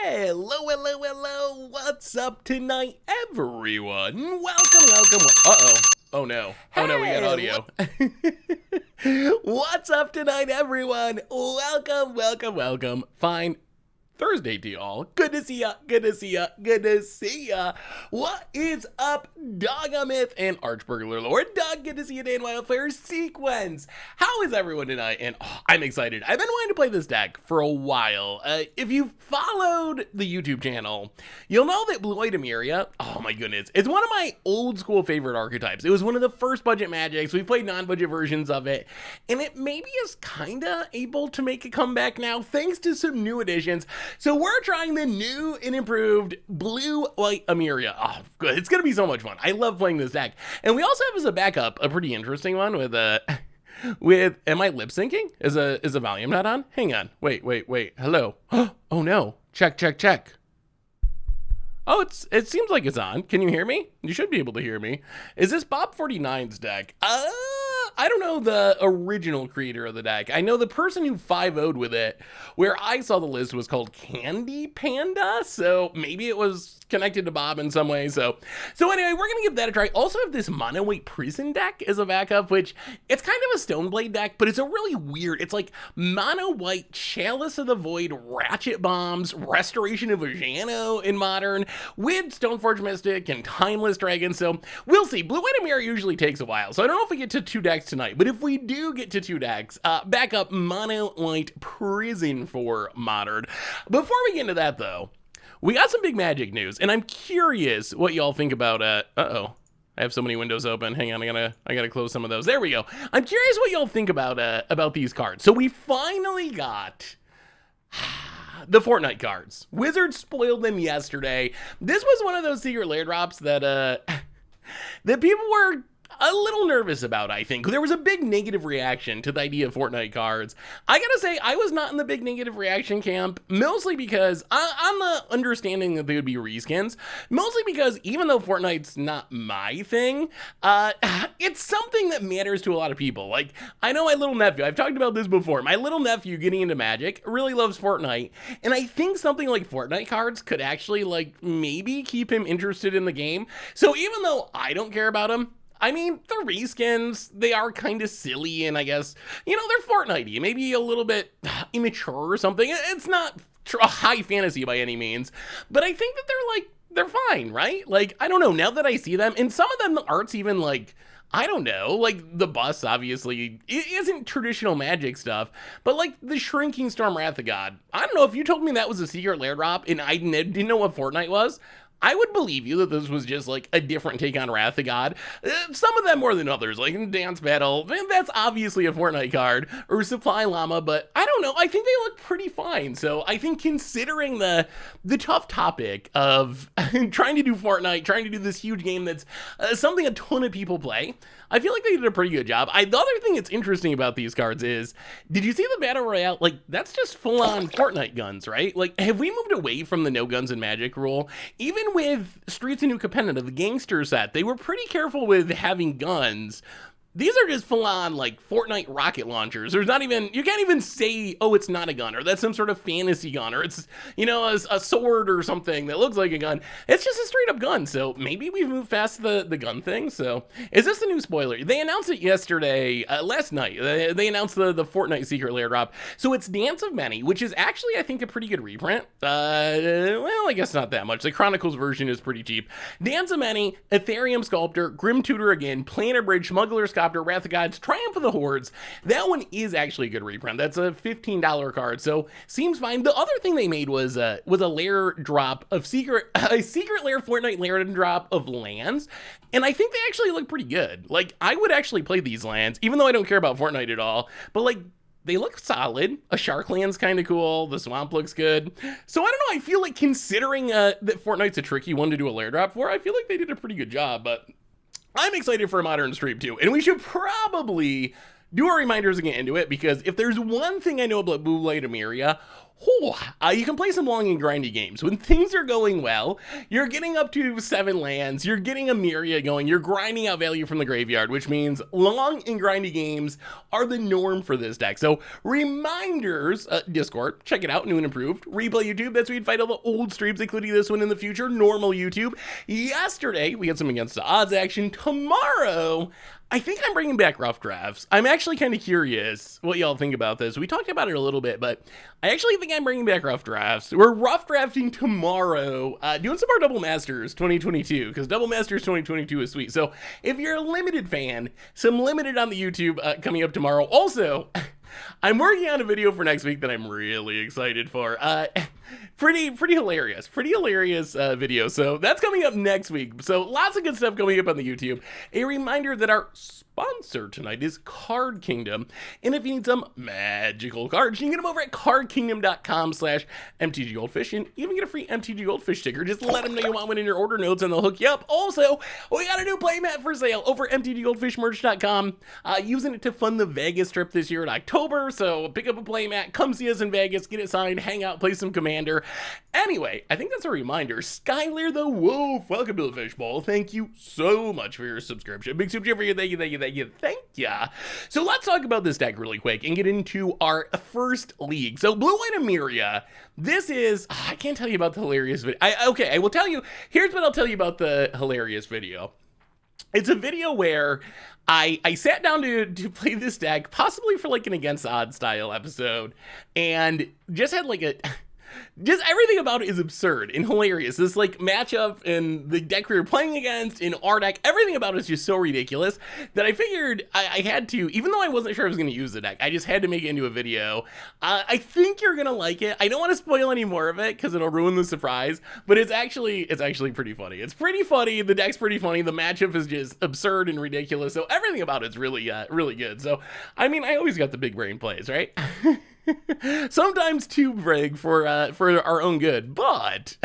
Hello, what's up tonight, everyone? Welcome. Uh-oh. Oh no, we got audio. What's up tonight, everyone? Welcome. Fine Thursday to y'all. Good to see ya. What is up, Dogamith and Archburglar Lord? Doug, good to see you today in Wildfire Sequence. How is everyone tonight? And I'm excited. I've been wanting to play this deck for a while. If you've followed the YouTube channel, you'll know that UW Emeria, oh my goodness, it's one of my old school favorite archetypes. It was one of the first budget magics. We played non-budget versions of it, and it maybe is kinda able to make a comeback now thanks to some new additions. So we're trying the new and improved Blue-White Emeria. Oh, good. It's going to be so much fun. I love playing this deck. And we also have as a backup a pretty interesting one with am I lip syncing? Is a volume not on? Hang on. Wait. Hello. Oh no. Check. Oh, it seems like it's on. Can you hear me? You should be able to hear me. Is this Bob 49's deck? I don't know the original creator of the deck. I know the person who 5-0'd with it, where I saw the list, was called Candy Panda, so maybe it was connected to Bob in some way. So anyway, we're gonna give that a try. Also have this mono white prison deck as a backup, which it's kind of a Stoneblade deck, but it's a really weird, it's like mono white Chalice of the Void, Ratchet Bombs, Restoration of Vajano in Modern, with Stoneforge Mystic and Timeless Dragon. So we'll see. Blue-White Emeria usually takes a while, so I don't know if we get to 2 decks tonight, but if we do get to 2 decks, back up mono white prison for Modern. Before we get into that though, we got some big Magic news, and I'm curious what y'all think about, I have so many windows open. Hang on, I gotta close some of those. There we go. I'm curious what y'all think about these cards. So we finally got the Fortnite cards. Wizards spoiled them yesterday. This was one of those secret lair drops that, that people were a little nervous about, I think. There was a big negative reaction to the idea of Fortnite cards. I gotta say, I was not in the big negative reaction camp, mostly because I'm the understanding that they would be reskins, mostly because even though Fortnite's not my thing, it's something that matters to a lot of people. Like, I know my little nephew, I've talked about this before, my little nephew getting into Magic really loves Fortnite, and I think something like Fortnite cards could actually, like, maybe keep him interested in the game. So even though I don't care about him, I mean, the reskins, they are kind of silly, and I guess, you know, they're Fortnite-y, maybe a little bit immature or something. It's not a high fantasy by any means, but I think that they're fine, right? Like, I don't know, now that I see them, and some of them, the art's even, like, I don't know, like, the bus, obviously, it isn't traditional Magic stuff, but, like, the Shrinking Storm Wrath of God, I don't know, if you told me that was a secret lair drop, and I didn't know what Fortnite was, I would believe you that this was just like a different take on Wrath of God. Some of them more than others, like in Dance Battle, that's obviously a Fortnite card, or Supply Llama, but I don't know, I think they look pretty fine. So I think considering the tough topic of trying to do Fortnite, trying to do this huge game that's something a ton of people play, I feel like they did a pretty good job. The other thing that's interesting about these cards is, did you see the Battle Royale? Like, that's just full-on Fortnite guns, right? Like, have we moved away from the no guns in Magic rule? Even with Streets of New Capenna, the gangster set, they were pretty careful with having guns. These are just full-on, like, Fortnite rocket launchers. There's not even, you can't even say, oh, it's not a gun, or that's some sort of fantasy gun, or it's, you know, a sword or something that looks like a gun. It's just a straight-up gun, so maybe we've moved past the gun thing. So, is this the new spoiler? They announced it yesterday, last night. They announced the Fortnite secret lair drop. So it's Dance of Many, which is actually, I think, a pretty good reprint. Well, I guess not that much. The Chronicles version is pretty cheap. Dance of Many, Ethereum Sculptor, Grim Tutor again, Planar Bridge, Smuggler's Copter, Wrath of Gods, Triumph of the Hordes. That one is actually a good reprint. That's a $15 card, so seems fine. The other thing they made was a lair drop of a secret lair Fortnite lair drop of lands, and I think they actually look pretty good. Like, I would actually play these lands, even though I don't care about Fortnite at all, but like, they look solid. A Shark Land's kind of cool. The Swamp looks good. So I don't know, I feel like considering that Fortnite's a tricky one to do a lair drop for, I feel like they did a pretty good job, but I'm excited for a Modern stream too, and we should probably do our reminders and get into it, because if there's one thing I know about Blue Light Emeria, you can play some long and grindy games. When things are going well, you're getting up to 7 lands, you're getting Emeria going, you're grinding out value from the graveyard, which means long and grindy games are the norm for this deck. So reminders, Discord, check it out, new and improved. Replay YouTube, that's where you'd find all the old streams, including this one in the future. Normal YouTube. Yesterday, we had some against the odds action. Tomorrow, I think I'm bringing back rough drafts. I'm actually kind of curious what y'all think about this. We talked about it a little bit, but I actually think I'm bringing back rough drafts. We're rough drafting tomorrow, doing some more Double Masters 2022, because Double Masters 2022 is sweet. So if you're a limited fan, some limited on the YouTube coming up tomorrow. Also, I'm working on a video for next week that I'm really excited for. Pretty hilarious video. So that's coming up next week. So lots of good stuff coming up on the YouTube. A reminder that our sponsor tonight is Card Kingdom. And if you need some magical cards, you can get them over at cardkingdom.com/MTG and even get a free MTG Goldfish sticker. Just let them know you want one in your order notes and they'll hook you up. Also, we got a new playmat for sale over at MTGGoldfishmerch.com. Using it to fund the Vegas trip this year in October. So pick up a playmat, come see us in Vegas, get it signed, hang out, play some Commander. Anyway, I think that's a reminder. Skylar the Wolf, welcome to the Fishbowl. Thank you so much for your subscription. Big super chat for you. Thank you. So let's talk about this deck really quick and get into our first league. So Blue White Emeria, this is, I can't tell you about the hilarious video. Okay, I will tell you, here's what I'll tell you about the hilarious video. It's a video where I sat down to play this deck, possibly for like an against odds style episode, and just had like just everything about it is absurd and hilarious. This like matchup and the deck we were playing against in our deck, everything about it is just so ridiculous that I figured I had to, even though I wasn't sure I was going to use the deck, I just had to make it into a video. I think you're going to like it. I don't want to spoil any more of it because it'll ruin the surprise, but it's actually pretty funny. It's pretty funny. The deck's pretty funny. The matchup is just absurd and ridiculous. So everything about it's really good. So, I mean, I always got the big brain plays, right? Sometimes too big for our own good, but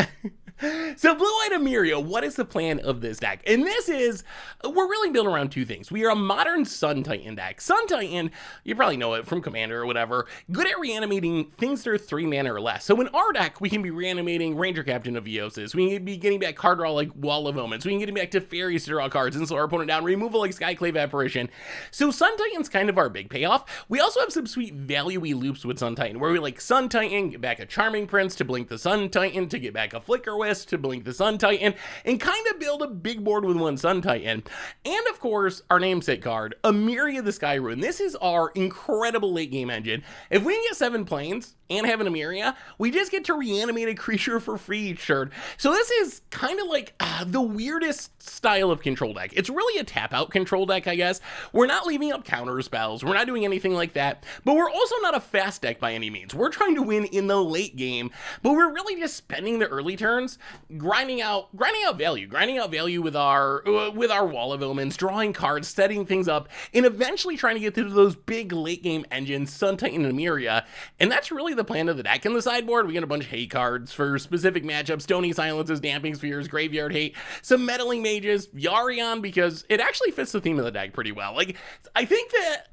so Blue White Emeria, what is the plan of this deck? And this is, we're really built around two things. We are a modern Sun Titan deck. Sun Titan, you probably know it from Commander or whatever, good at reanimating things that are 3 mana or less. So in our deck, we can be reanimating Ranger Captain of Eosis. We can be getting back card draw like Wall of Omens. We can get back to Fairies to draw cards and slow our opponent down, removal like Skyclave Apparition. So Sun Titan's kind of our big payoff. We also have some sweet value-y loops with Sun Titan, where we like Sun Titan, get back a Charming Prince to blink the Sun Titan, to get back a Flicker Wisp, to blink the Sun Titan, and kind of build a big board with one Sun Titan. And of course, our namesake card, Emeria the Sky Rune. This is our incredible late game engine. If we can get 7 planes and have an Emeria, we just get to reanimate a creature for free each turn. So this is kind of like the weirdest style of control deck. It's really a tap out control deck, I guess. We're not leaving up counter spells. We're not doing anything like that, but we're also not a fast deck by any means. We're trying to win in the late game, but we're really just spending the early turns grinding out value with our Wall of Omens, drawing cards, setting things up, and eventually trying to get to those big late game engines, Sun Titan and Emeria. And that's really the plan of the deck. In the sideboard, we get a bunch of hate cards for specific matchups: Stony Silences, Damping Spheres, Graveyard Hate, some Meddling Mages, Yarion, because it actually fits the theme of the deck pretty well. Like, I think that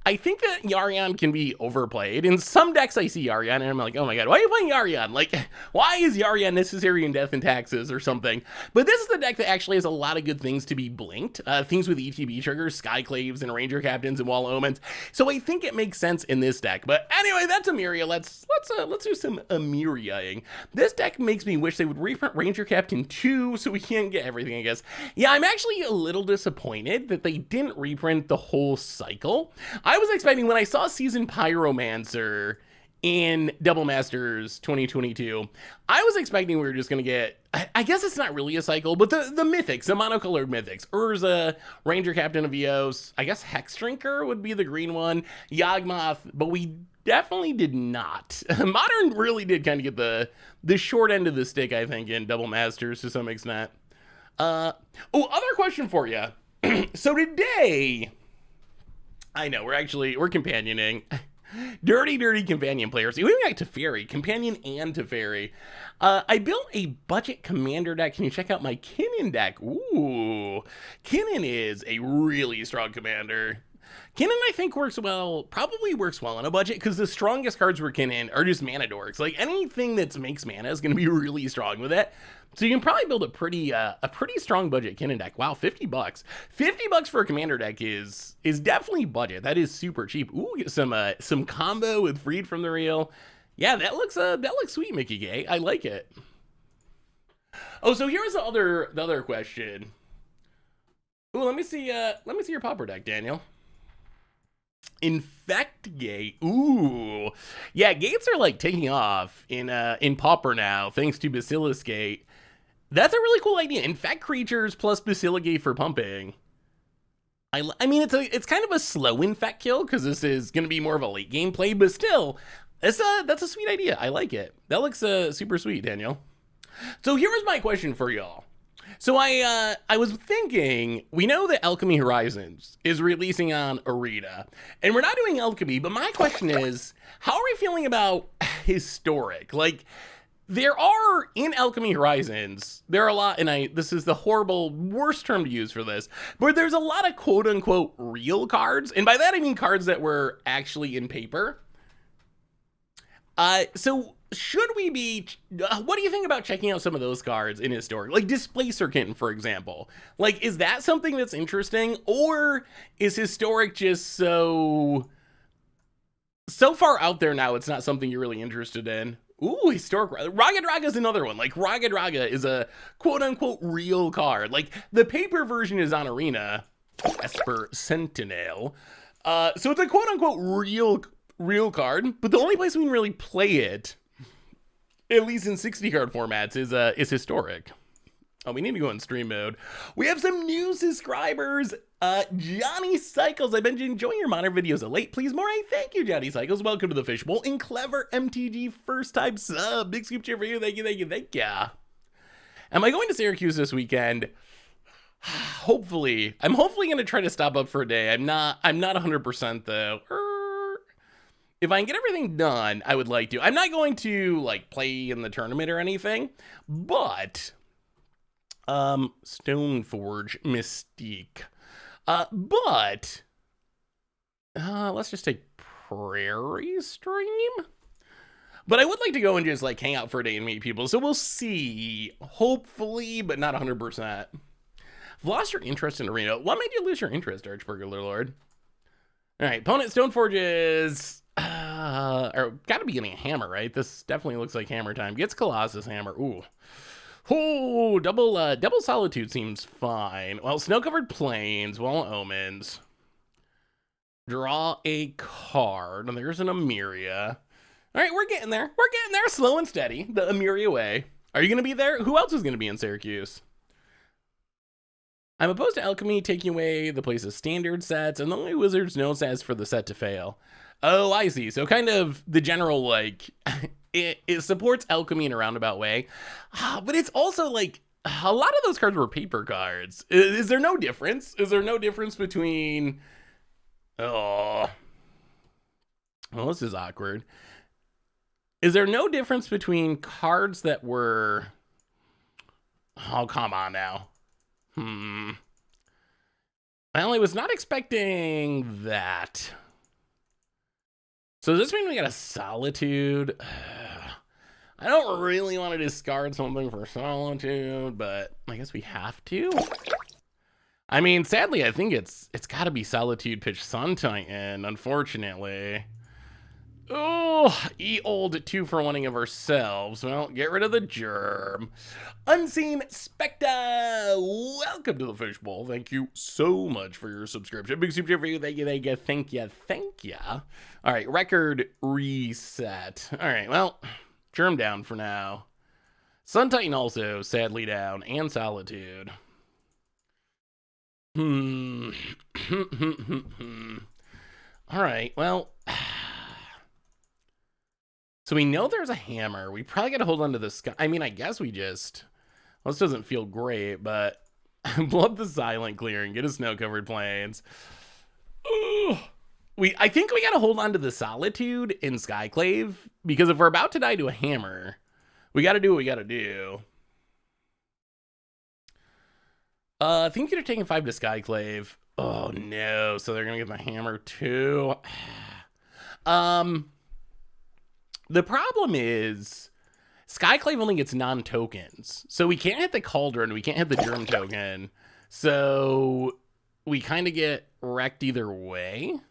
Yarion can be overplayed. In some decks I see Yarion and I'm like, oh my god, why are you playing Yarion? Like, why is Yarion necessary in Death and Taxes or something? But this is the deck that actually has a lot of good things to be blinked. Things with ETB triggers, Skyclaves and Ranger Captains and Wall of Omens. So I think it makes sense in this deck. But anyway, that's Emeria. Let's do some Emeriaing. This deck makes me wish they would reprint Ranger Captain 2 so we can't get everything, I guess. Yeah, I'm actually a little disappointed that they didn't reprint the whole cycle. I was expecting, when I saw Season Pyromancer in Double Masters 2022, I was expecting we were just going to get, I guess it's not really a cycle, but the mythics, the monocolored mythics. Urza, Ranger Captain of Eos, I guess Hex Drinker would be the green one, Yawgmoth, but we definitely did not. Modern really did kind of get the short end of the stick, I think, in Double Masters to some extent. Other question for you. So today, I know, we're companioning. Dirty companion players. We went back to Teferi, companion and Teferi. I built a budget commander deck. Can you check out my Kinnan deck? Ooh, Kinnan is a really strong commander. Kinnan, I think, works well, probably works well on a budget, because the strongest cards for Kinnan are just mana dorks. Like, anything that makes mana is going to be really strong with it. So you can probably build a pretty strong budget Kinnan deck. Wow, $50. $50 for a commander deck is definitely budget. That is super cheap. Ooh, get some combo with Freed from the Real. Yeah, that looks sweet, Mickey Gay. I like it. Oh, so here's the other question. Ooh, let me see your Pauper deck, Daniel. Infect Gate. Ooh. Yeah, gates are like taking off in Pauper now, thanks to Basilisk Gate. That's a really cool idea. Infect creatures plus Basiligate for pumping. I mean, it's kind of a slow infect kill, because this is going to be more of a late game play, but still, that's a sweet idea. I like it. That looks super sweet, Daniel. So here's my question for y'all. So I was thinking, we know that Alchemy Horizons is releasing on Arena, and we're not doing Alchemy, but my question is, how are we feeling about Historic? Like, there are, in Alchemy Horizons, there are a lot, and this is the horrible, worst term to use for this, but there's a lot of quote-unquote real cards, and by that I mean cards that were actually in paper. So should we be, what do you think about checking out some of those cards in Historic? Like Displacer Kitten, for example. Like, is that something that's interesting, or is Historic just so far out there now it's not something you're really interested in? Ooh, Historic. Raga Draga is another one. Like, Raga Draga is a quote-unquote real card. Like, the paper version is on Arena, Esper Sentinel. So it's a quote-unquote real card, but the only place we can really play it, at least in 60 card formats, is Historic. Oh, we need to go in stream mode. We have some new subscribers. Johnny Cycles, I've been enjoying your monitor videos of late. Please, more. Thank you, Johnny Cycles. Welcome to the Fishbowl. And Clever MTG, first time sub. Big scoop cheer for you. Thank you, thank you, thank you. Am I going to Syracuse this weekend? Hopefully. I'm hopefully going to try to stop up for a day. I'm not 100% though. If I can get everything done, I would like to. I'm not going to like play in the tournament or anything, but Stoneforge Mystique. But let's just take Prairie Stream. But I would like to go and just like hang out for a day and meet people. So we'll see. Hopefully, but not 100%. Lost your interest in Arena. What made you lose your interest, Archburglar Lord? All right, opponent Stoneforge is or gotta be getting a hammer, right? This definitely looks like hammer time. Gets Colossus Hammer. Ooh. Oh, double Solitude seems fine. Well, Snow-Covered Plains, Wall of Omens. Draw a card. There's an Emeria. All right, we're getting there. We're getting there, slow and steady. The Emeria way. Are you going to be there? Who else is going to be in Syracuse? I'm opposed to Alchemy taking away the place of standard sets, and the only Wizards know sets for the set to fail. Oh, I see. So kind of the general, like, it supports Alchemy in a roundabout way. But it's also, like, a lot of those cards were paper cards. Is there no difference? Is there no difference between... Oh. Well, this is awkward. Is there no difference between cards that were... Oh, come on now. Well, I was not expecting that. So does this mean we got a Solitude? I don't really want to discard something for Solitude, but I guess we have to. I mean, sadly, I think it's got to be Solitude Pitch Sun Titan, unfortunately. Oh, old 2-for-1ing of ourselves. Well, get rid of the germ. Unseen Spectre, welcome to the Fishbowl. Thank you so much for your subscription. Big super for you. Thank you, thank you, thank you, thank you. All right, record reset. All right, well, germ down for now. Sun Titan also sadly down, and Solitude. All right, well... So we know there's a hammer. We probably got to hold on to the sky. I mean, I guess we just... Well, this doesn't feel great, but... blow up the Silent Clearing. Get a Snow-Covered Plains. I think we got to hold on to the Solitude in Skyclave. Because if we're about to die to a hammer, we got to do what we got to do. I think you're taking 5 to Skyclave. Oh no, so they're gonna get the hammer too. The problem is Skyclave only gets non-tokens. So we can't hit the Cauldron, we can't hit the Germ token. So we kind of get wrecked either way.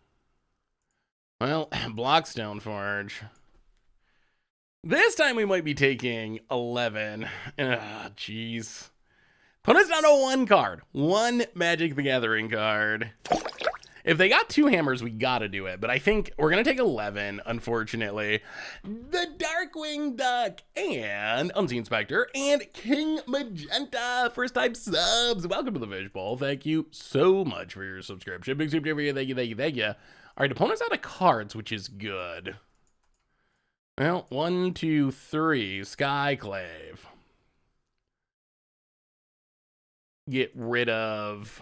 Well, Blockstone Forge. This time we might be taking 11. Jeez. Opponent's down to one card. One Magic the Gathering card. If they got two hammers, we gotta do it. But I think we're gonna take 11, unfortunately. The Darkwing Duck and Unseen Spectre and King Magenta. First time subs. Welcome to the Fish Bowl. Thank you so much for your subscription. Big super for you. Thank you, thank you, thank you. All right, opponent's out of cards, which is good. Well, 1, 2, 3. Skyclave. Get rid of...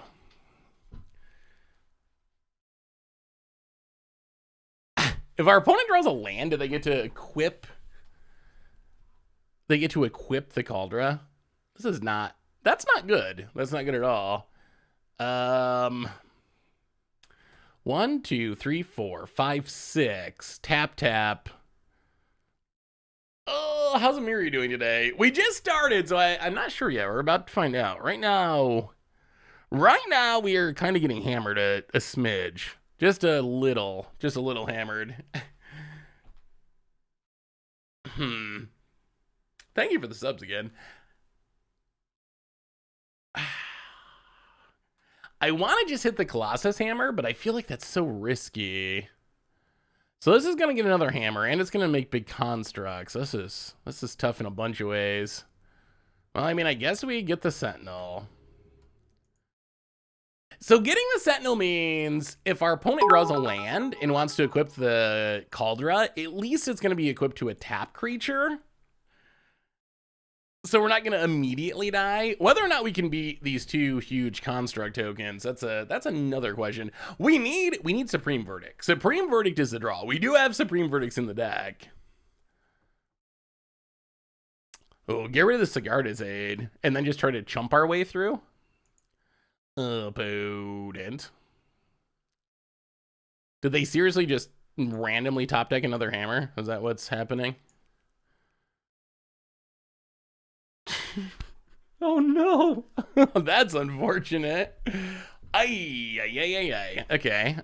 If our opponent draws a land, do they get to equip? They get to equip the Cauldron. This is not... That's not good. That's not good at all. 1, 2, 3, 4, 5, 6. Tap, tap. Oh, how's Emeria doing today? We just started, so I'm not sure yet. We're about to find out. Right now, we are kind of getting hammered a smidge. Just a little hammered. Thank you for the subs again. I want to just hit the Colossus hammer, but I feel like that's so risky. So this is going to get another hammer, and it's going to make big constructs. This is tough in a bunch of ways. Well, I mean, I guess we get the Sentinel. So getting the Sentinel means if our opponent draws a land and wants to equip the Cauldron, at least it's going to be equipped to a tap creature. So we're not going to immediately die. Whether or not we can beat these two huge construct tokens, that's another question. We need Supreme Verdict. Supreme Verdict is the draw. We do have Supreme Verdicts in the deck. Oh, get rid of the Sigarda's Aid and then just try to chump our way through. Opponent. Did they seriously just randomly top deck another hammer? Is that what's happening? Oh no. That's unfortunate. Ay. Okay.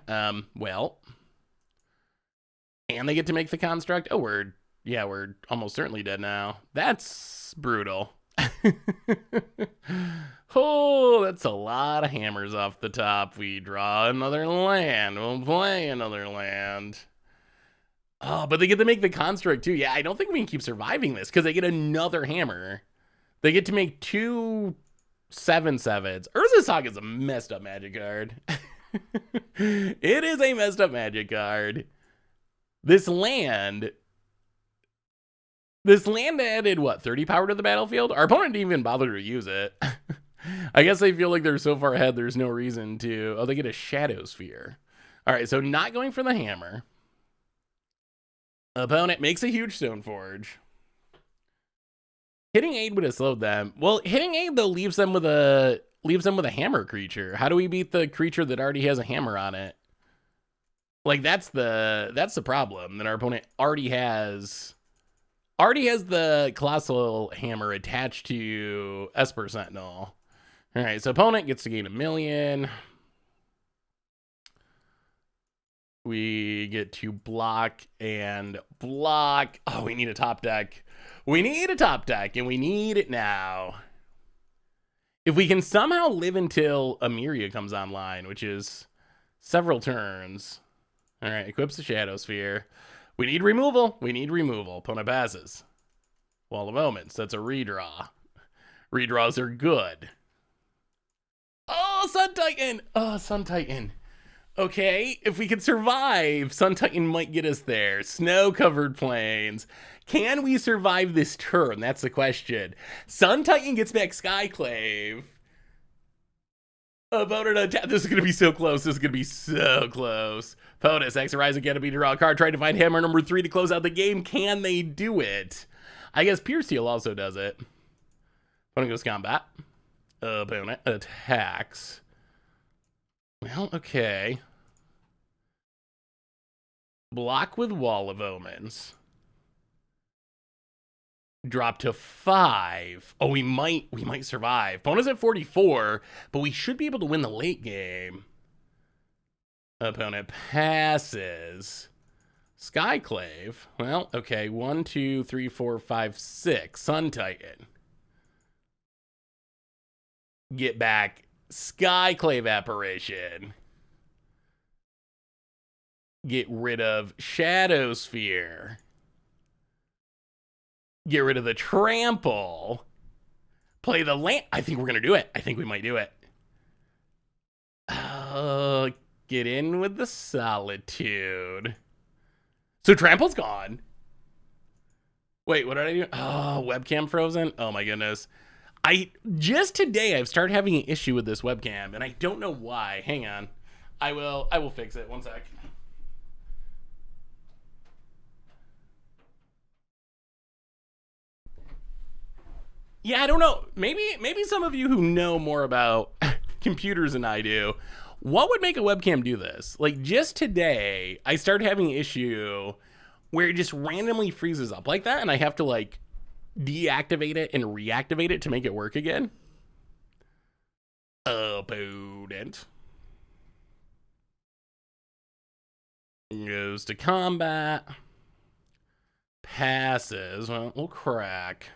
Well. And they get to make the construct. Oh, we're almost certainly dead now. That's brutal. Oh, that's a lot of hammers off the top. We draw another land. We'll play another land. Oh, but they get to make the construct too. Yeah, I don't think we can keep surviving this because they get another hammer. They get to make 2 7/7s. Urza Saga is a messed up Magic card. It is a messed up Magic card. This land added, what, 30 power to the battlefield? Our opponent didn't even bother to use it. I guess they feel like they're so far ahead, there's no reason to... Oh, they get a Shadow Sphere. All right, so not going for the hammer. Opponent makes a huge Stone Forge. Hitting Aid would have slowed them. Well, hitting Aid, though, leaves them with a hammer creature. How do we beat the creature that already has a hammer on it? Like, that's the problem, that our opponent already has the Colossal Hammer attached to Esper Sentinel. All right, so opponent gets to gain 1,000,000. We get to block and block. Oh, we need a top deck. We need a top deck, and we need it now. If we can somehow live until Emeria comes online, which is several turns. All right, equips the Shadow Sphere. We need removal. Opponent passes. Wall of Omens. That's a redraw. Redraws are good. Oh, Sun Titan. Oh, Sun Titan. Okay, if we can survive, Sun Titan might get us there. Snow-covered plains. Can we survive this turn? That's the question. Sun Titan gets back Skyclave. Opponent attack. This is going to be so close. POTUS, X-Rise again to be draw a card. Trying to find hammer number 3 to close out the game. Can they do it? I guess Pierce Steel also does it. Opponent goes combat. Opponent attacks. Well, okay. Block with Wall of Omens. Drop to 5. Oh, we might survive. Opponent's at 44, but we should be able to win the late game. Opponent passes. Skyclave. Well, okay. 1, 2, 3, 4, 5, 6. Sun Titan. Get back. Skyclave Apparition. Get rid of Shadow Sphere. Get rid of the Trample. Play the land. I think we're going to do it. I think we might do it. Get in with the Solitude. So Trample's gone. Wait, what did I do? Oh, webcam frozen? Oh my goodness. Just today I've started having an issue with this webcam, and I don't know why. Hang on. I will fix it. One sec. Yeah, I don't know. Maybe some of you who know more about computers than I do, what would make a webcam do this? Like, just today, I started having an issue where it just randomly freezes up like that, and I have to, like, deactivate it and reactivate it to make it work again. Opponent goes to combat. Passes. Well, we'll crack.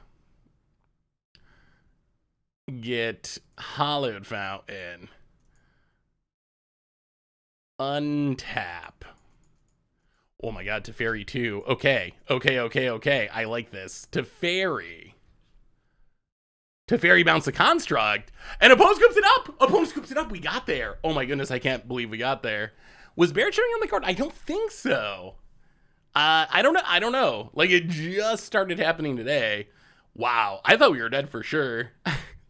Get Hollowed Fountain. Untap. Oh my god, Teferi 2. Okay. I like this. Teferi bounce the construct. And opponent scoops it up. We got there. Oh my goodness, I can't believe we got there. Was Bear showing on the card? I don't think so. I don't know. Like, it just started happening today. Wow. I thought we were dead for sure.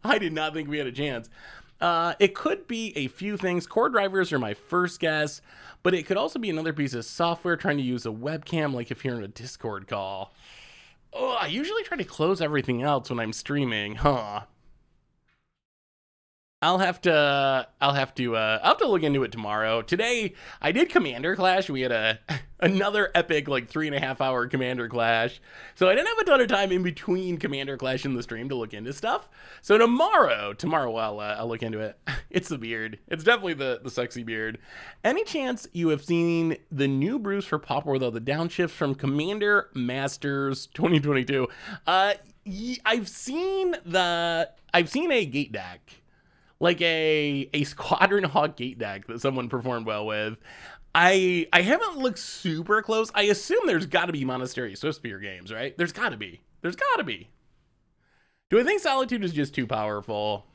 I did not think we had a chance. It could be a few things. Core drivers are my first guess, but it could also be another piece of software trying to use a webcam, like if you're in a Discord call. Oh, I usually try to close everything else when I'm streaming, huh? I'll have to look into it tomorrow. Today, I did Commander Clash. We had another epic, like, 3.5 hour Commander Clash. So I didn't have a ton of time in between Commander Clash and the stream to look into stuff. So tomorrow I'll look into it. It's the beard. It's definitely the sexy beard. Any chance you have seen the new Bruce for Pop War, though, the downshift from Commander Masters 2022? I've seen a gate deck. Like a Squadron Hawk gate deck that someone performed well with. I haven't looked super close. I assume there's got to be Monastery Swiftspear games, right? There's got to be. Do I think Solitude is just too powerful?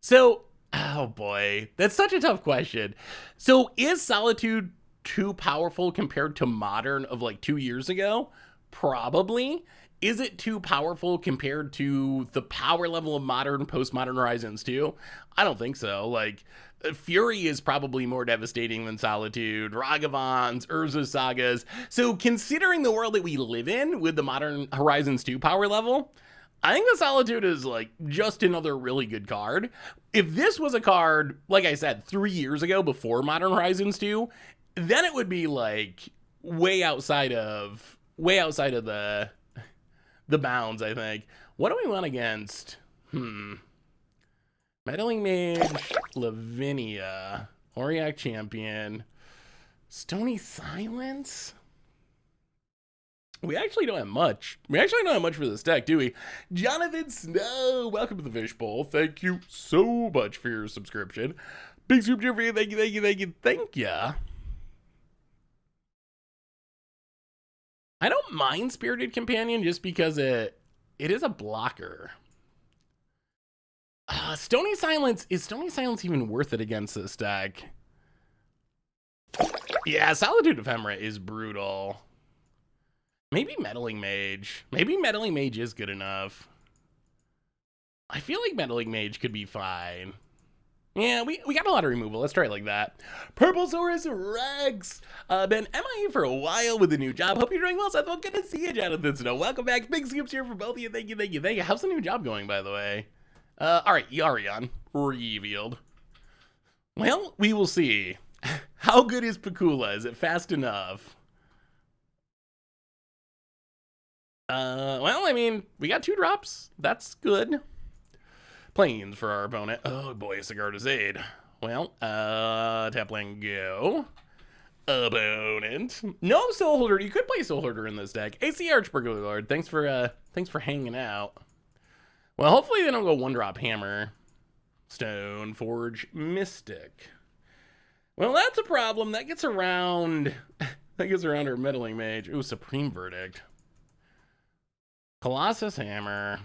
So, oh boy, that's such a tough question. So is Solitude too powerful compared to Modern of like 2 years ago? Probably. Is it too powerful compared to the power level of Modern post-Modern Horizons 2? I don't think so. Like, Fury is probably more devastating than Solitude, Ragavans, Urza Sagas. So considering the world that we live in with the Modern Horizons 2 power level, I think the Solitude is like just another really good card. If this was a card, like I said, 3 years ago before Modern Horizons 2, then it would be like way outside of the bounds, I think. What do we want against? Meddling Mage, Lavinia, Auriac Champion, Stony Silence? We actually don't have much. We actually don't have much for this deck, do we? Jonathan Snow, welcome to the Fishbowl. Thank you so much for your subscription. Big soup for you. Thank you. I don't mind Spirited Companion just because it is a blocker. Stony Silence, is Stony Silence even worth it against this deck? Yeah, Solitude Ephemera is brutal. Maybe Meddling Mage. Maybe Meddling Mage is good enough. I feel like Meddling Mage could be fine. Yeah, we got a lot of removal. Let's try it like that. Purplesaurus Rex. Been MIA for a while with a new job. Hope you're doing well, Seth. Well, good to see you, Jonathan Snow. Welcome back. Big skips here for both of you. Thank you, thank you, thank you. How's the new job going, by the way? All right, Yarion revealed. Well, we will see. How good is Pakula? Is it fast enough? Well, I mean, we got 2 drops. That's good. Planes for our opponent. Oh boy, Sigarda's aid. Well, tap lane go. Opponent. No Soul Holder. You could play Soul Holder in this deck. AC Archburglar Lord. Thanks for hanging out. Well, hopefully they don't go 1-drop Hammer. Stone Forge Mystic. Well, that's a problem. That gets around our Meddling Mage. Ooh, Supreme Verdict. Colossus Hammer.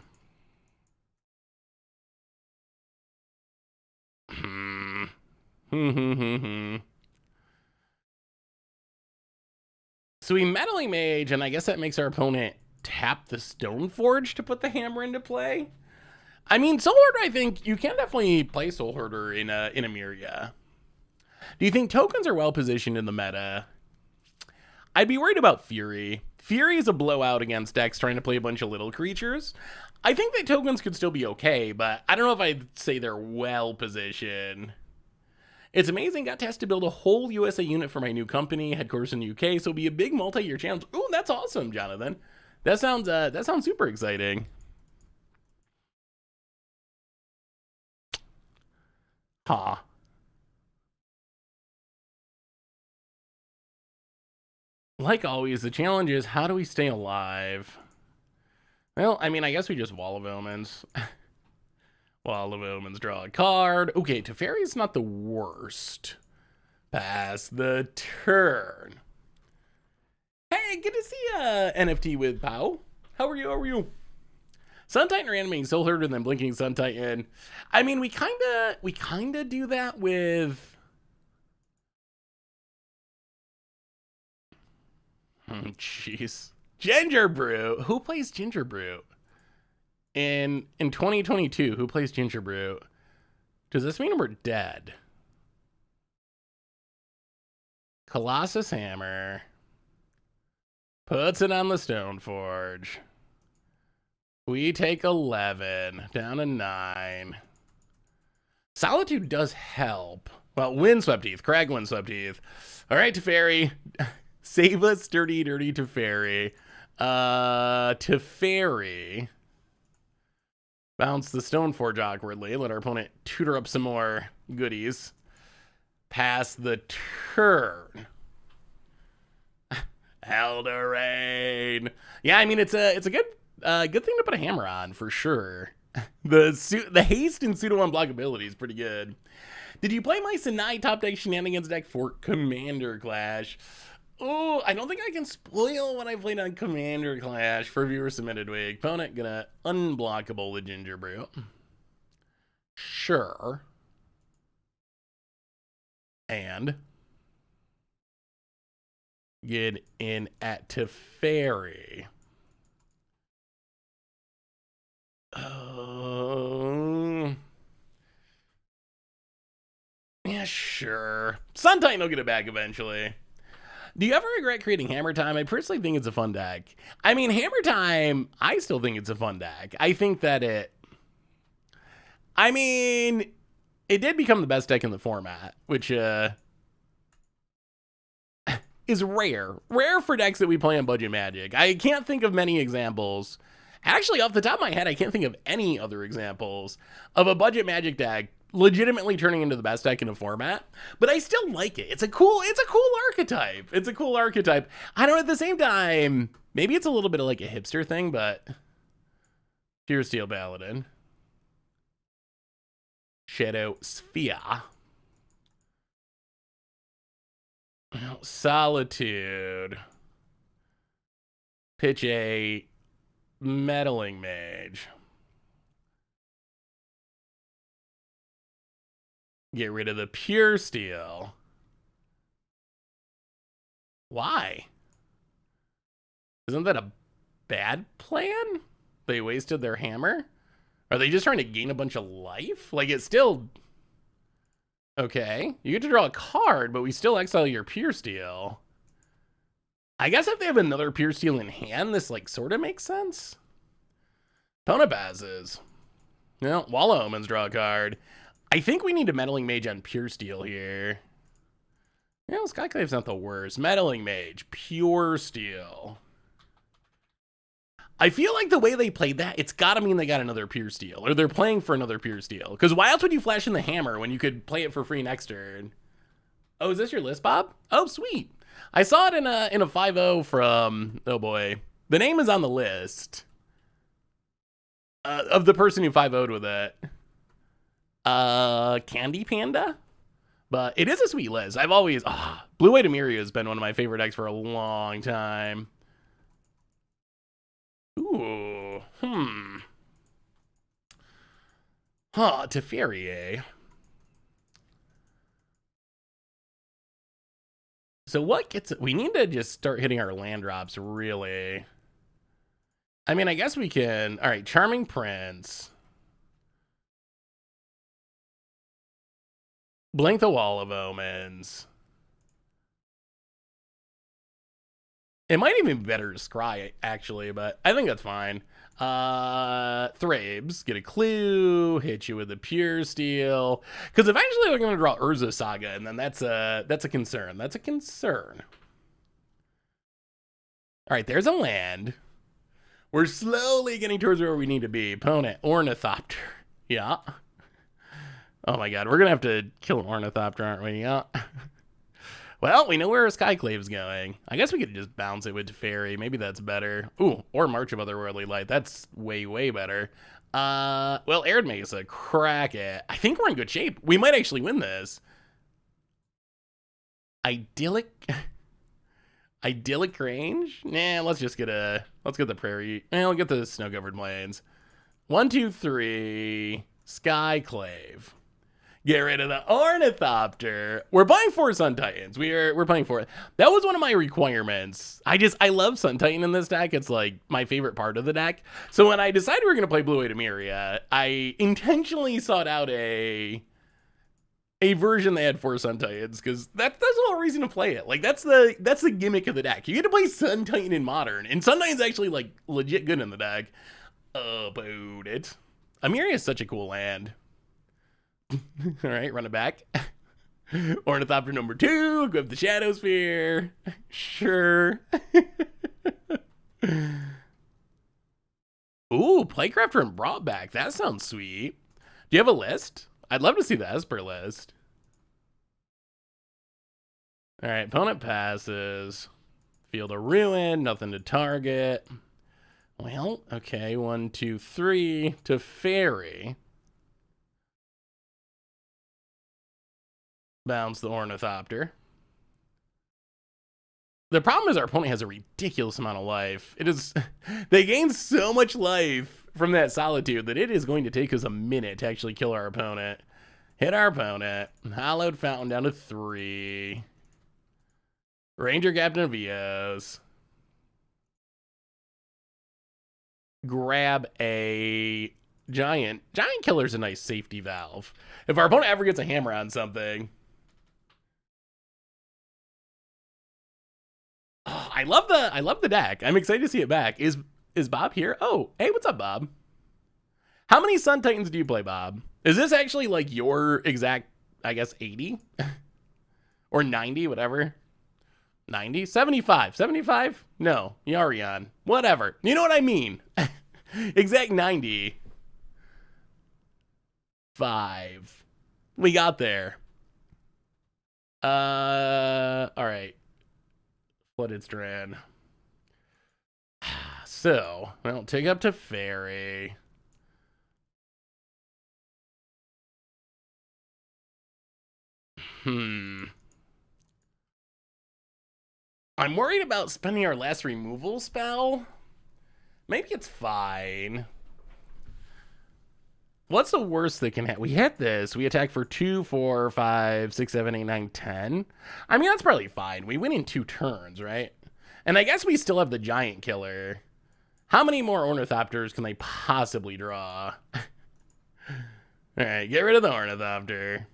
So we Meddling Mage, and I guess that makes our opponent tap the Stone Forge to put the hammer into play. I mean, Soul Hoarder, I think you can definitely play Soul Hoarder in Emeria. Do you think tokens are well positioned in the meta? I'd be worried about Fury. Fury is a blowout against decks trying to play a bunch of little creatures. I think that tokens could still be okay, but I don't know if I'd say they're well positioned. It's amazing. Got tasked to build a whole USA unit for my new company, headquarters in the UK, so it'll be a big multi-year challenge. Oh, that's awesome, Jonathan. That sounds super exciting. Huh. Like always, the challenge is how do we stay alive? Well, I mean, I guess we just Wall of Omens. Wall of Omens, draw a card. Okay, Teferi's not the worst. Pass the turn. Hey, good to see NFT with Pow. How are you? Sun Titan reanimating Soul Herder and then blinking Sun Titan. I mean, we kinda do that with. Jeez. Ginger Brew. Who plays Ginger Brew? In 2022, who plays Ginger Brew? Does this mean we're dead? Colossus Hammer. Puts it on the Stone Forge. We take 11. Down to 9. Solitude does help. Well, Windswept Heath. Crag Windswept Heath. All right, Teferi. Save us, dirty Teferi. Teferi. Bounce the Stone Forge awkwardly. Let our opponent tutor up some more goodies. Pass the turn. Eldorain. Yeah, I mean it's a good thing to put a hammer on for sure. The haste and pseudo unblockability is pretty good. Did you play my Sinai top deck shenanigans deck for Commander Clash? Oh, I don't think I can spoil what I played on Commander Clash for viewer submitted week. Opponent gonna unblockable the Ginger Brew. Sure. And get in at Teferi. Yeah, sure. Sun Titan will get it back eventually. Do you ever regret creating Hammer Time? I personally think it's a fun deck. I mean, Hammer Time, I still think it's a fun deck. I think that it did become the best deck in the format, which is rare. Rare for decks that we play on Budget Magic. I can't think of many examples. Actually, off the top of my head, I can't think of any other examples of a Budget Magic deck legitimately turning into the best deck in a format, but I still like it. It's a cool archetype. It's a cool archetype. I don't know, at the same time, maybe it's a little bit of like a hipster thing, but Pure Steel Paladin. Shadow Sphere. Solitude. Pitch a Meddling Mage. Get rid of the Pure Steel. Why? Isn't that a bad plan? They wasted their hammer? Are they just trying to gain a bunch of life? Like, it's still... Okay, you get to draw a card, but we still exile your Pure Steel. I guess if they have another Pure Steel in hand, this like sort of makes sense. Opponent passes. No, Wall of Omens, draw a card. I think we need a Meddling Mage on Pure Steel here. You know, Skyclave's not the worst. Meddling Mage, Pure Steel. I feel like the way they played that, it's got to mean they got another Pure Steel, or they're playing for another Pure Steel. Because why else would you flash in the Hammer when you could play it for free next turn? Oh, is this your list, Bob? Oh, sweet. I saw it in a 5-0 from, oh boy. The name is on the list. Of the person who 5-0'd with it. Candy Panda? But it is a sweet list. I've always, UW Emeria has been one of my favorite decks for a long time. Ooh, Teferi. So what gets it? We need to just start hitting our land drops, really. I mean, I guess we can. All right, Charming Prince. Blink the Wall of Omens. It might even be better to scry, actually, but I think that's fine. Thrabes, get a clue, hit you with a Pure Steel. Because eventually we're going to draw Urza Saga, and then that's a concern. That's a concern. All right, there's a land. We're slowly getting towards where we need to be. Opponent, Ornithopter. Yeah. Oh my god, we're going to have to kill an Ornithopter, aren't we? Yeah. Well, we know where Skyclave's going. I guess we could just bounce it with Teferi. Maybe that's better. Ooh, or March of Otherworldly Light. That's way, way better. Well, Arid Mesa, crack it. I think we're in good shape. We might actually win this. Idyllic range? Nah, let's get the prairie. We'll get the snow-covered plains. 1, 2, 3. Skyclave. Get rid of the Ornithopter. We're playing for Sun Titans. We're playing for it. That was one of my requirements. I love Sun Titan in this deck. It's like my favorite part of the deck. So when I decided we were gonna play UW Emeria, I intentionally sought out a version they had for Sun Titans, because that's the whole reason to play it. Like that's the gimmick of the deck. You get to play Sun Titan in Modern, and Sun Titan's actually like legit good in the deck. About it. Emeria is such a cool land. All right, run it back. Ornithopter number 2, equip the Shadow Sphere. Sure. Ooh, Playcrafter and brought back. That sounds sweet. Do you have a list? I'd love to see the Esper list. All right, opponent passes. Field of Ruin, nothing to target. Well, okay, 1, 2, 3 to Teferi. Bounce the Ornithopter. The problem is our opponent has a ridiculous amount of life. They gain so much life from that Solitude that it is going to take us a minute to actually kill our opponent. Hit our opponent. Hallowed Fountain down to 3. Ranger Captain of Eos. Grab a Giant. Giant Killer's a nice safety valve. If our opponent ever gets a hammer on something... Oh, I love the deck. I'm excited to see it back. Is Bob here? Oh, hey, what's up, Bob? How many Sun Titans do you play, Bob? Is this actually like your exact, I guess, 80? Or 90, whatever? 90? 75? 75? No, Yarion. Whatever. You know what I mean. Exact 90. 5. We got there. All right. Flooded Strand. So, well, take up to Teferi. I'm worried about spending our last removal spell. Maybe it's fine. What's the worst that can happen? We hit this. We attack for 2, 4, 5, 6, 7, 8, 9, 10. I mean, that's probably fine. We win in 2 turns, right? And I guess we still have the Giant Killer. How many more Ornithopters can they possibly draw? All right, get rid of the Ornithopter.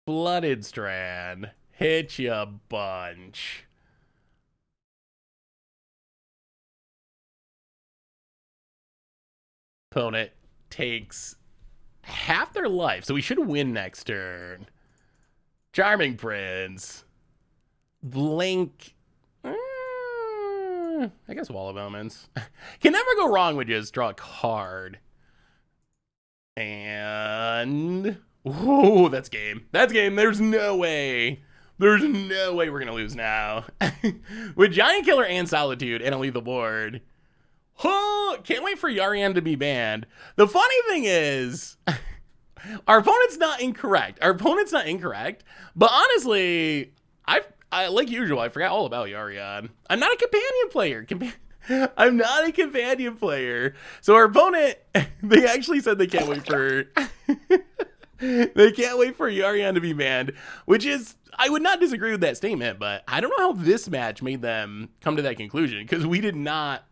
Flooded Strand. Hit you a bunch. Opponent takes half their life, so we should win next turn. Charming Prince. Blink. I guess Wall of Omens. Can never go wrong with just draw a card. And... Ooh, that's game. That's game. There's no way. There's no way we're going to lose now. With Giant Killer and Solitude and a lethal board. Oh, can't wait for Yarian to be banned. The funny thing is, our opponent's not incorrect. But honestly, I like usual, I forgot all about Yarian. I'm not a companion player. I'm not a companion player. So our opponent, they actually said they can't wait for they can't wait for Yarian to be banned, which is, I would not disagree with that statement, but I don't know how this match made them come to that conclusion, because we did not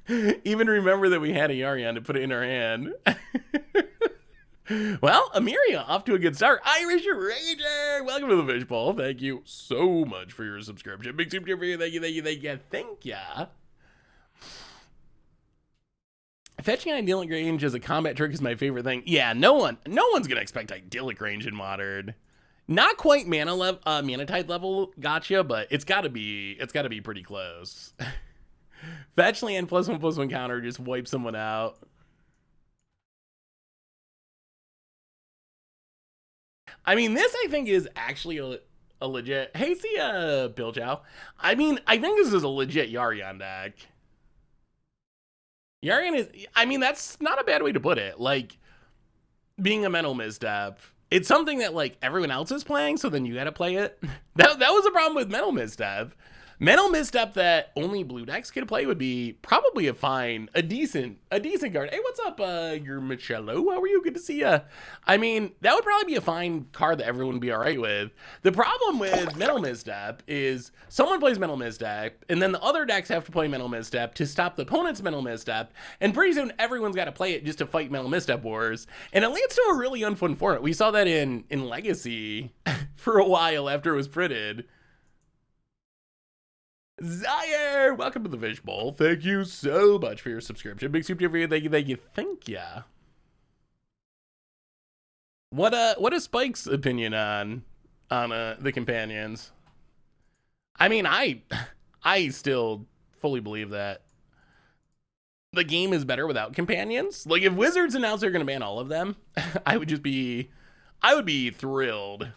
even remember that we had a Yarian to put it in our hand. Well, Emeria off to a good start. Irish Ranger, welcome to the Fishbowl. Thank you so much for your subscription. Big super for you. Thank you. Thank ya. Fetching idyllic range as a combat trick is my favorite thing. Yeah, no one's gonna expect idyllic range in modern. Not quite mana type level gotcha, but it's gotta be pretty close. Fetch land +1/+1 counter, just wipe someone out. I mean, this I think is actually a legit. Hey, see, Bill Chow. I mean, I think this is a legit Yarian deck. Yarian is, I mean, that's not a bad way to put it. Like, being a mental misstep, it's something that, like, everyone else is playing, so then you gotta play it. That was a problem with mental misstep. Mental misstep that only blue decks could play would be probably a decent card. Hey, what's up, your Michello? How are you? Good to see ya. I mean, that would probably be a fine card that everyone would be all right with. The problem with mental misstep is someone plays mental misstep, and then the other decks have to play mental misstep to stop the opponent's mental misstep, and pretty soon everyone's got to play it just to fight mental misstep wars, and it leads to a really unfun format. We saw that in Legacy for a while after it was printed. Zaire, welcome to the Fishbowl. Thank you so much for your subscription. Big super for you. Thank you. What is Spike's opinion on the companions? I mean, I still fully believe that the game is better without companions. Like, if Wizards announced they're going to ban all of them, I would be thrilled.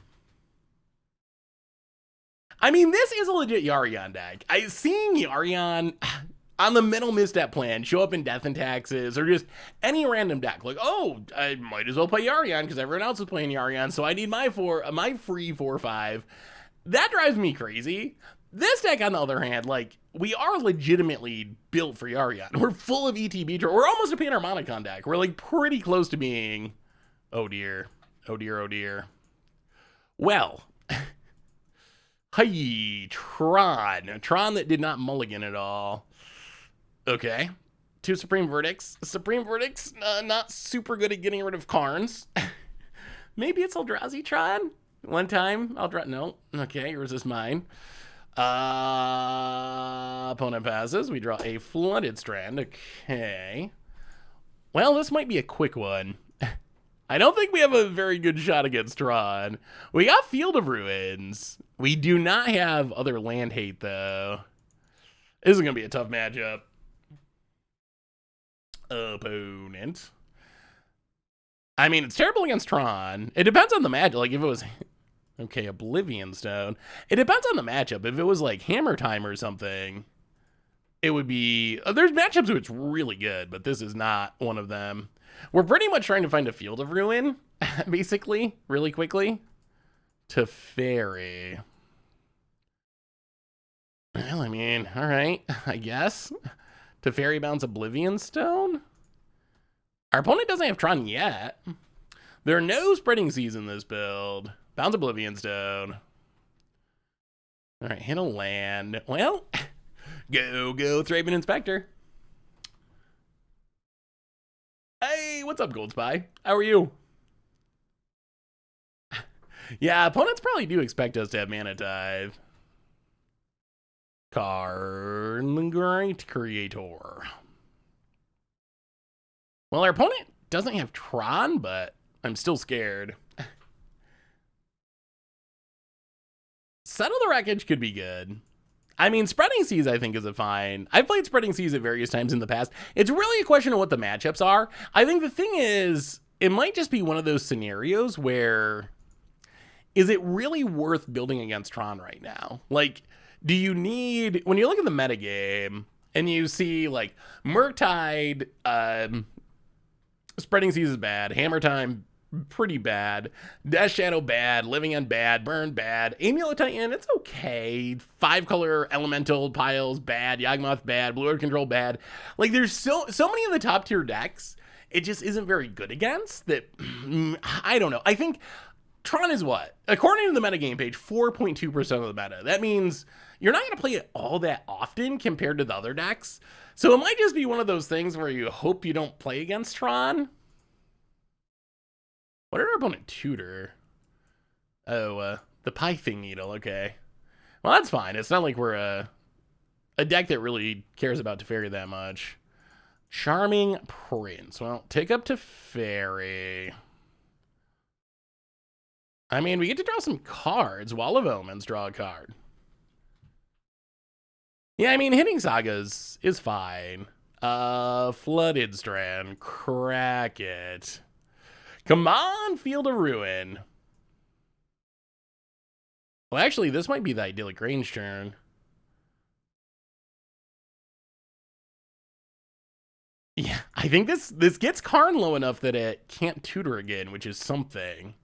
I mean, this is a legit Yarian deck. Seeing Yarian on the mental misstep plan show up in Death and Taxes or just any random deck. Like, oh, I might as well play Yarian because everyone else is playing Yarian, so I need my free 4/5. That drives me crazy. This deck, on the other hand, like, we are legitimately built for Yarian. We're full of ETB. We're almost a Panharmonicon deck. We're, like, pretty close to being... Oh, dear. Well... Hey, Tron that did not mulligan at all. Okay. 2 Supreme Verdicts. Not super good at getting rid of Karns. Maybe it's Eldrazi Tron? One time, no. Okay, yours is mine. Opponent passes. We draw a Flooded Strand. Okay. Well, this might be a quick one. I don't think we have a very good shot against Tron. We got Field of Ruins. We do not have other land hate, though. This is going to be a tough matchup. Opponent. I mean, it's terrible against Tron. It depends on the matchup. Like, if it was... Okay, Oblivion Stone. It depends on the matchup. If it was, like, Hammer Time or something, it would be... There's matchups where it's really good, but this is not one of them. We're pretty much trying to find a Field of Ruin, basically, really quickly. Teferi. Well, I mean, all right, I guess. Teferi bounds Oblivion Stone? Our opponent doesn't have Tron yet. There are no Spreading Seas in this build. Bounds Oblivion Stone. All right, hit a land. Well, go, Thraben Inspector. Hey, what's up, Gold Spy? How are you? Yeah, opponents probably do expect us to have Mana Tithe. Card Great Creator. Well, our opponent doesn't have Tron, but I'm still scared. Settle the Wreckage could be good. I mean, Spreading Seas, I think, is a fine. I've played Spreading Seas at various times in the past. It's really a question of what the matchups are. I think the thing is, it might just be one of those scenarios where, is it really worth building against Tron right now? Like, do you need, when you look at the metagame, and you see, like, Murktide, Spreading Seas is bad, Hammer Time, pretty bad, Death Shadow bad, Living End bad, Burn bad, Amulet Titan, it's okay, 5-color Elemental piles bad, Yawgmoth bad, Blue Earth Control bad. Like, there's so many of the top tier decks it just isn't very good against that. I don't know. I think Tron is what? According to the metagame page, 4.2% of the meta. That means you're not going to play it all that often compared to the other decks. So it might just be one of those things where you hope you don't play against Tron. What did our opponent tutor? Oh, the Pithing Needle. Okay. Well, that's fine. It's not like we're a deck that really cares about Teferi that much. Charming Prince. Well, take up Teferi. I mean, we get to draw some cards. Wall of Omens, draw a card. Yeah, I mean, hitting Sagas is fine. Flooded Strand. Crack it. Come on, Field of Ruin. Well, actually, this might be the Idyllic Range turn. Yeah, I think this gets Karn low enough that it can't tutor again, which is something.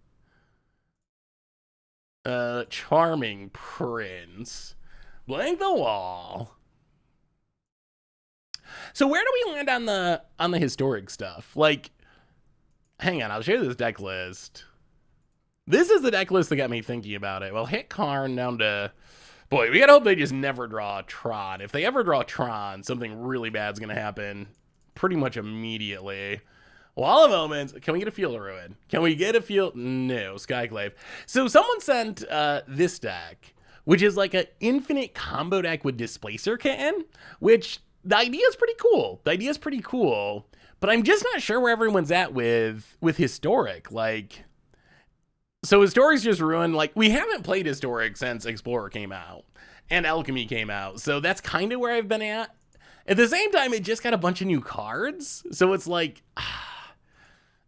Charming Prince. Blank the wall. So where do we land on the historic stuff? Like, hang on, I'll show you this deck list. This is the deck list that got me thinking about it. Well, hit Karn down to... Boy, we gotta hope they just never draw Tron. If they ever draw Tron, something really bad's gonna happen pretty much immediately. Wall of Omens. Can we get a Field of Ruin? Can we get a Field? No, Skyclave. So someone sent this deck, which is like an infinite combo deck with Displacer Kitten, which the idea is pretty cool. The idea is pretty cool, but I'm just not sure where everyone's at with Historic. Like, so Historic's just ruined. Like, we haven't played Historic since Explorer came out and Alchemy came out, so that's kind of where I've been at. At the same time, it just got a bunch of new cards, so it's like,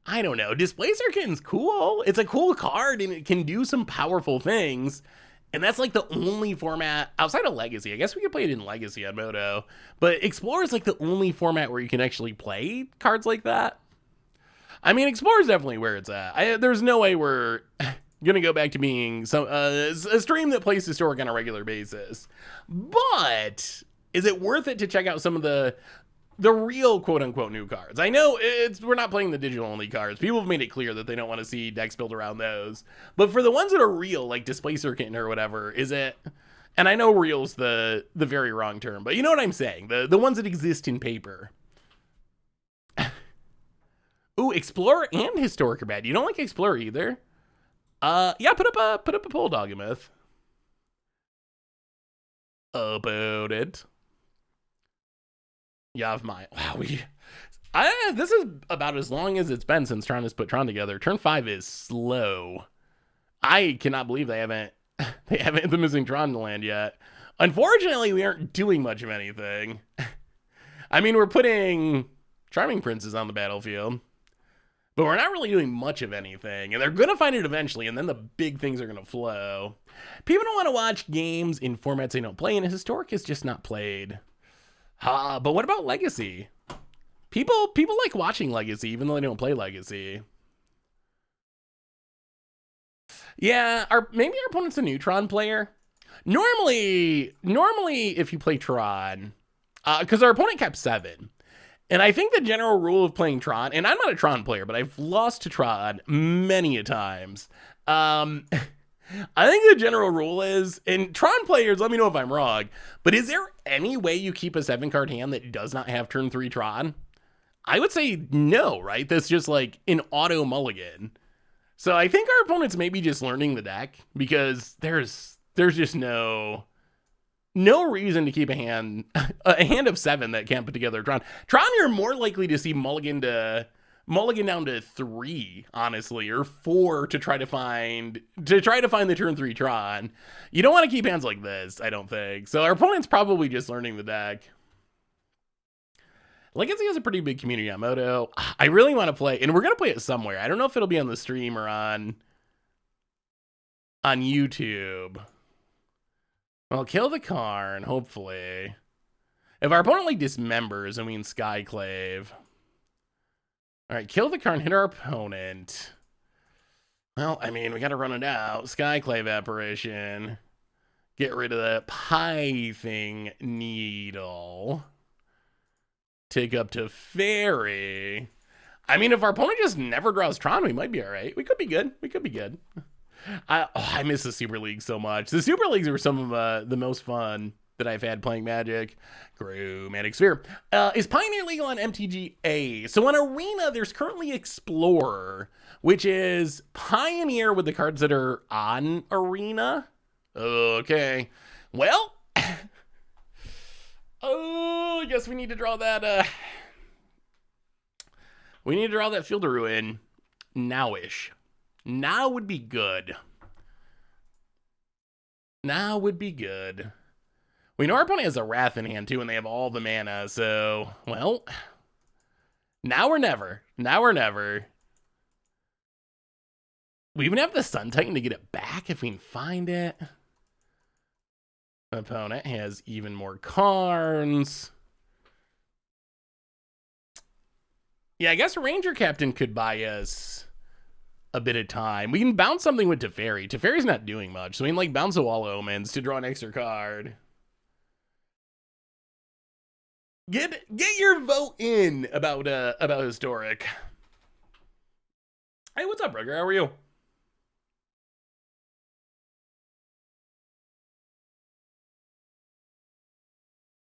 I don't know. Displacer Kitten's cool. It's a cool card, and it can do some powerful things. And that's like the only format outside of Legacy. I guess we could play it in Legacy on Moto. But Explorer is like the only format where you can actually play cards like that. I mean, Explorer is definitely where it's at. There's no way we're going to go back to being a stream that plays Historic on a regular basis. But is it worth it to check out some of the real quote-unquote new cards? I know we're not playing the digital-only cards. People have made it clear that they don't want to see decks built around those. But for the ones that are real, like Displacer Kitten or whatever, is it... And I know real's the very wrong term, but you know what I'm saying. The ones that exist in paper. Ooh, Explorer and Historic are bad. You don't like Explorer either? Yeah, put up a poll, Doggamith. About it. Yawgmoth. Wow, this is about as long as it's been since Tron has put Tron together. Turn 5 is slow. I cannot believe they haven't the missing Tron to land yet. Unfortunately, we aren't doing much of anything. I mean, we're putting Charming Princes on the battlefield, but we're not really doing much of anything. And they're going to find it eventually, and then the big things are going to flow. People don't want to watch games in formats they don't play, and Historic is just not played. But what about Legacy? People like watching Legacy, even though they don't play Legacy. Yeah, maybe our opponent's a new Tron player. Normally, if you play Tron, because our opponent kept 7. And I think the general rule of playing Tron, and I'm not a Tron player, but I've lost to Tron many a times. I think the general rule is, and Tron players, let me know if I'm wrong, but is there any way you keep a 7-card hand that does not have turn 3 Tron? I would say no, right? That's just like an auto mulligan. So I think our opponent's maybe just learning the deck because there's just no reason to keep a hand of 7 that can't put together Tron. Tron, you're more likely to see mulligan down to 3, honestly, or 4 to try to find the turn 3 Tron. You don't want to keep hands like this, I don't think. So our opponent's probably just learning the deck. Legacy has a pretty big community on Moto. I really want to play, and we're going to play it somewhere. I don't know if it'll be on the stream or on YouTube. Well, kill the Karn, hopefully. If our opponent like dismembers, I mean Skyclave. All right, kill the Karn, hit our opponent. Well, I mean, we got to run it out. Skyclave apparition. Get rid of the Pithing Needle. Take up to Fairy. I mean, if our opponent just never draws Tron, we might be all right. We could be good. I miss the Super League so much. The Super Leagues were some of the most fun that I've had playing Magic. Chromatic Sphere. Is Pioneer legal on MTG? So on Arena, there's currently Explorer, which is Pioneer with the cards that are on Arena. Okay. Well... Oh, I guess we need to draw that, we need to draw that Field of Ruin now-ish. Now would be good. Now would be good. We know our opponent has a Wrath in hand, too, and they have all the mana, so, well, now or never. Now or never. We even have the Sun Titan to get it back if we can find it. Opponent has even more Karns. Yeah, I guess Ranger Captain could buy us a bit of time. We can bounce something with Teferi. Teferi's not doing much, so we can like bounce a Wall of Omens to draw an extra card. Get your vote in about Historic. Hey, what's up, Ruger? How are you?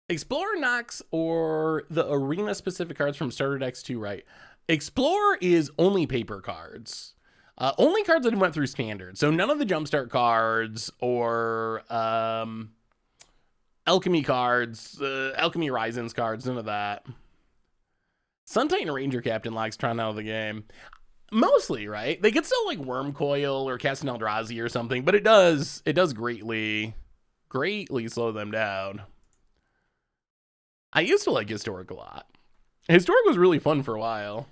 Explorer Nox or the arena specific cards from starter decks to right. Explorer is only paper cards. Only cards that went through standard. So none of the Jumpstart cards or Alchemy cards, Alchemy Horizons cards, none of that. Sun Titan Ranger Captain locks Tron out of the game. Mostly, right? They could still like Worm Coil or cast an Eldrazi or something, but it does greatly slow them down. I used to like Historic a lot. Historic was really fun for a while.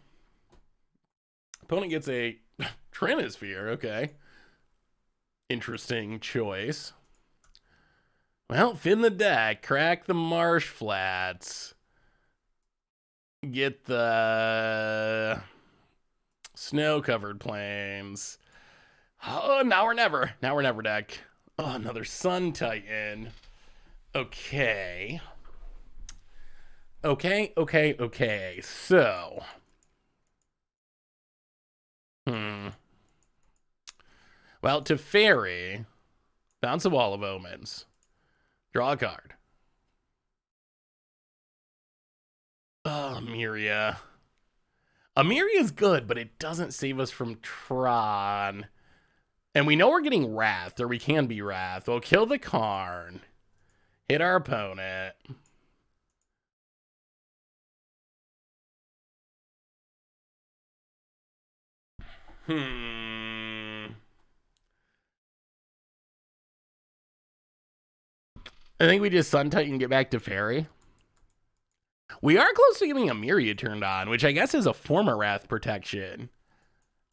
Opponent gets a Trinisphere, okay. Interesting choice. Well, fin the deck, crack the Marsh Flats. Get the snow-covered plains. Oh, now or never. Now or never deck. Oh, another Sun Titan. Okay. Okay. So. Well, Teferi. Bounce a Wall of Omens. Draw a card. Oh, Emeria. Emeria is good, but it doesn't save us from Tron. And we know we're getting Wrath, or we can be Wrath. We'll kill the Karn. Hit our opponent. I think we just Sun Titan and get back to Fairy. We are close to getting Emeria turned on, which I guess is a form of Wrath protection.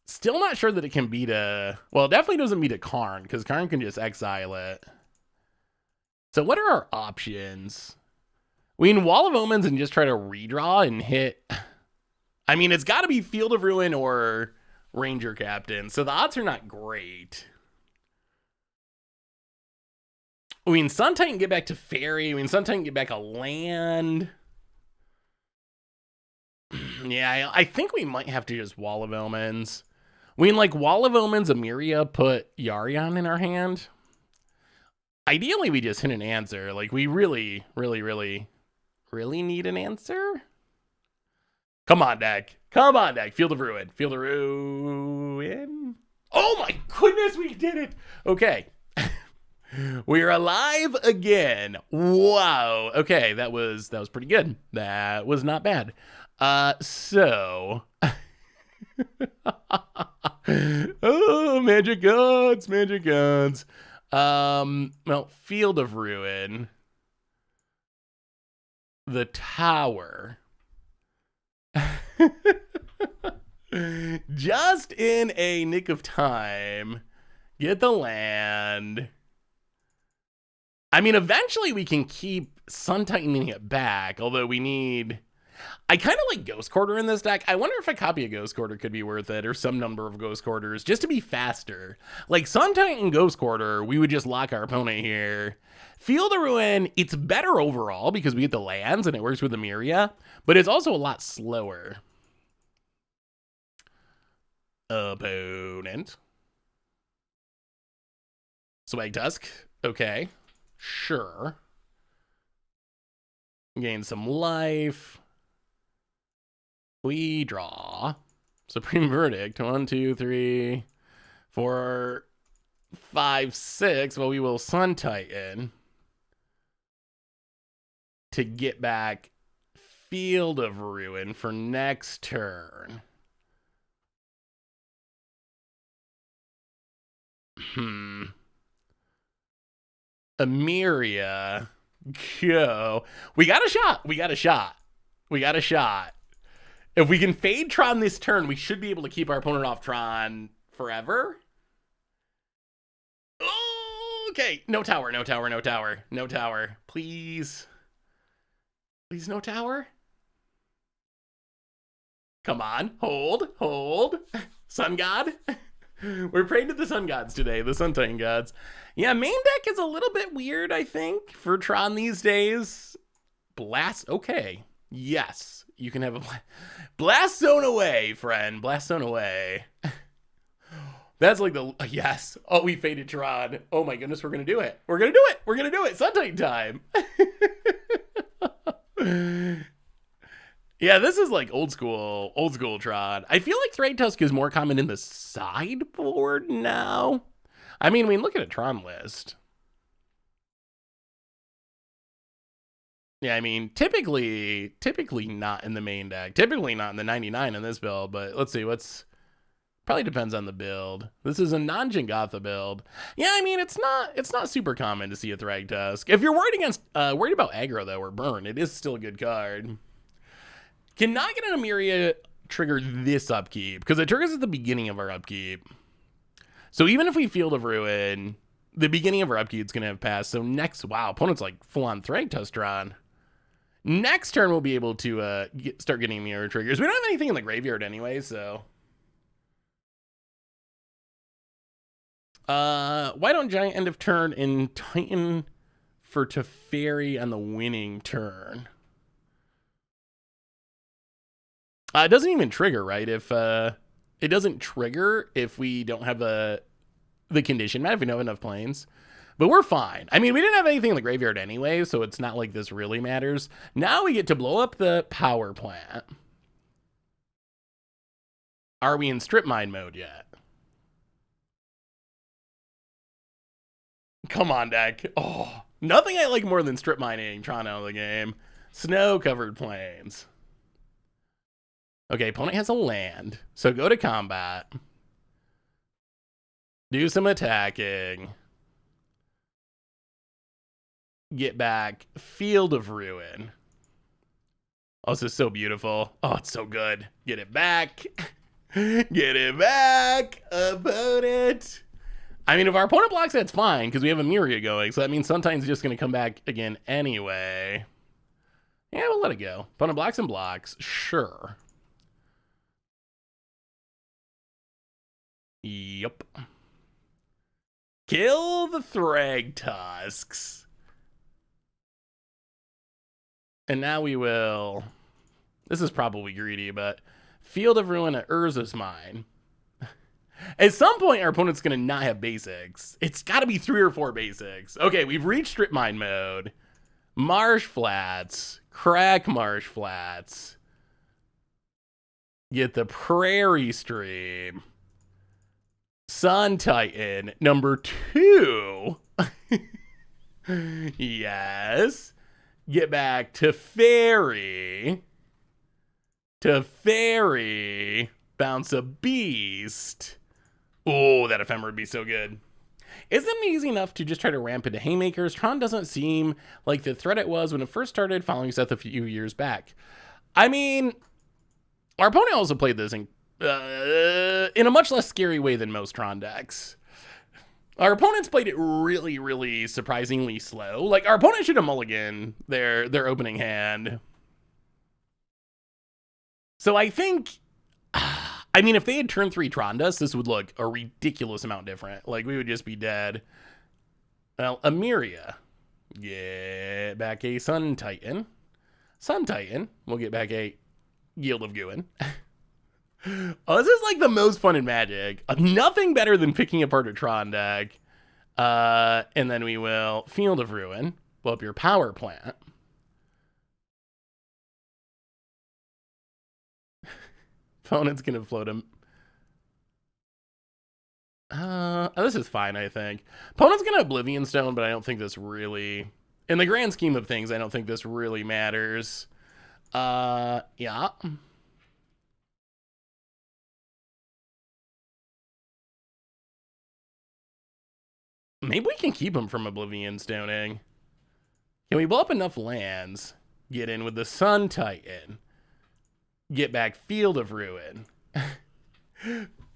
Still not sure that it can beat a... Well, it definitely doesn't beat a Karn, because Karn can just exile it. So what are our options? We can Wall of Omens and just try to redraw and hit... I mean, it's got to be Field of Ruin or Ranger Captain, so the odds are not great. We can Sun Titan get back to Fairy. We can Sun Titan get back a land. Yeah, I think we might have to just Wall of Omens. We can like Wall of Omens, Emeria, put Yarion in our hand. Ideally, we just hit an answer. Like, we really need an answer. Come on, deck. Field of Ruin. Oh my goodness, we did it. Okay. We're alive again. Wow. Okay, that was pretty good. That was not bad. So oh, magic gods, magic gods. Well, Field of Ruin. The tower. Just in a nick of time. Get the land. I mean, eventually we can keep Sun Titaning it back, although we need... I kind of like Ghost Quarter in this deck. I wonder if a copy of Ghost Quarter could be worth it, or some number of Ghost Quarters, just to be faster. Like, Sun Titan Ghost Quarter, we would just lock our opponent here. Field of Ruin, it's better overall because we get the lands and it works with Emeria, but it's also a lot slower. Opponent. Swag Tusk. Okay. Sure. Gain some life. We draw. Supreme Verdict. 1, 2, 3, 4, 5, 6. Well, we will Sun Titan to get back Field of Ruin for next turn. Emeria. Go. We got a shot. We got a shot. We got a shot. If we can fade Tron this turn, we should be able to keep our opponent off Tron forever. Oh, okay. No tower, no tower, no tower. No tower. Please. Please, no tower. Come on. Hold. Hold. Sun God. We're praying to the sun gods today, the Sun Titan gods. Yeah, main deck is a little bit weird, I think, for Tron these days. Blast, okay. Yes, you can have a blast zone away, friend. Blast zone away. That's like the, yes. Oh, we faded Tron. Oh my goodness, we're going to do it. We're going to do it. We're going to do it. Sun Titan time. Yeah, this is like old school Tron. I feel like Thrag Tusk is more common in the sideboard now. I mean, we look at a Tron list. Yeah, I mean, typically not in the main deck. Typically not in the 99 in this build, but let's see, probably depends on the build. This is a non-Jingotha build. Yeah, I mean, it's not super common to see a Thrag Tusk. If you're worried about aggro though, or burn, it is still a good card. Cannot get an Emeria trigger this upkeep, because it triggers at the beginning of our upkeep. So even if we Field of Ruin, the beginning of our upkeep is going to have passed. So next, wow, opponent's like full-on Thrag Tusk Tron. Next turn, we'll be able to start getting Emeria triggers. We don't have anything in the graveyard anyway, so... why don't Giant end of turn and Titan for Teferi on the winning turn? It doesn't even trigger, right? If it doesn't trigger if we don't have the condition map, if we don't have enough planes. But we're fine. I mean, we didn't have anything in the graveyard anyway, so it's not like this really matters. Now we get to blow up the power plant. Are we in strip mine mode yet? Come on, deck. Oh, nothing I like more than strip mining Tron out of the game. Snow-covered plains. Okay, opponent has a land, so go to combat. Do some attacking. Get back. Field of Ruin. Oh, this is so beautiful. Oh, it's so good. Get it back. Get it back, opponent. I mean, if our opponent blocks, that's fine, because we have Emeria going, so that means sometimes just going to come back again anyway. Yeah, we'll let it go. Opponent blocks and blocks. Sure. Yep. Kill the Thrag Tusks. And now we will... This is probably greedy, but... Field of Ruin at Urza's Mine. At some point, our opponent's going to not have basics. It's got to be 3 or 4 basics. Okay, we've reached strip mine mode. Marsh Flats. Crack Marsh Flats. Get the Prairie Stream. Sun Titan. Number 2. Yes. Get back to Fairy. To Fairy. Bounce a Beast. Oh, that Ephemera would be so good. Isn't it easy enough to just try to ramp into Haymakers? Tron doesn't seem like the threat it was when it first started following Seth a few years back. I mean, our opponent also played this in a much less scary way than most Tron decks. Our opponents played it really, really surprisingly slow. Like, our opponent should have mulliganed their opening hand. So I think... I mean, if they had turn 3 Troned us, this would look a ridiculous amount different. Like, we would just be dead. Well, Emeria. Get back a Sun Titan. Sun Titan. We'll get back a Yield of Guin. Oh, this is like the most fun in Magic. Nothing better than picking apart a Tron deck. And then we will Field of Ruin. Blow up your power plant. Opponent's gonna float him. This is fine, I think. Opponent's gonna Oblivion Stone, but I don't think this really, in the grand scheme of things, I don't think this really matters. Yeah. Maybe we can keep him from Oblivion Stoning. Can we blow up enough lands? Get in with the Sun Titan. Get back Field of Ruin.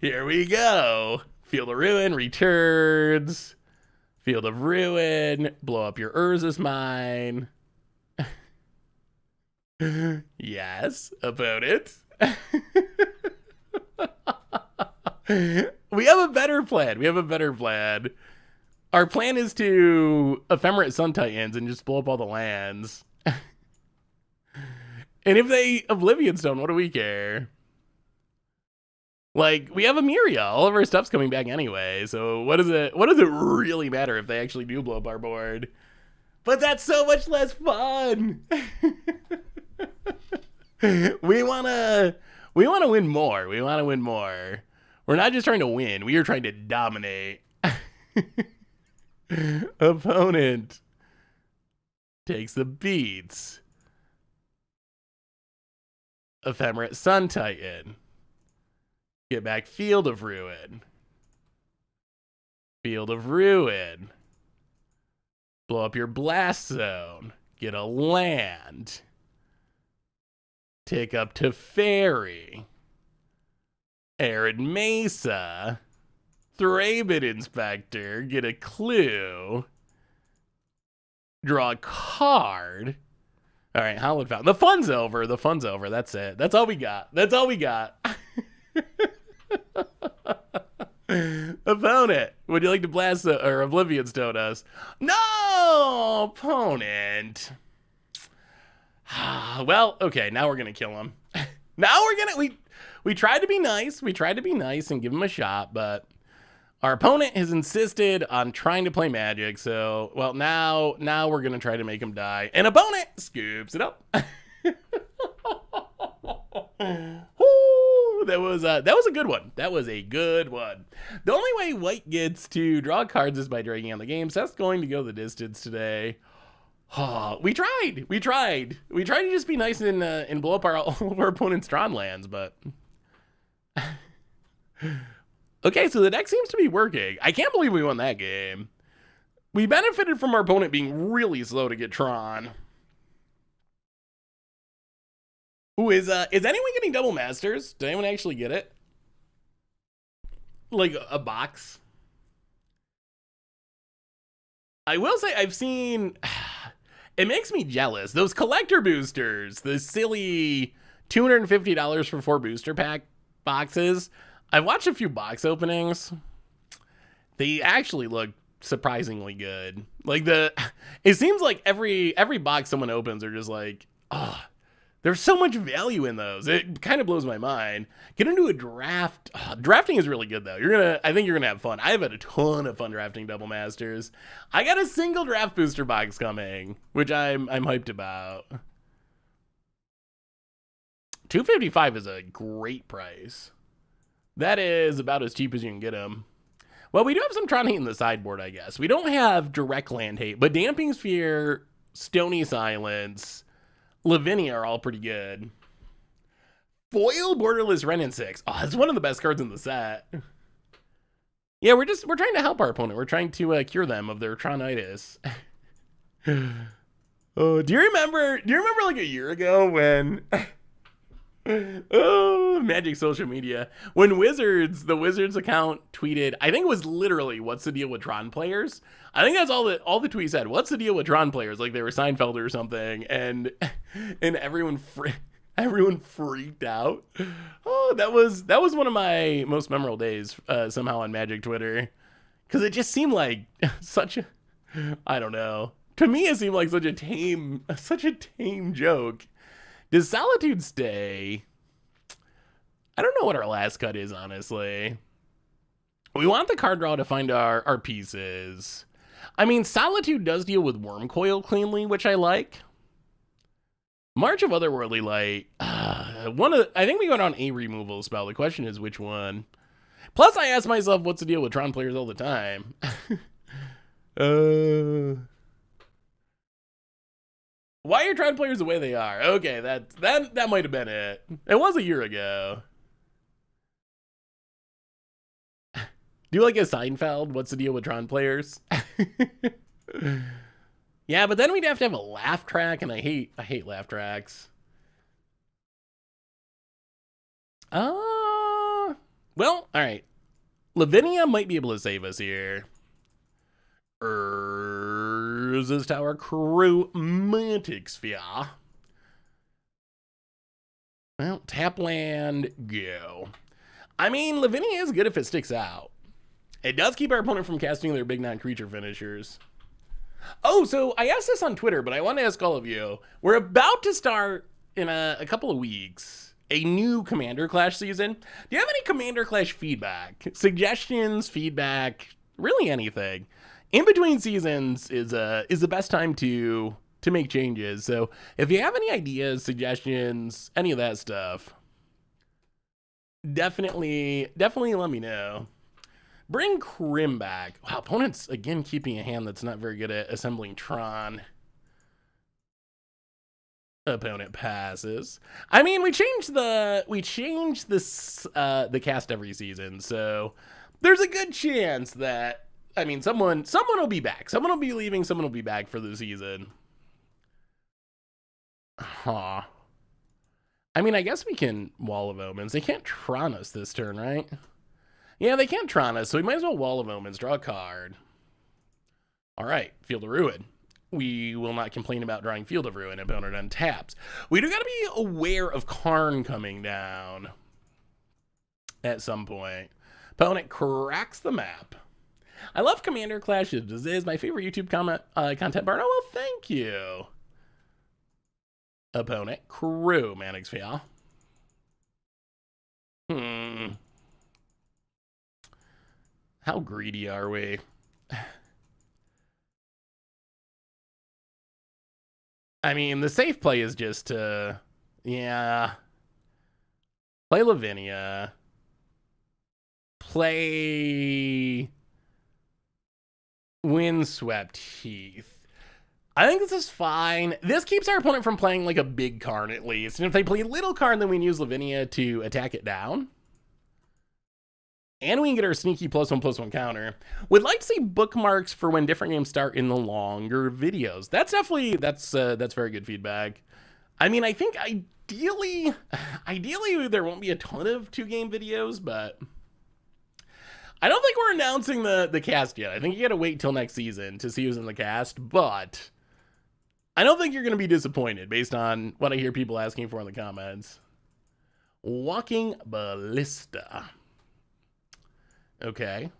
Here we go. Field of Ruin returns. Field of Ruin. Blow up your Urza's Mine. Yes, opponent. We have a better plan. We have a better plan. Our plan is to Ephemerate Sun Titans and just blow up all the lands. And if they Oblivion Stone, what do we care? Like, we have Emeria. All of our stuff's coming back anyway. So what does it really matter if they actually do blow up our board? But that's so much less fun. We wanna win more. We wanna win more. We're not just trying to win. We are trying to dominate. Opponent takes the beats. Ephemerate Sun Titan. Get back Field of Ruin. Field of Ruin. Blow up your Blast Zone. Get a land. Take up to Fairy. Arid Mesa. Thraben Inspector. Get a clue. Draw a card. All right, Hallowed Fountain. The fun's over. The fun's over. That's it. That's all we got. That's all we got. Opponent, would you like to blast or Oblivion Stone us? No, opponent. Well, okay, now we're gonna kill him. Now we're gonna we tried to be nice. We tried to be nice and give him a shot, but our opponent has insisted on trying to play Magic, so, well, now we're going to try to make him die. And opponent scoops it up. Ooh, that was a good one. That was a good one. The only way white gets to draw cards is by dragging on the game, so that's going to go the distance today. Oh, we tried to just be nice and blow up all of our opponent's Tron lands, but... Okay, so the deck seems to be working. I can't believe we won that game. We benefited from our opponent being really slow to get Tron. Ooh, is anyone getting double masters? Did anyone actually get it? Like a box? I will say I've seen... It makes me jealous. Those collector boosters, the silly $250 for 4 booster pack boxes... I've watched a few box openings. They actually look surprisingly good. Like it seems like every box someone opens are just like, oh, there's so much value in those. It kind of blows my mind. Get into a draft. Oh, drafting is really good though. I think you're gonna have fun. I've had a ton of fun drafting double masters. I got a single draft booster box coming, which I'm hyped about. $255 is a great price. That is about as cheap as you can get them. Well, we do have some Tron hate in the sideboard, I guess. We don't have direct land hate, but Damping Sphere, Stony Silence, Lavinia are all pretty good. Foil Borderless Wrenn and 6. Oh, it's one of the best cards in the set. Yeah, we're trying to help our opponent. We're trying to cure them of their Tronitis. Oh, do you remember like a year ago when oh, Magic social media, when the Wizards account tweeted, I think it was literally, what's the deal with Tron players? I think that's all the tweet said. What's the deal with Tron players? Like they were Seinfeld or something, and everyone freaked out. Oh, that was one of my most memorable days somehow on Magic Twitter, because it just seemed like such a, I don't know. To me, it seemed like such a tame joke. Does Solitude stay? I don't know what our last cut is, honestly. We want the card draw to find our pieces. I mean, Solitude does deal with Wormcoil cleanly, which I like. March of Otherworldly Light. I think we got on a removal spell. The question is which one. Plus, I ask myself, what's the deal with Tron players all the time? Why are Tron players the way they are? Okay, that might have been it. It was a year ago. Do you like a Seinfeld? What's the deal with Tron players? Yeah, but then we'd have to have a laugh track, and I hate laugh tracks. Well, all right. Lavinia might be able to save us here. Urza's Tower, Chromatic Sphere. Well, tap land, go. I mean, Lavinia is good if it sticks out. It does keep our opponent from casting their big non-creature finishers. Oh, so I asked this on Twitter, but I want to ask all of you. We're about to start in a couple of weeks a new Commander Clash season. Do you have any Commander Clash feedback, suggestions, feedback, really anything? In between seasons is the best time to make changes. So if you have any ideas, suggestions, any of that stuff, definitely let me know. Bring Krim back. Wow, opponent's again keeping a hand that's not very good at assembling Tron. Opponent passes. I mean, we changed the cast every season, so there's a good chance that, I mean, someone will be back. Someone will be leaving, someone will be back for the season. Huh. I mean, I guess we can Wall of Omens. They can't Tron us this turn, right? Yeah, they can't Tron us, so we might as well Wall of Omens, draw a card. All right, Field of Ruin. We will not complain about drawing Field of Ruin. Opponent untaps. We do got to be aware of Karn coming down at some point. Opponent cracks the map. I love Commander Clash. This is my favorite YouTube content bar. Oh, well, thank you. Opponent crew Manic Sphere. How greedy are we? I mean, the safe play is just to, yeah, play Lavinia, play Windswept Heath. I think this is fine. This keeps our opponent from playing like a big Karn at least. And if they play little Karn, then we can use Lavinia to attack it down. And we can get our sneaky +1/+1 counter. Would like to see bookmarks for when different games start in the longer videos. That's definitely, that's very good feedback. I mean, I think ideally there won't be a ton of 2-game videos, but I don't think we're announcing the cast yet. I think you gotta wait till next season to see who's in the cast, but I don't think you're gonna be disappointed based on what I hear people asking for in the comments. Walking Ballista. Okay.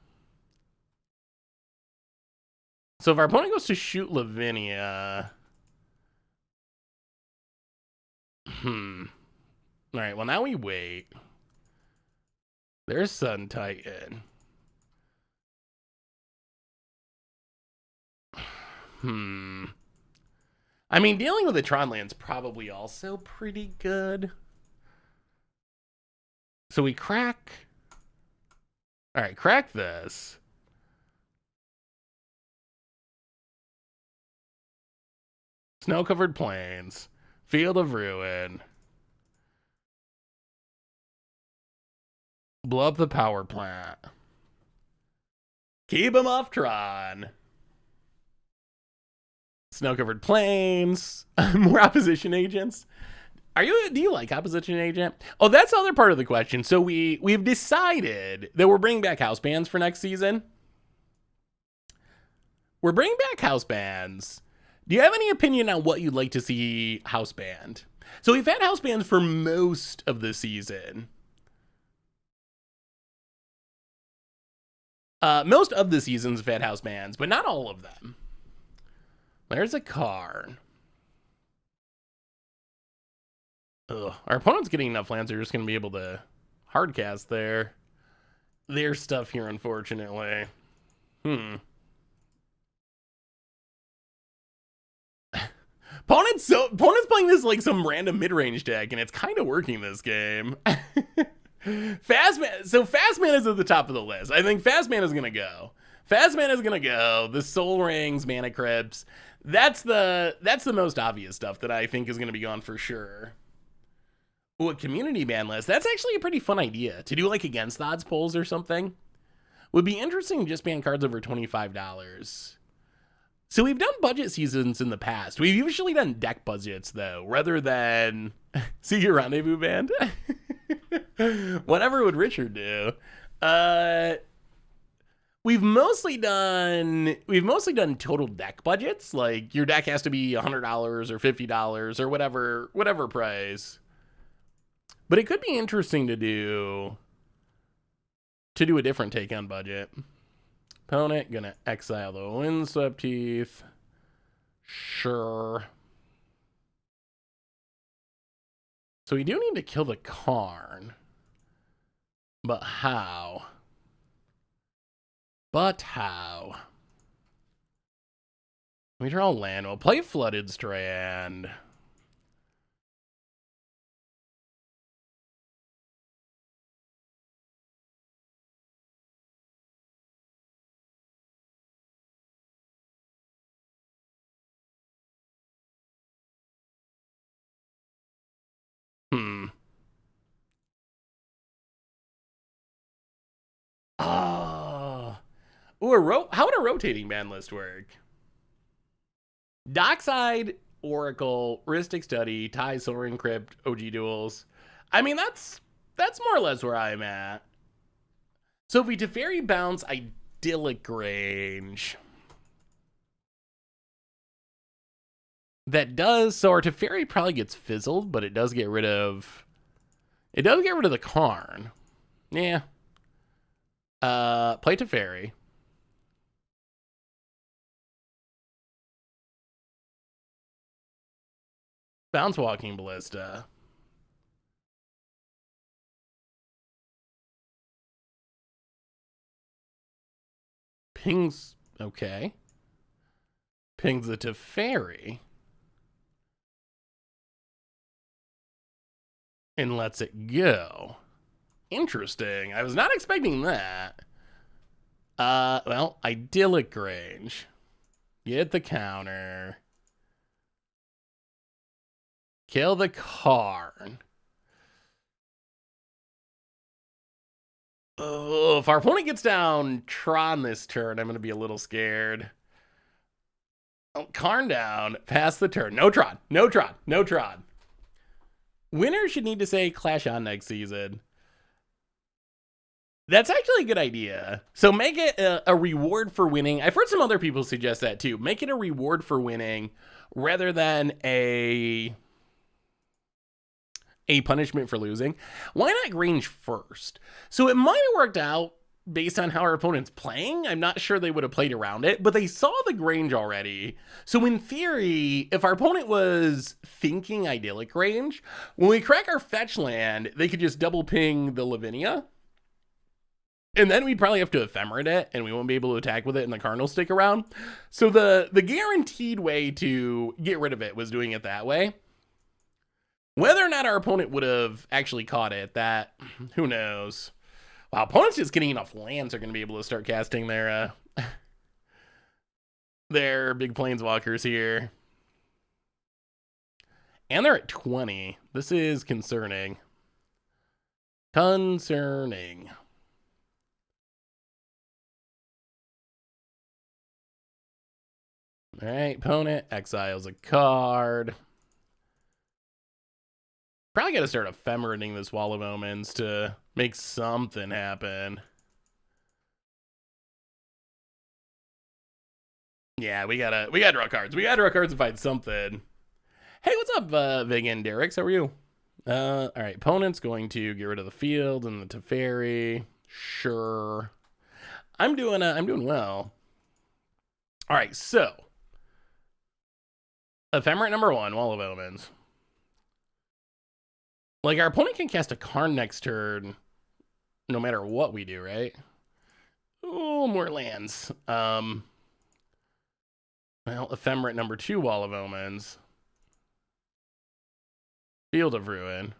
So if our opponent goes to shoot Lavinia. All right, well, now we wait. There's Sun Titan. I mean, dealing with the Tron land's probably also pretty good. So we crack. All right, crack this. Snow-covered plains. Field of ruin. Blow up the power plant. Keep him off Tron. Snow-covered plains. More opposition agents. Do you like opposition agent? Oh, that's the other part of the question. So we've decided that we're bringing back house bands for next season. We're bringing back house bands. Do you have any opinion on what you'd like to see house band? So we've had house bands for most of the season. Most of the seasons have had house bands, but not all of them. There's a car. Ugh. Our opponent's getting enough lands, they're just going to be able to hardcast their stuff here, unfortunately. Opponent's playing this like some random mid-range deck, and it's kind of working this game. Fast mana is at the top of the list. I think fast mana is gonna go. The Soul Rings, Mana Crypts. That's the most obvious stuff that I think is gonna be gone for sure. Ooh, a community ban list. That's actually a pretty fun idea to do, like against odds polls or something. Would be interesting to just ban cards over $25. So we've done budget seasons in the past. We've usually done deck budgets though, rather than see your rendezvous band. Whatever would Richard do? We've mostly done total deck budgets. Like your deck has to be $100 or $50 or whatever price. But it could be interesting to do a different take on budget. Opponent gonna exile the Windswept Teeth. Sure. So we do need to kill the Karn. But how? We draw land. We'll play Flooded Strand. Oh. Ooh, how would a rotating ban list work? Dockside, Oracle, Ristic Study, Tie, Soaring Crypt, OG Duels. I mean, that's more or less where I'm at. So if we Teferi bounce Idyllic Range. That does, so our Teferi probably gets fizzled, but it does get rid of the Karn. Yeah. Play Teferi. Bounce Walking Ballista. Pings, okay. Pings the Teferi. And lets it go. Interesting. I was not expecting that. Well, Idyllic Range. Get the counter. Kill the Karn. Oh, if our opponent gets down Tron this turn, I'm going to be a little scared. Oh, Karn down. Pass the turn. No Tron. No Tron. No Tron. Winner should need to say Clash on next season. That's actually a good idea. So make it a reward for winning. I've heard some other people suggest that too. Make it a reward for winning rather than a punishment for losing. Why not Grange first? So it might have worked out based on how our opponent's playing. I'm not sure they would have played around it, but they saw the Grange already. So in theory, if our opponent was thinking Idyllic Range, when we crack our fetch land, they could just double ping the Lavinia. And then we'd probably have to Ephemerate it, and we won't be able to attack with it, and the Karn will stick around. So the guaranteed way to get rid of it was doing it that way. Whether or not our opponent would have actually caught it, that, who knows. Wow, opponents just getting enough lands are going to be able to start casting their big planeswalkers here. And they're at 20. This is concerning. Concerning. All right, opponent exiles a card. Probably got to start ephemerating this Wall of Omens to make something happen. Yeah, we gotta draw cards. We gotta draw cards and find something. Hey, what's up, Vegan Derek? How are you? All right, opponent's going to get rid of the field and the Teferi. Sure, I'm doing well. All right, so ephemerate number 1, Wall of Omens. Like, our opponent can cast a card next turn, no matter what we do, right? Oh, more lands. Well, ephemerate number 2, Wall of Omens. Field of Ruin.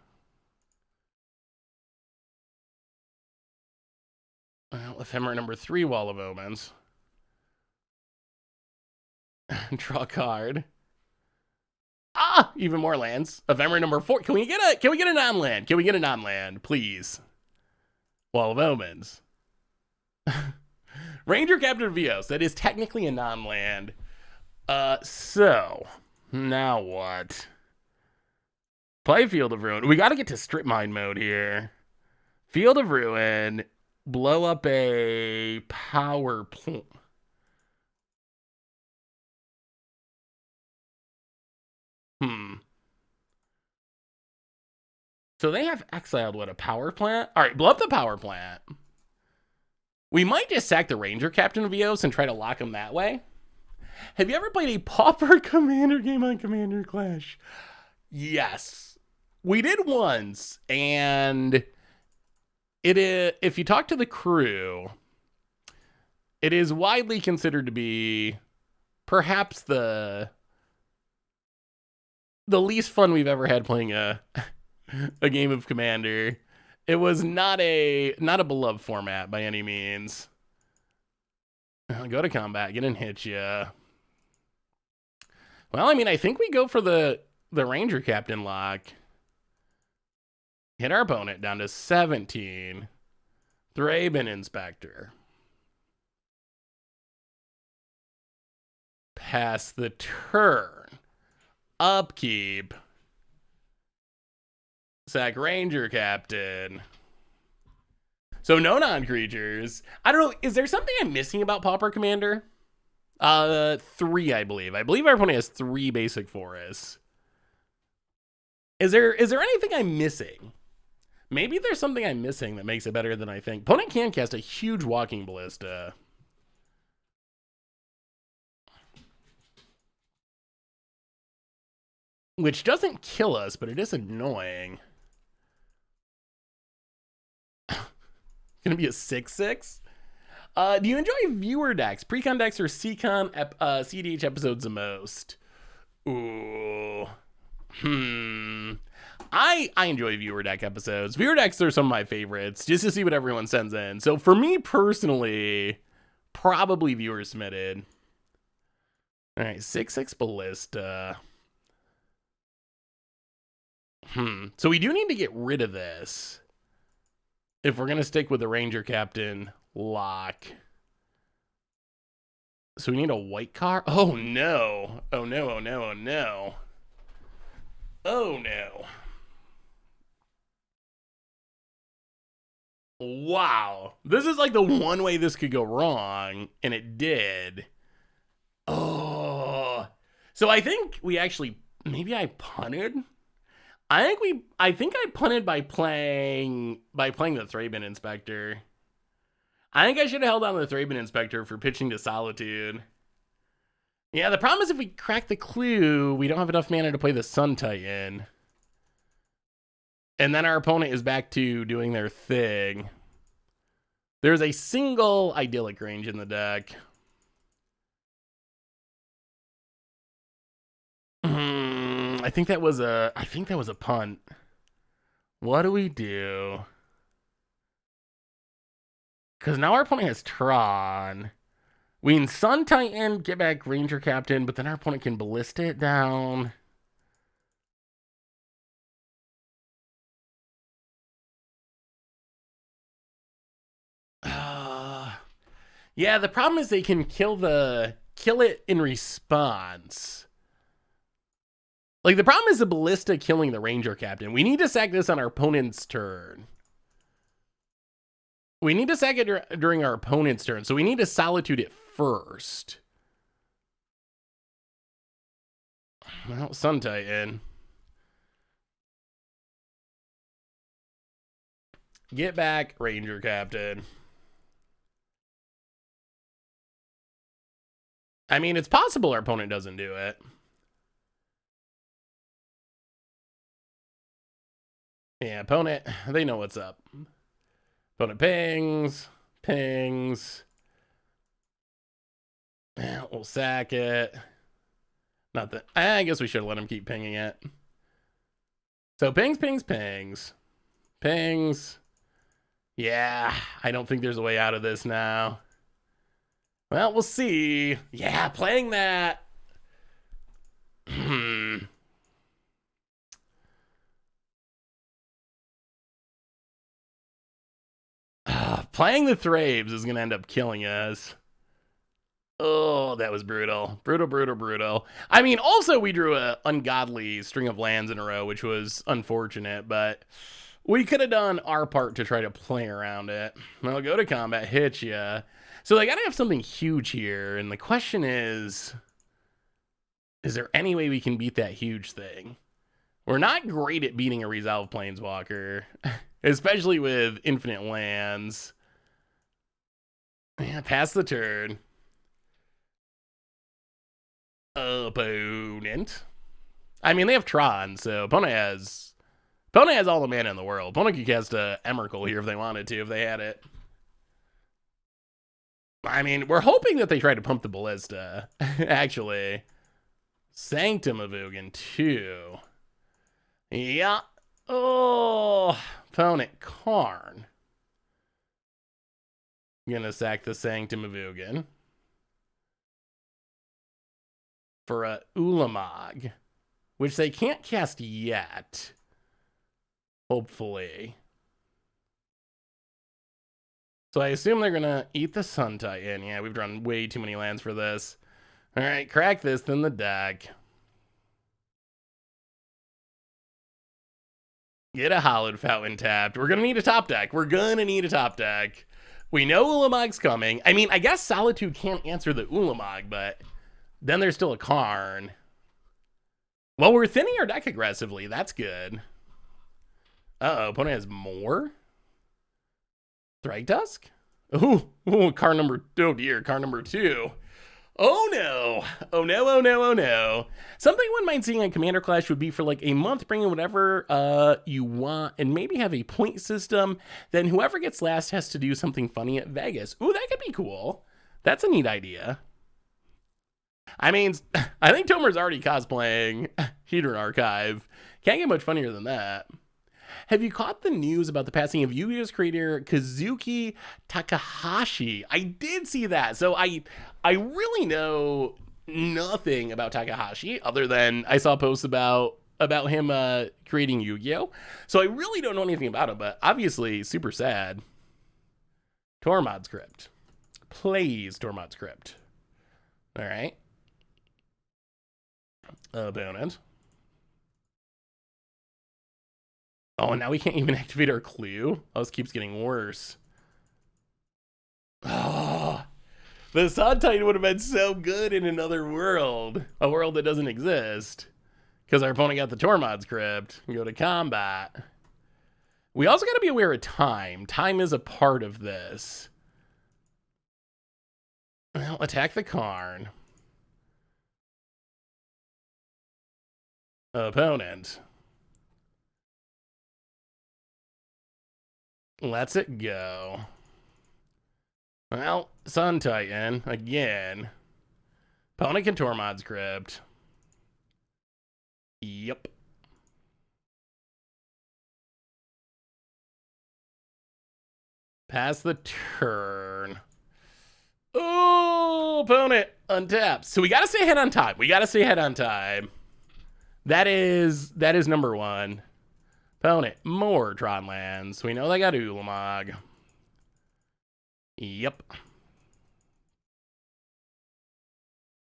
Well, ephemerate number 3, Wall of Omens. Draw a card. Ah, even more lands. Ephemerate number 4. Can we get a non-land? Can we get a non-land, please? Wall of Omens. Ranger Captain Vios. That is technically a non-land. So now what? Play Field of Ruin. We got to get to strip mine mode here. Field of Ruin. Blow up a power plant. So they have exiled what, a power plant? All right, blow up the power plant. We might just sack the Ranger Captain Vios and try to lock him that way. Have you ever played a Pauper Commander game on Commander Clash? Yes. We did once, and it is, if you talk to the crew, it is widely considered to be perhaps the least fun we've ever had playing a game of Commander. It was not a beloved format by any means. Go to combat, get in, hit ya. Well, I mean, I think we go for the Ranger Captain lock. Hit our opponent down to 17. Thraben Inspector. Pass the turn. Upkeep. Sack Ranger Captain. So no non-creatures. I don't know. Is there something I'm missing about Pauper Commander? 3, I believe. I believe our opponent has 3 basic forests. Is there anything I'm missing? Maybe there's something I'm missing that makes it better than I think. Opponent can cast a huge Walking Ballista. Which doesn't kill us, but it is annoying. Gonna be a 6/6. Do you enjoy viewer decks, pre-con decks, or CDH episodes the most? Ooh. I enjoy viewer deck episodes. Viewer decks are some of my favorites, just to see what everyone sends in. So for me personally, probably viewer submitted. All right, 6/6 Ballista. So we do need to get rid of this if we're gonna stick with the Ranger Captain lock. So we need a white card. Oh no! Oh no! Oh no! Oh no! Oh no! Wow, this is like the one way this could go wrong, and it did. Oh, so I think we actually, maybe I punted. I think I punted by playing the Thraben Inspector. I think I should have held on to the Thraben Inspector for pitching to Solitude. Yeah, the problem is if we crack the clue, we don't have enough mana to play the Sun Titan. And then our opponent is back to doing their thing. There's a single idyllic range in the deck. I think that was a punt. What do we do? Because now our opponent has Tron. We can Sun Titan, get back Ranger Captain, but then our opponent can Ballista it down. Yeah, the problem is they can kill it in response. Like, the problem is the ballista killing the ranger captain. We need to sack this on our opponent's turn. We need to sack it during our opponent's turn, so we need to solitude it first. Well, Sun Titan. Get back, ranger captain. I mean, it's possible our opponent doesn't do it. Yeah, opponent, they know what's up. Opponent pings, pings. We'll sack it. Not that, I guess we should have let him keep pinging it. So pings, pings, pings. Pings. Yeah, I don't think there's a way out of this now. Well, we'll see. Yeah, playing that. Playing the Thraves is going to end up killing us. Oh, that was brutal. Brutal, brutal, brutal. I mean, also we drew an ungodly string of lands in a row, which was unfortunate, but we could have done our part to try to play around it. Well, go to combat, hit ya. So they got to have something huge here, and the question is there any way we can beat that huge thing? We're not great at beating a Resolve Planeswalker, especially with infinite lands. Yeah, pass the turn. Opponent. I mean, they have Tron, so opponent has all the mana in the world. Opponent could cast a Emrakul here if they wanted to, if they had it. I mean, we're hoping that they try to pump the Ballista, actually. Sanctum of Ugin, too. Yeah. Oh, opponent Karn. Gonna sack the Sanctum of Ugin for a Ulamog, which they can't cast yet. Hopefully. So I assume they're gonna eat the Sun Titan. Yeah, we've drawn way too many lands for this. All right, crack this, then the deck. Get a Hallowed Fountain tapped. We're gonna need a top deck. We know Ulamog's coming. I mean, I guess Solitude can't answer the Ulamog, but then there's still a Karn. Well, we're thinning our deck aggressively. That's good. Uh-oh, opponent has more? Thrag Tusk? Ooh, card number, oh dear, card number 2. Oh no. Oh no, oh no, oh no. Something I wouldn't mind seeing on Commander Clash would be for like a month, bring in whatever you want and maybe have a point system. Then whoever gets last has to do something funny at Vegas. Ooh, that could be cool. That's a neat idea. I mean, I think Tomer's already cosplaying Hedron Archive. Can't get much funnier than that. Have you caught the news about the passing of Yu-Gi-Oh's creator Kazuki Takahashi? I did see that. So I really know nothing about Takahashi other than I saw posts about him creating Yu-Gi-Oh. So I really don't know anything about him, but obviously super sad. Tormod's Crypt. Plays Tormod's Crypt. All right. Opponent. Oh, and now we can't even activate our clue. Oh, this keeps getting worse. Oh, the Sun Titan would have been so good in another world. A world that doesn't exist. Because our opponent got the Tormod's Crypt. Go to combat. We also got to be aware of time. Time is a part of this. Well, attack the Karn. Opponent. Let's it go. Well, Sun Titan, again. Opponent can Tormod's Crypt. Yep. Pass the turn. Oh, opponent untaps. So we got to stay ahead on time. That is number 1. Opponent, more Tron lands. We know they got Ulamog. Yep.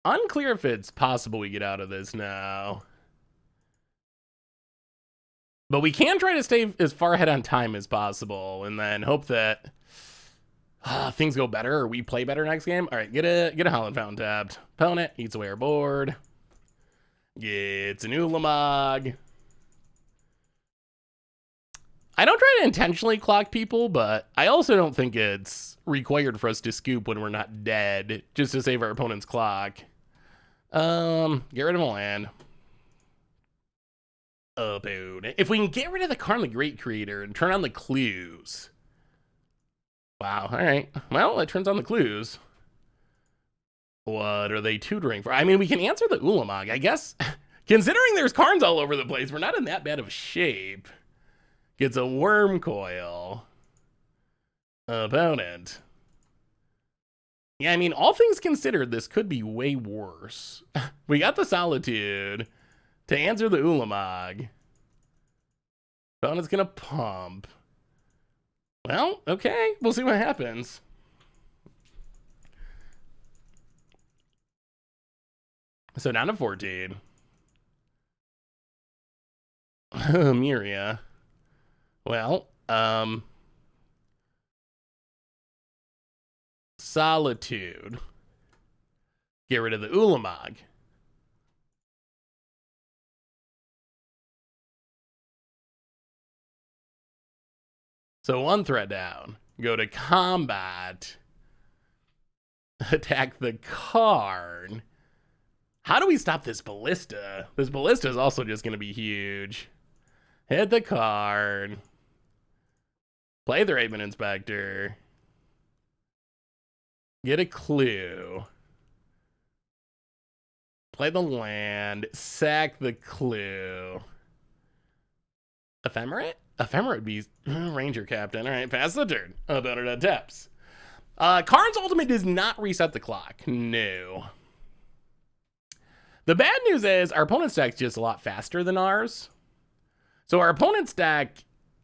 Unclear if it's possible we get out of this now. But we can try to stay as far ahead on time as possible and then hope that things go better or we play better next game. All right, get a Holland Fountain tapped. Opponent eats away our board. Gets an Ulamog. I don't try to intentionally clock people, but I also don't think it's required for us to scoop when we're not dead, just to save our opponent's clock. Get rid of a land. Opponent. If we can get rid of the Karn the Great Creator and turn on the clues. Wow, alright. Well, it turns on the clues. What are they tutoring for? I mean, we can answer the Ulamog, I guess. Considering there's Karns all over the place, we're not in that bad of shape. Gets a Worm Coil. Opponent. Yeah, I mean, all things considered, this could be way worse. We got the Solitude to answer the Ulamog. Opponent's gonna pump. Well, okay, we'll see what happens. So down to 14. Emeria. Well, Solitude. Get rid of the Ulamog. So one threat down. Go to combat. Attack the Karn. How do we stop this Ballista? This Ballista is also just going to be huge. Hit the Karn. Play the Raven Inspector. Get a clue. Play the land. Sack the clue. Ephemerate? Ephemerate would be Ranger Captain. All right, pass the turn. Opponent at depths. Karn's ultimate does not reset the clock. No. The bad news is our opponent's deck's just a lot faster than ours. So our opponent's deck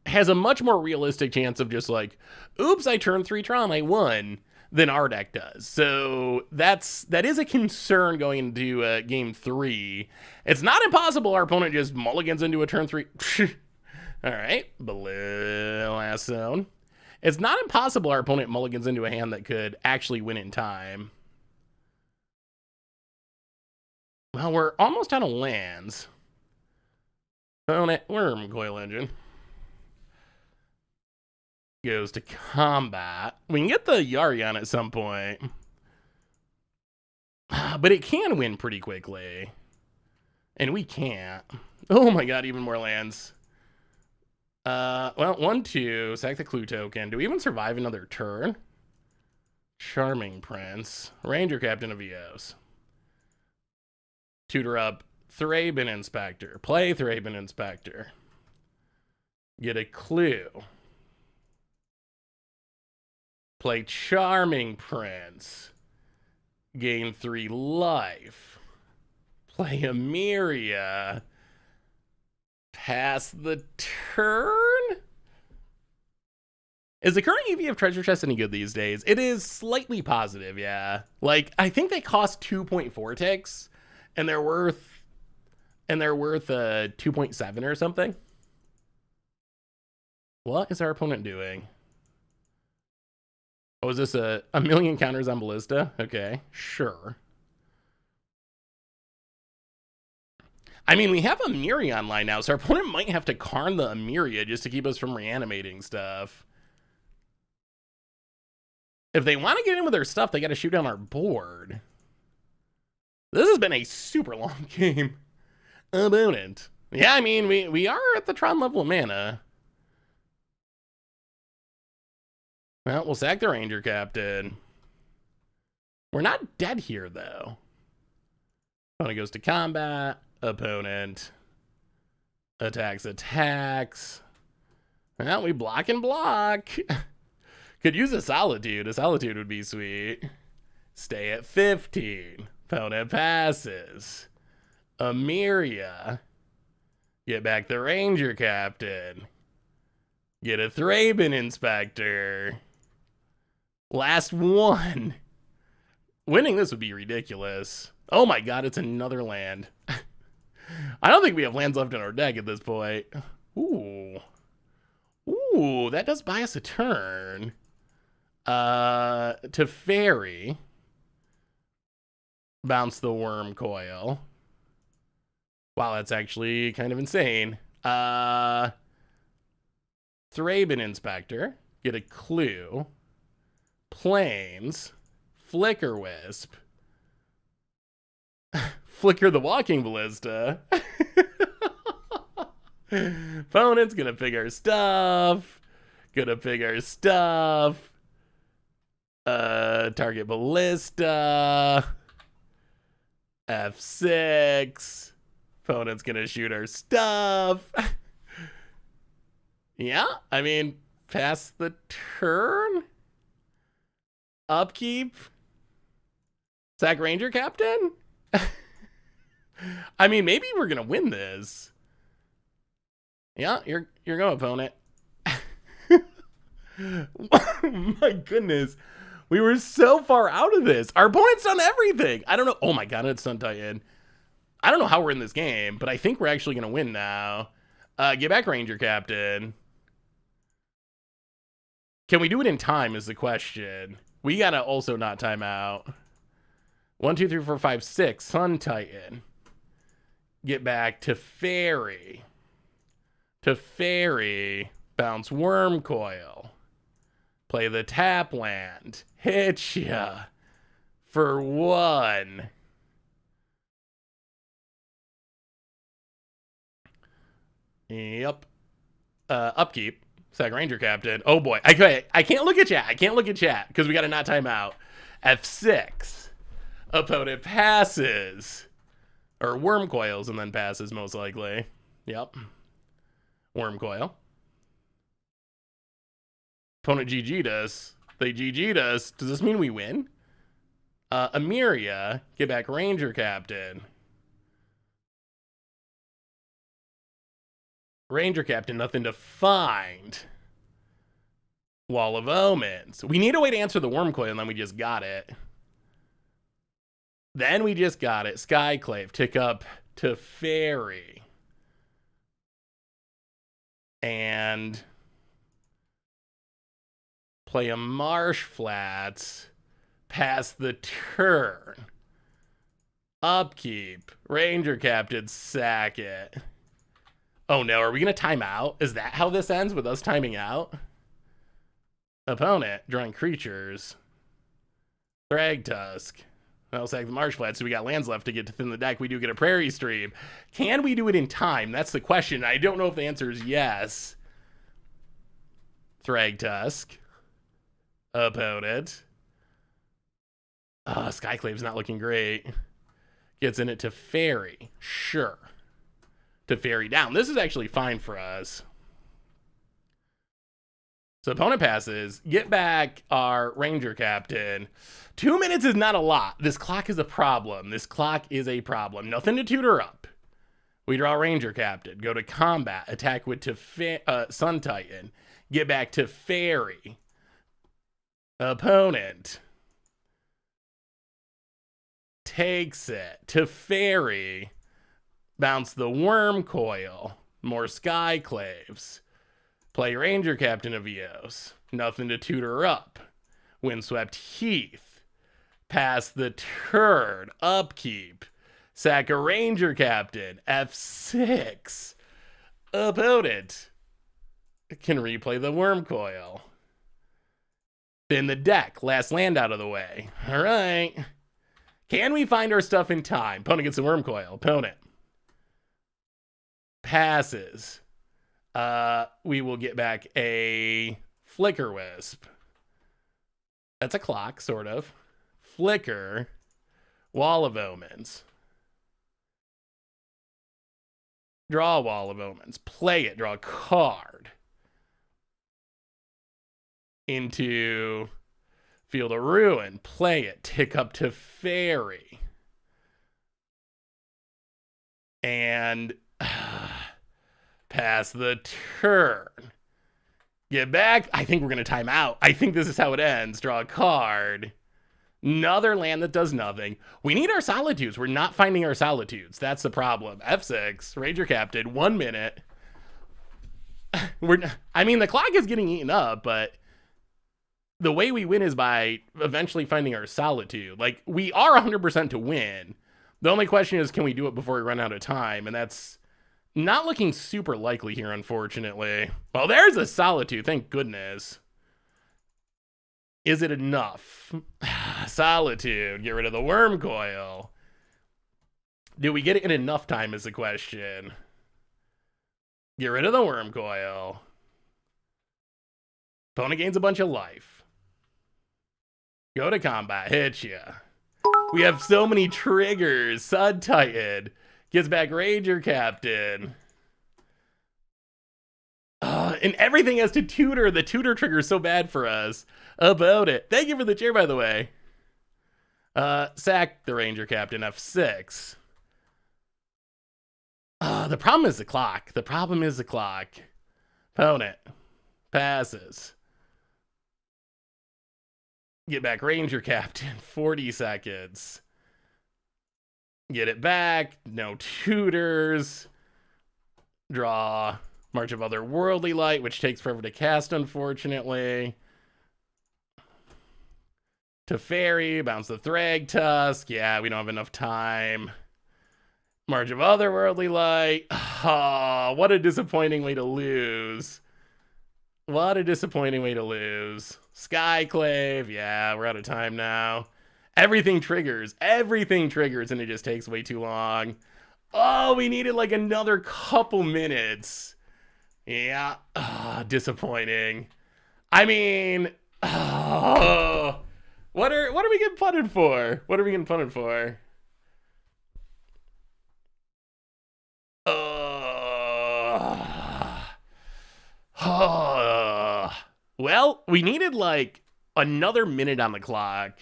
has a much more realistic chance of just like, oops, I turned 3 Tron, I won, than our deck does. So that is a concern going into game 3. It's not impossible our opponent just mulligans into a turn 3. All right, below last zone. It's not impossible our opponent mulligans into a hand that could actually win in time. Well, we're almost out of lands. Opponent, Worm Coil Engine. Goes to combat. We can get the Yarion at some point. But it can win pretty quickly. And we can't. Oh my god, even more lands. Well, 1-2, sack the clue token. Do we even survive another turn? Charming Prince. Ranger Captain of Eos. Tutor up Thraben Inspector. Play Thraben Inspector. Get a clue. Play Charming Prince. Gain 3 life. Play Emeria. Pass the turn? Is the current EV of treasure chest any good these days? It is slightly positive, yeah. Like, I think they cost 2.4 ticks, and they're worth 2.7 or something. What is our opponent doing? Oh, is this a million counters on Ballista? Okay, sure. I mean, we have Emeria online now, so our opponent might have to Karn the Emeria just to keep us from reanimating stuff. If they want to get in with their stuff, they got to shoot down our board. This has been a super long game. Opponent. Yeah, I mean, we are at the Tron level of mana. Well, we'll sack the Ranger Captain. We're not dead here, though. Opponent goes to combat. Opponent attacks. Well, we block and block. Could use a Solitude. A Solitude would be sweet. Stay at 15. Opponent passes. Emeria. Get back the Ranger Captain. Get a Thraben Inspector. Last one. Winning this would be ridiculous. Oh my god, it's another land. I don't think we have lands left in our deck at this point. Ooh. Ooh, that does buy us a turn. To fairy. Bounce the worm coil. Wow, that's actually kind of insane. Thraben Inspector. Get a clue. Plains. Flicker Wisp. Flicker the Walking Ballista. Opponent's gonna pick our stuff. Target Ballista. F6. Opponent's gonna shoot our stuff. Yeah, I mean, pass the turn. Upkeep. Sack Ranger Captain. I mean, maybe we're gonna win this. Yeah, you're going, opponent. My goodness. We were so far out of this. Our opponent's done everything. I don't know. Oh my god, it's Sun Titan. I don't know how we're in this game, but I think we're actually going to win now. Get back Ranger Captain. Can we do it in time is the question. We got to also not time out. 1, 2, 3, 4, 5, 6. Sun Titan. Get back to Fairy. Bounce Worm Coil. Play the tap land. Hit ya. For 1. Yep. Upkeep. Sack Ranger Captain. Oh boy. I can't look at chat. Because we got to not time out. F6. Opponent passes. Or Worm Coils and then passes most likely. Yep. Worm Coil. Opponent GG'd us. They GG'd us. Does this mean we win? Emeria. Get back Ranger Captain. Ranger Captain, nothing to find. Wall of Omens. We need a way to answer the Worm Coil, and then we just got it. Skyclave. Tick up to Fairy. And play a Marsh Flats. Pass the turn. Upkeep. Ranger Captain, sack it. Oh no, are we going to time out? Is that how this ends, with us timing out? Opponent, drawing creatures. Thragtusk. I'll sack the Marsh Flats, so we got lands left to get to thin the deck. We do get a Prairie Stream. Can we do it in time? That's the question. I don't know if the answer is yes. Thragtusk. Opponent. Skyclave's not looking great. Gets in it to Fairy. Sure. To Fairy down. This is actually fine for us. So opponent passes. Get back our Ranger Captain. 2 minutes is not a lot. This clock is a problem. Nothing to tutor up. We draw Ranger Captain. Go to combat. Attack with Sun Titan. Get back to Fairy. Opponent takes it to Fairy. Bounce the Worm Coil. More Skyclaves. Play Ranger Captain of Eos. Nothing to tutor up. Windswept Heath. Pass the turn. Upkeep. Sack a Ranger Captain. F6. Opponent can replay the Worm Coil. Thin the deck. Last land out of the way. All right. Can we find our stuff in time? Opponent gets the Worm Coil. Opponent passes. We will get back a Flicker Wisp. That's a clock, sort of. Flicker. Wall of Omens. Draw a Wall of Omens. Play it. Draw a card. Into Field of Ruin. Play it. Tick up to Fairy. And pass the turn. Get back. I think we're going to time out. I think this is how it ends. Draw a card. Another land that does nothing. We need our solitudes. We're not finding our solitudes. That's the problem. F6, Ranger Captain, 1 minute. I mean, the clock is getting eaten up, but the way we win is by eventually finding our solitude. Like, we are 100% to win. The only question is, can we do it before we run out of time? And that's not looking super likely here, unfortunately. Well, there's a solitude, thank goodness. Is it enough? Solitude, get rid of the worm coil. Do we get it in enough time is the question. Get rid of the worm coil. Opponent gains a bunch of life. Go to combat, hit ya. We have so many triggers. Sun Titan gets back Ranger Captain. And everything has to tutor. The tutor trigger is so bad for us. About it. Thank you for the cheer, by the way. Sack the Ranger Captain, F6. The problem is the clock. The problem is the clock. Opponent passes. Get back Ranger Captain, 40 seconds. Get it back, no tutors. Draw March of Otherworldly Light, which takes forever to cast, unfortunately. Teferi, bounce the Thrag Tusk. Yeah, we don't have enough time. March of Otherworldly Light. Oh, what a disappointing way to lose. What a disappointing way to lose. Skyclave. Yeah, we're out of time now. Everything triggers, and it just takes way too long. Oh, we needed like another couple minutes. Yeah, disappointing. I mean, what are we getting punted for? What are we getting punted for? Well, we needed like another minute on the clock.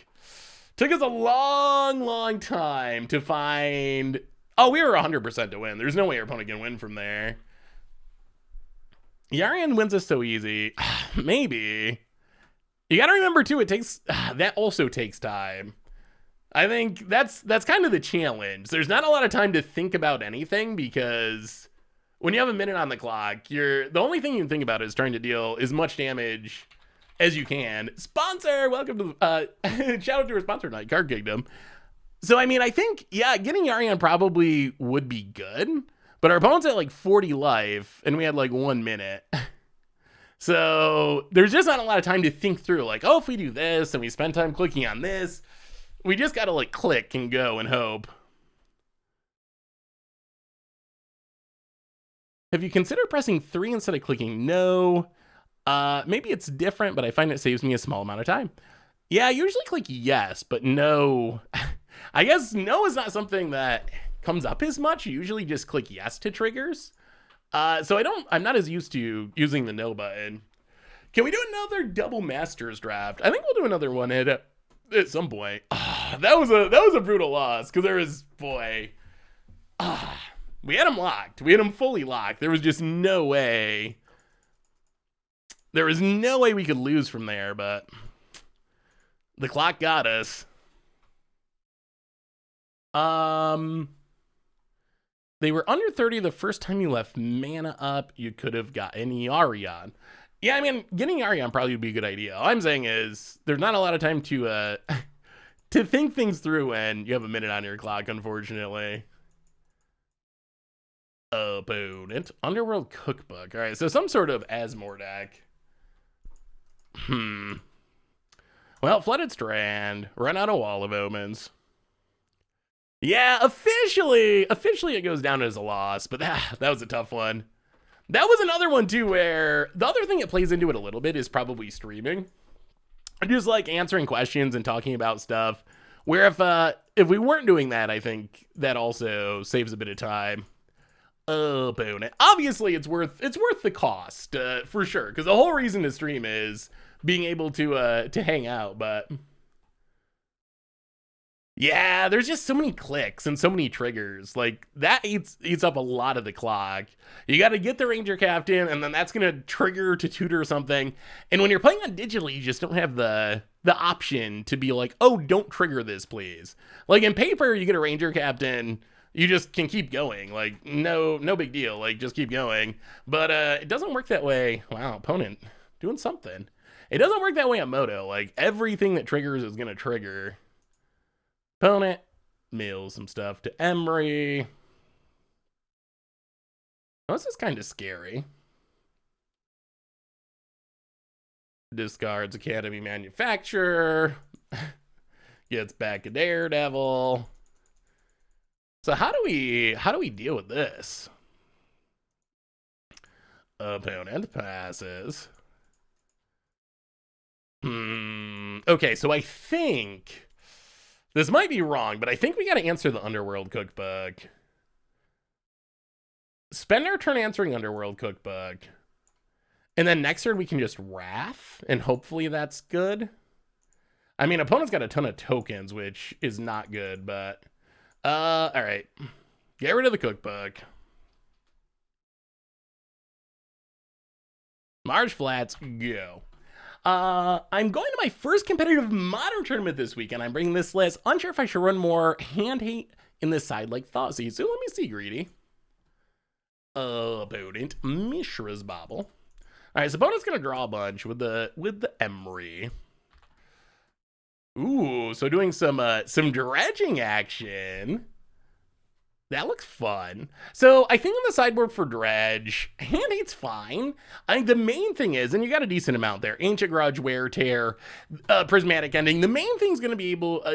Took us a long time to find... Oh, we were 100% to win. There's no way our opponent can win from there. Yarian wins us so easy. Maybe. You gotta remember too, it takes... that also takes time. I think that's kind of the challenge. There's not a lot of time to think about anything because when you have a minute on the clock, the only thing you can think about is trying to deal as much damage as you can. Sponsor, welcome to shout out to our sponsor tonight, Card Kingdom. So I mean, I think getting Yarian probably would be good, but our opponent's at like 40 life, and we had like 1 minute. So there's just not a lot of time to think through. Like, oh, if we do this and we spend time clicking on this, we just gotta like click and go and hope. Have you considered pressing 3 instead of clicking no? Maybe it's different, but I find it saves me a small amount of time. Yeah, I usually click yes, but no. I guess no is not something that comes up as much. You usually just click yes to triggers. So I'm not as used to using the no button. Can we do another double masters draft? I think we'll do another one at some point. That was a brutal loss because there was, boy, we had him locked. We had him fully locked. There was just no way. There was no way we could lose from there, but the clock got us. They were under 30 the first time you left mana up. You could have gotten Yarion. Yeah, I mean, getting Yarion probably would be a good idea. All I'm saying is there's not a lot of time to to think things through when you have a minute on your clock, unfortunately. Opponent. Underworld Cookbook. All right, so some sort of Asmore deck. Well, Flooded Strand. Run out of Wall of Omens. Yeah, officially it goes down as a loss, but that was a tough one. That was another one too where the other thing that plays into it a little bit is probably streaming. Just like answering questions and talking about stuff. Where if we weren't doing that, I think that also saves a bit of time. Opponent. Obviously, it's worth the cost for sure, because the whole reason to stream is being able to hang out, but Yeah, there's just so many clicks and so many triggers. Like that eats up a lot of the clock. You got to get the Ranger Captain, and then that's gonna trigger to tutor something. And when you're playing on digitally, you just don't have the option to be like, oh, don't trigger this, please. Like in paper, you get a Ranger Captain, you just can keep going. Like no big deal. Like just keep going. But it doesn't work that way. Wow, opponent doing something. It doesn't work that way on Moto. Like everything that triggers is gonna trigger. Opponent mills some stuff to Emery. Oh, this is kind of scary. Discards Academy Manufacturer. Gets back a Daredevil. So how do we deal with this? Opponent passes. Okay, so I think this might be wrong, but I think we got to answer the Underworld Cookbook. Spend our turn answering Underworld Cookbook. And then next turn we can just Wrath, and hopefully that's good. I mean, opponent's got a ton of tokens, which is not good, but... all right. Get rid of the Cookbook. Marsh Flats, go. I'm going to my first competitive modern tournament this week, and I'm bringing this list. Unsure if I should run more hand hate in this side like Thoughtseize. So let me see, Greedy. Opponent, Mishra's Bobble. All right, so opponent's gonna draw a bunch with the Emery. Ooh, so doing some dredging action. That looks fun. So I think on the sideboard for Dredge, hand hate's fine. I think the main thing is, and you got a decent amount there, Ancient Grudge, Wear Tear, Prismatic Ending. The main thing's going to be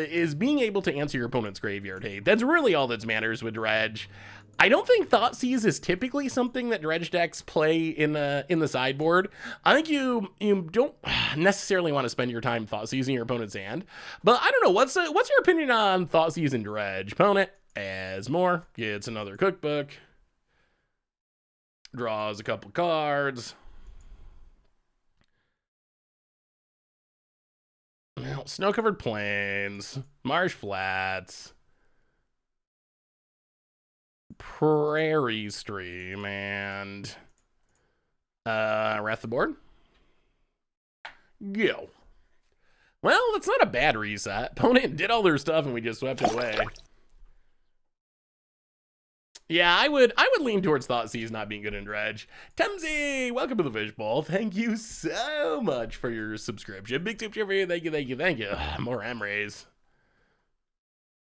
is being able to answer your opponent's graveyard hate. That's really all that matters with Dredge. I don't think Thoughtseize is typically something that Dredge decks play in the sideboard. I think you don't necessarily want to spend your time Thoughtseizing your opponent's hand. But I don't know, what's your opinion on Thoughtseize and Dredge? Opponent adds more, gets another cookbook, draws a couple cards. Well, Snow-Covered Plains, Marsh Flats, Prairie Stream, and Wrath the board. Go. Well, that's not a bad reset. Opponent did all their stuff and we just swept it away. Yeah, I would lean towards Thoughtseize not being good in Dredge. Temsy, welcome to the Fishbowl. Thank you so much for your subscription. Big tip for you. Thank you. More Emrays.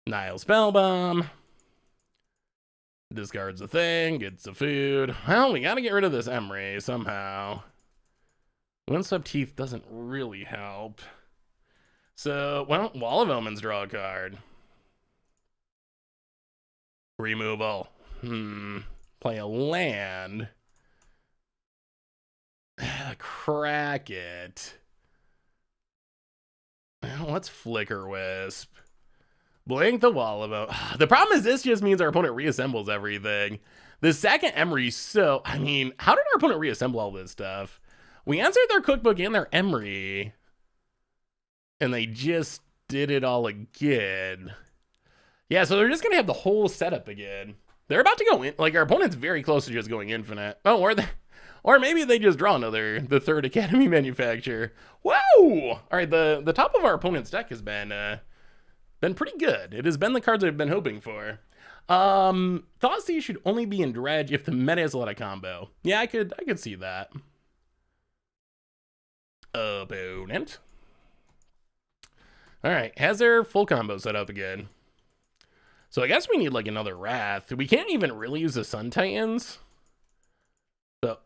Nile Spellbomb. Discards a thing, gets the food. Well, we gotta get rid of this Emry somehow. Windswept Teeth doesn't really help. So, well, Wall of Omens, draw a card. Removal. Play a land. Crack it. Let's Flicker Wisp. Blink the Wall of The problem is this just means our opponent reassembles everything. The second Emery, so, I mean, how did our opponent reassemble all this stuff? We answered their cookbook and their Emery, and they just did it all again. Yeah, so they're just going to have the whole setup again. They're about to go in, like, our opponent's very close to just going infinite. Oh, or maybe they just draw the third Academy Manufacturer. Whoa! All right, the top of our opponent's deck has been pretty good. It has been the cards I've been hoping for. Thoughtseize should only be in Dredge if the meta has a lot of combo. Yeah, I could see that. Opponent. All right, has their full combo set up again. So I guess we need like another Wrath. We can't even really use the Sun Titans. So,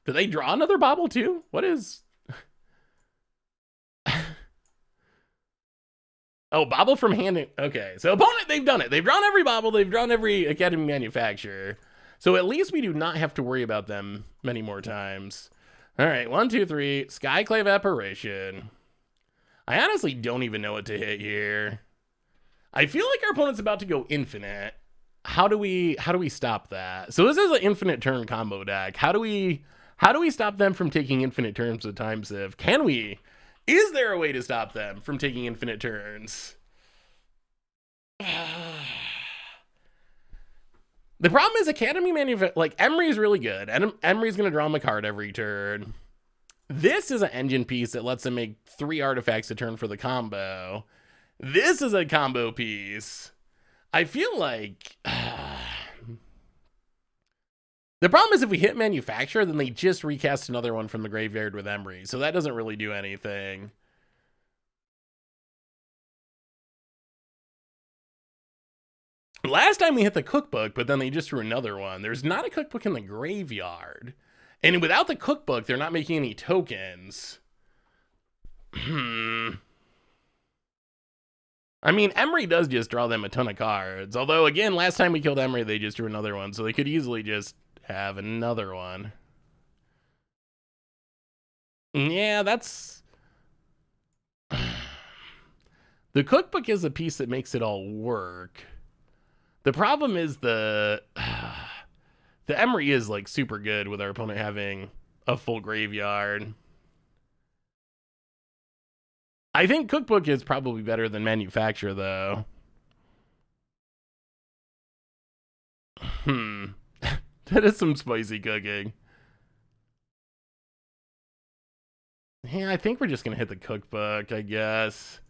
do they draw another Bobble too? What is... Oh, Bobble from hand. Okay, so opponent, they've done it. They've drawn every Bobble. They've drawn every Academy Manufacturer. So at least we do not have to worry about them many more times. All right, 1, 2, 3. Skyclave Apparition. I honestly don't even know what to hit here. I feel like our opponent's about to go infinite. How do we stop that? So this is an infinite turn combo deck. How do we stop them from taking infinite turns with Time Sieve? Can we? Is there a way to stop them from taking infinite turns? The problem is Academy like Emery's really good. And Emery's going to draw him a card every turn. This is an engine piece that lets them make 3 artifacts a turn for the combo. This is a combo piece. I feel like the problem is if we hit manufacture, then they just recast another one from the graveyard with Emery. So that doesn't really do anything. Last time we hit the cookbook, but then they just drew another one. There's not a cookbook in the graveyard. And without the cookbook, they're not making any tokens. I mean, Emery does just draw them a ton of cards. Although, again, last time we killed Emery, they just drew another one. So they could easily just have another one. Yeah, that's... The cookbook is a piece that makes it all work. The problem is the Emery is like super good with our opponent having a full graveyard. I think cookbook is probably better than manufacture though. That is some spicy cooking. Yeah, I think we're just gonna hit the cookbook, I guess.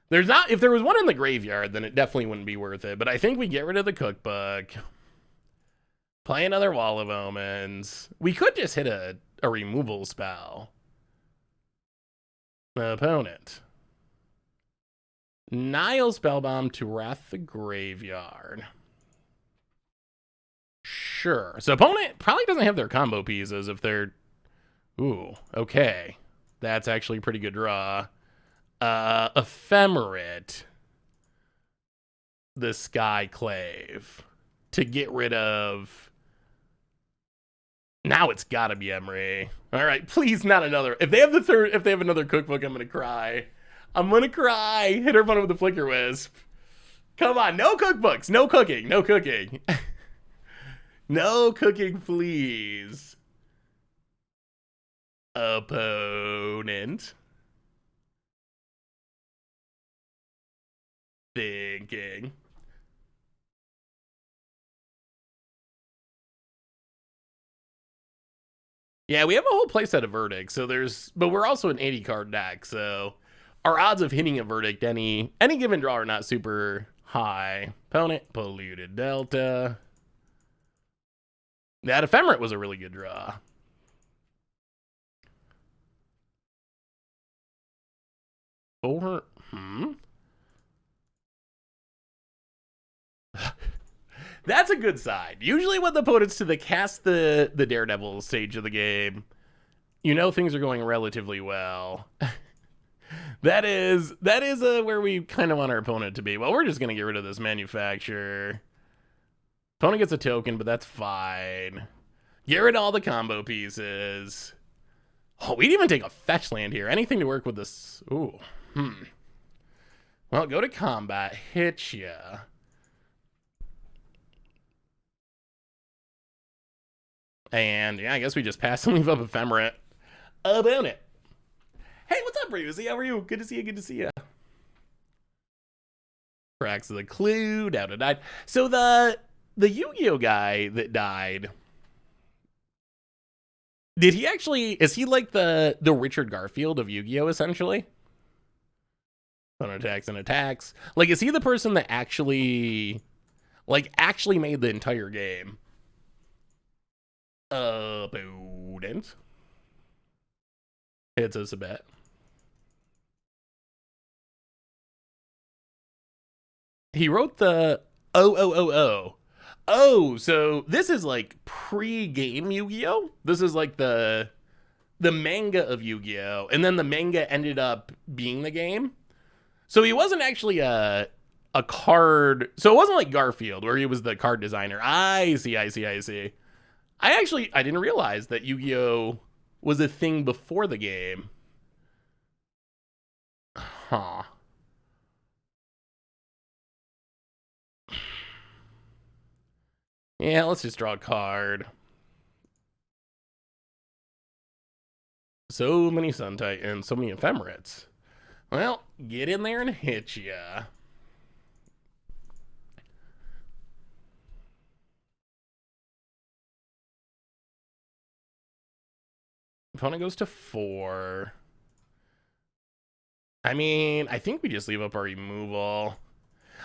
There's not, if there was one in the graveyard, then it definitely wouldn't be worth it. But I think we get rid of the cookbook. Play another Wall of Omens. We could just hit a removal spell. The opponent. Nile Spellbomb to Wrath the Graveyard. Sure. So opponent probably doesn't have their combo pieces if they're... Ooh, okay. That's actually a pretty good draw. Ephemerate. The Skyclave. To get rid of... Now it's gotta be Emery. Alright, please not another. If they have another cookbook, I'm gonna cry. I'm gonna cry. Hit her fun with the Flicker Wisp. Come on, no cookbooks. No cooking. No cooking. No cooking, please. Opponent. Thinking. Yeah, we have a whole playset of verdicts, so but we're also an 80 card deck, so our odds of hitting a verdict any given draw are not super high. Opponent, Polluted Delta. That Ephemerate was a really good draw. Over, That's a good sign. Usually when the opponent's to the cast the Daredevil stage of the game, you know things are going relatively well. that is where we kind of want our opponent to be. Well, we're just going to get rid of this manufacturer. Opponent gets a token, but that's fine. Get rid of all the combo pieces. Oh, we didn't even take a fetch land here. Anything to work with this. Ooh. Well, go to combat. Hit ya. And yeah, I guess we just pass and leave up Ephemerate. Opponent. Hey, what's up, Bruzy? How are you? Good to see you. Good to see you. Cracks of the Clue. Down to died. So the Yu-Gi-Oh guy that died. Did he actually? Is he like the Richard Garfield of Yu-Gi-Oh essentially? On attacks and attacks. Like, is he the person that actually made the entire game? Opponent. Hits us a bit. He wrote the Oh, so this is like pre-game Yu-Gi-Oh? This is like the manga of Yu-Gi-Oh! And then the manga ended up being the game. So he wasn't actually a card... So it wasn't like Garfield, where he was the card designer. I see. I didn't realize that Yu-Gi-Oh! Was a thing before the game. Huh. Yeah, let's just draw a card. So many Sun Titans, so many Ephemerates. Well, get in there and hit ya. Opponent goes to 4. I mean, I think we just leave up our removal.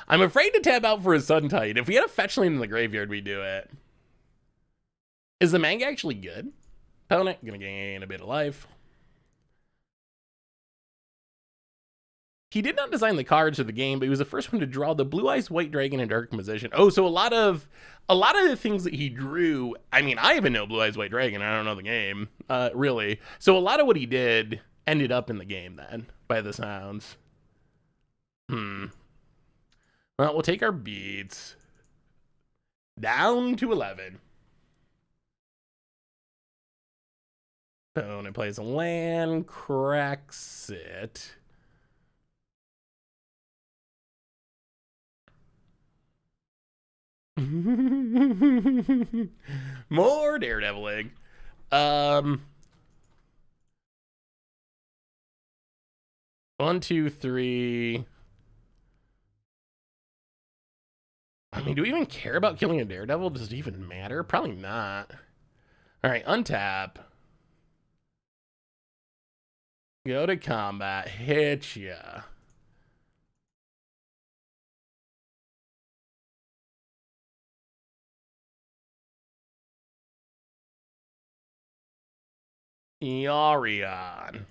I'm afraid to tap out for a Sun Titan. If we had a fetch lane in the graveyard, we'd do it. Is the manga actually good? Opponent gonna gain a bit of life. He did not design the cards of the game, but he was the first one to draw the Blue Eyes White Dragon in Dark Position. Oh, so a lot of the things that he drew, I mean, I even know Blue Eyes White Dragon. I don't know the game, really. So a lot of what he did ended up in the game then, by the sounds. Well, we'll take our beats. Down to 11. Opponent plays a land, cracks it. More daredeviling. 1, 2, 3. I mean, do we even care about killing a daredevil? Does it even matter? Probably not. All right, untap. Go to combat. Hit ya. Yarion.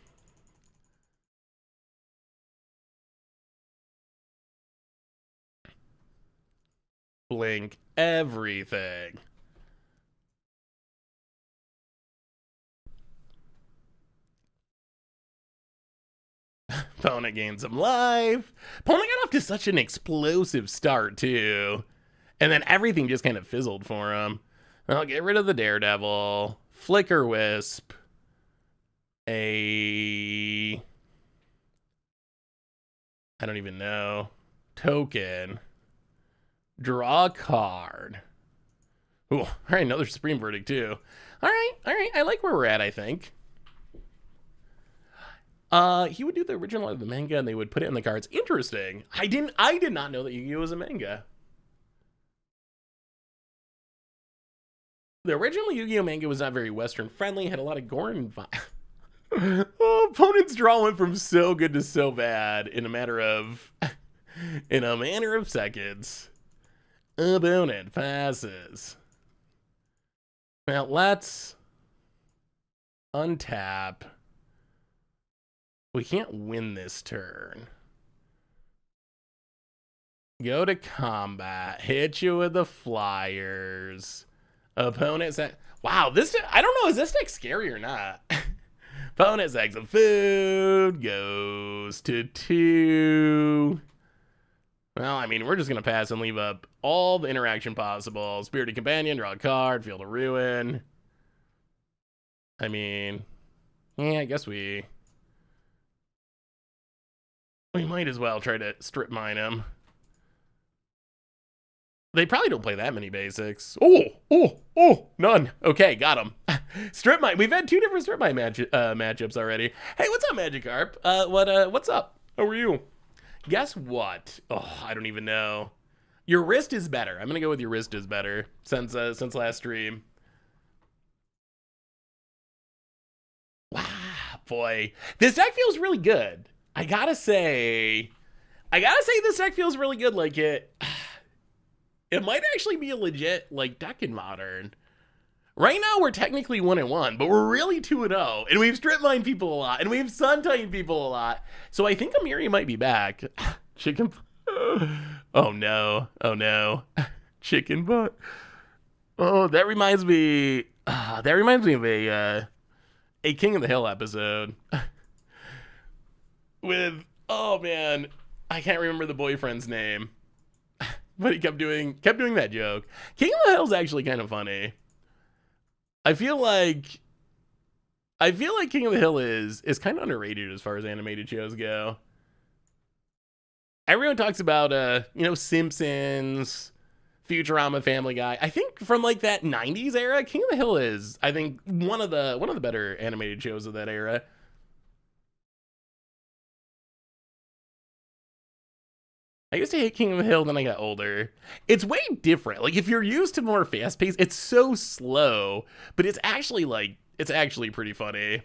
Blink everything. Opponent gains some life. Opponent got off to such an explosive start, too. And then everything just kind of fizzled for him. I'll get rid of the Daredevil. Flicker Wisp. I don't even know. Token. Draw a card. Ooh, all right, another Supreme Verdict, too. All right. I like where we're at, I think. He would do the original of the manga and they would put it in the cards. Interesting. I did not know that Yu-Gi-Oh was a manga. The original Yu-Gi-Oh manga was not very Western friendly, had a lot of gore and oh, opponent's draw went from so good to so bad in a matter of seconds. Opponent passes. Now let's untap. We can't win this turn. Go to combat. Hit you with the flyers. Opponent sack. Wow, this, I don't know, is this deck scary or not? Opponent sacks of food. Goes to 2. Well, I mean, we're just going to pass and leave up all the interaction possible. Spirited Companion, draw a card, Field of Ruin. I mean, yeah, I guess we might as well try to strip mine him. They probably don't play that many basics. Oh, none. Okay, got him. Strip mine. We've had 2 different strip mine matchups already. Hey, what's up, Magikarp? What's up? How are you? Guess what? Oh, I don't even know. Your wrist is better. I'm gonna go with your wrist is better since last stream. Wow, boy, this deck feels really good. I gotta say this deck feels really good. Like it might actually be a legit like deck in Modern. Right now we're technically 1-1, but we're really 2-0, and we've strip mined people a lot, and we've Sun Titan people a lot. So I think Emeria might be back. Chicken. Oh no. Chicken butt. Oh, that reminds me. Of a King of the Hill episode with, oh man, I can't remember the boyfriend's name, but he kept doing that joke. King of the Hill's actually kind of funny. I feel like King of the Hill is kind of underrated as far as animated shows go. Everyone talks about Simpsons, Futurama, Family Guy. I think from like that 90s era, King of the Hill is, I think, one of the better animated shows of that era. I used to hate King of the Hill, then I got older. It's way different. Like, if you're used to more fast pace, it's so slow, but it's actually like It's actually pretty funny.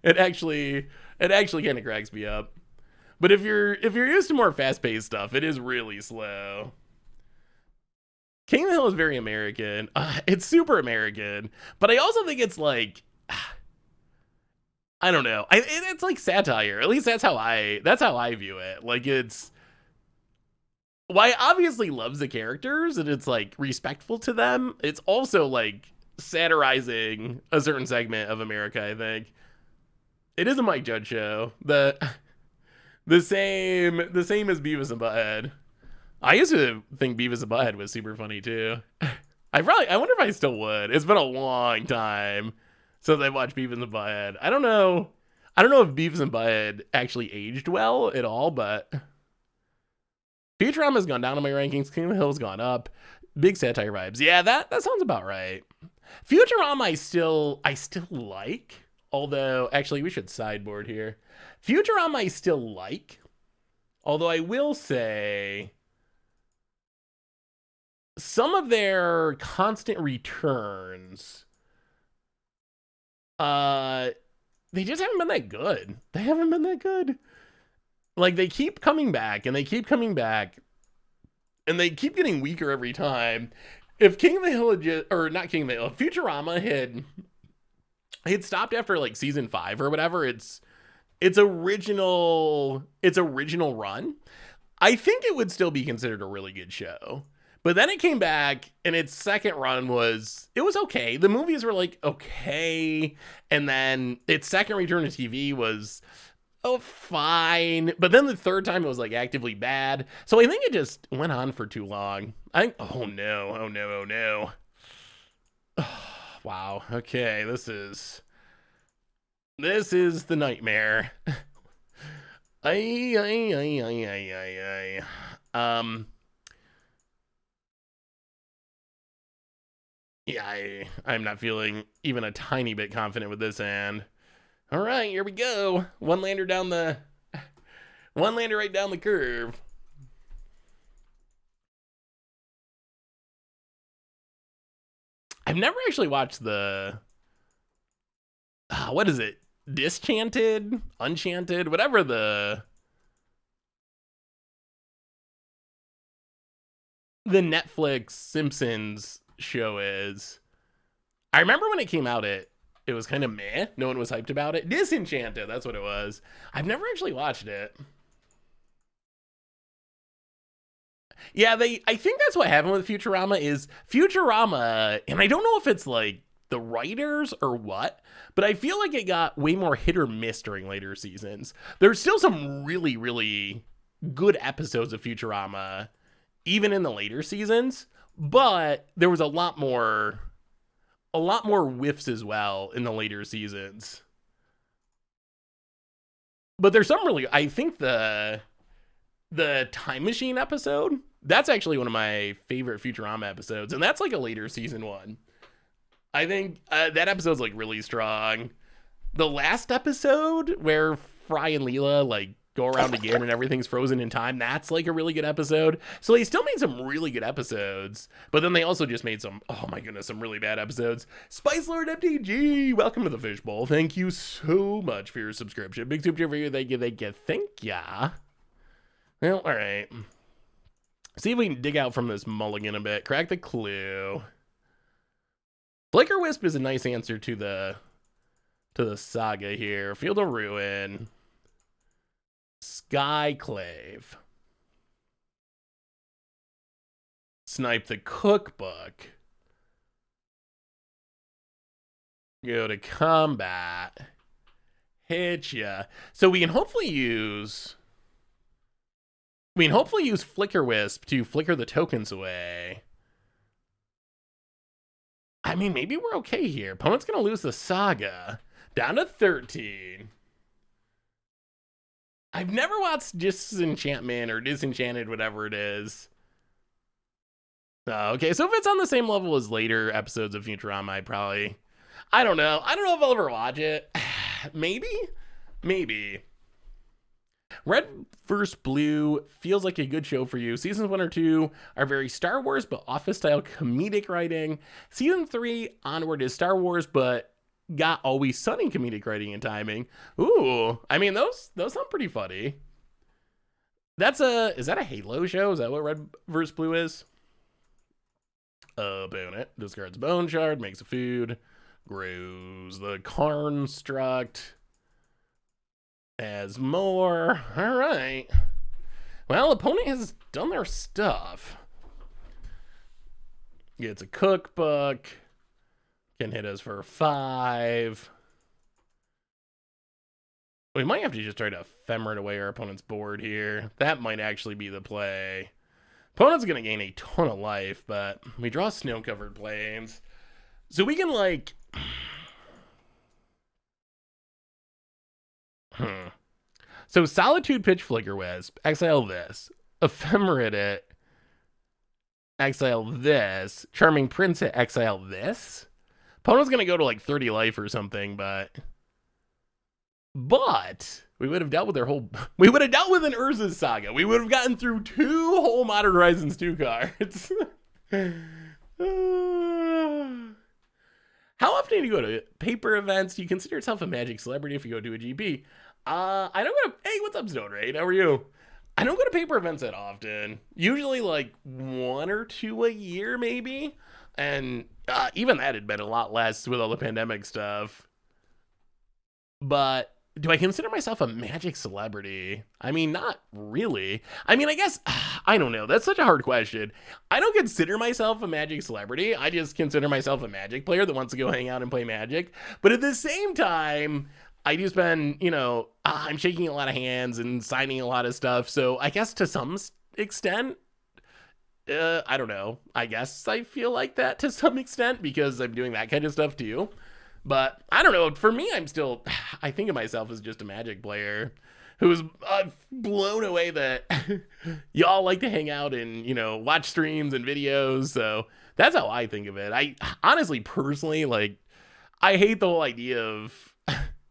It actually kind of cracks me up. But if you're used to more fast-paced stuff, it is really slow. King of the Hill is very American. It's super American, but I also think it's like, I don't know. It's like satire. At least that's how I view it. Like, it's, why obviously loves the characters and it's like respectful to them. It's also like satirizing a certain segment of America. I think it is a Mike Judge show. The same as Beavis and Butthead. I used to think Beavis and Butthead was super funny too. I wonder if I still would. It's been a long time since I watched Beavis and Butthead. I don't know if Beavis and Butthead actually aged well at all, but Futurama's gone down on my rankings. King of the Hill's gone up. Big satire vibes. Yeah, that sounds about right. Futurama I still like, although actually we should sideboard here. Futurama I still like, although I will say some of their constant returns, they just haven't been that good. They haven't been that good. Like, they keep coming back and they keep coming back and they keep getting weaker every time. If King of the Hill had just, or not King of the Hill, if Futurama had stopped after like season 5 or whatever, its original run, I think it would still be considered a really good show. But then it came back and its second run was okay. The movies were like okay, and then its second return to TV was fine. But then the third time it was like actively bad. So I think it just went on for too long. Oh no. Wow. Okay, this is the nightmare. Yeah, I'm not feeling even a tiny bit confident with this hand. All right, here we go. One lander right down the curve. I've never actually watched the what is it? Disenchanted, Unchanted, whatever the Netflix Simpsons show is. I remember when it came out, it was kind of meh. No one was hyped about it. Disenchanted, that's what it was. I've never actually watched it. Yeah, I think that's what happened with Futurama, and I don't know if it's like the writers or what, but I feel like it got way more hit or miss during later seasons. There's still some really, really good episodes of Futurama, even in the later seasons, but there was a lot more whiffs as well in the later seasons. But there's some really, I think the Time Machine episode, that's actually one of my favorite Futurama episodes, and that's like a later season one. I think that episode's like really strong. The last episode where Fry and Leela like go around again and everything's frozen in time, that's like a really good episode. So they still made some really good episodes, but then they also just made some, oh my goodness, some really bad episodes. Spice Lord MTG, welcome to the Fishbowl. Thank you so much for your subscription. Big super for you. Thank you. Thank ya. Well, all right. See if we can dig out from this mulligan a bit. Crack the clue. Flicker Wisp is a nice answer to the saga here. Field of Ruin. Skyclave. Snipe the Cookbook. Go to combat. Hit ya. So we can hopefully use Flicker Wisp to flicker the tokens away. I mean, maybe we're okay here. Opponent's gonna lose the saga. Down to 13. I've never watched Disenchantment or Disenchanted, whatever it is. Okay, so if it's on the same level as later episodes of Futurama, I don't know if I'll ever watch it. Maybe. Red vs. Blue feels like a good show for you. Seasons 1 or 2 are very Star Wars, but office-style comedic writing. Season 3 onward is Star Wars, but got Always Sunny comedic writing and timing. Ooh, I mean those sound pretty funny. Is that a Halo show? Is that what Red vs. Blue is? Opponent discards bone shard, makes a food, grows the construct, as more. All right. Well, opponent has done their stuff. Gets a cookbook. Can hit us for 5. We might have to just try to ephemerate away our opponent's board here. That might actually be the play. Opponent's going to gain a ton of life, but we draw snow-covered plains. So we can, like... So Solitude Pitch Flicker Wisp. Exile this. Ephemerate it. Exile this. Charming Prince it. Exile this. Opponent's going to go to, like, 30 life or something, but... we would have dealt with their whole... We would have dealt with an Urza's Saga. We would have gotten through 2 whole Modern Horizons 2 cards. How often do you go to paper events? Do you consider yourself a Magic celebrity if you go to a GP? I don't go to... Hey, what's up, Stone Raid? How are you? I don't go to paper events that often. Usually, like, 1 or 2 a year, maybe. And even that had been a lot less with all the pandemic stuff. But... do I consider myself a Magic celebrity? I mean, not really. I mean, I guess, I don't know. That's such a hard question. I don't consider myself a Magic celebrity. I just consider myself a Magic player that wants to go hang out and play Magic. But at the same time, I do spend, I'm shaking a lot of hands and signing a lot of stuff. So I guess to some extent, I don't know. I guess I feel like that to some extent because I'm doing that kind of stuff too. But I don't know. For me, I think of myself as just a Magic player who's blown away that y'all like to hang out and, watch streams and videos. So that's how I think of it. I honestly, personally, like, I hate the whole idea of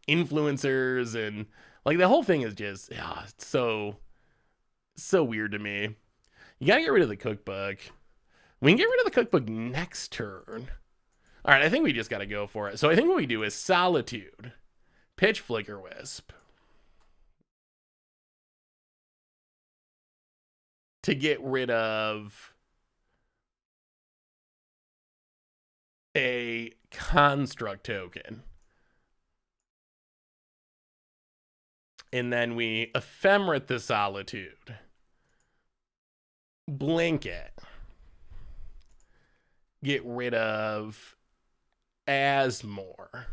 influencers and, like, the whole thing is just so weird to me. You gotta get rid of the cookbook. We can get rid of the cookbook next turn. All right, I think we just got to go for it. So I think what we do is Solitude, Pitch Flicker Wisp, to get rid of a construct token. And then we ephemerate the Solitude, blink it, get rid of Asmore.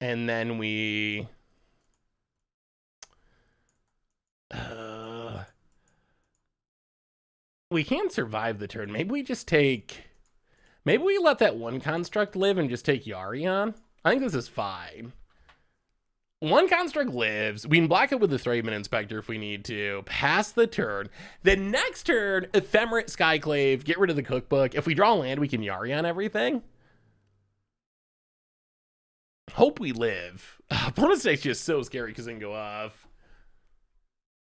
And then we can't survive the turn. Maybe we let that one construct live and just take Yarion. I think this is fine. One construct lives. We can block it with the Thraben Inspector if we need to. Pass the turn. The next turn, Ephemerate Skyclave, get rid of the cookbook. If we draw land, we can Yari on everything. Hope we live. Opponent's deck's just so scary because it can go off.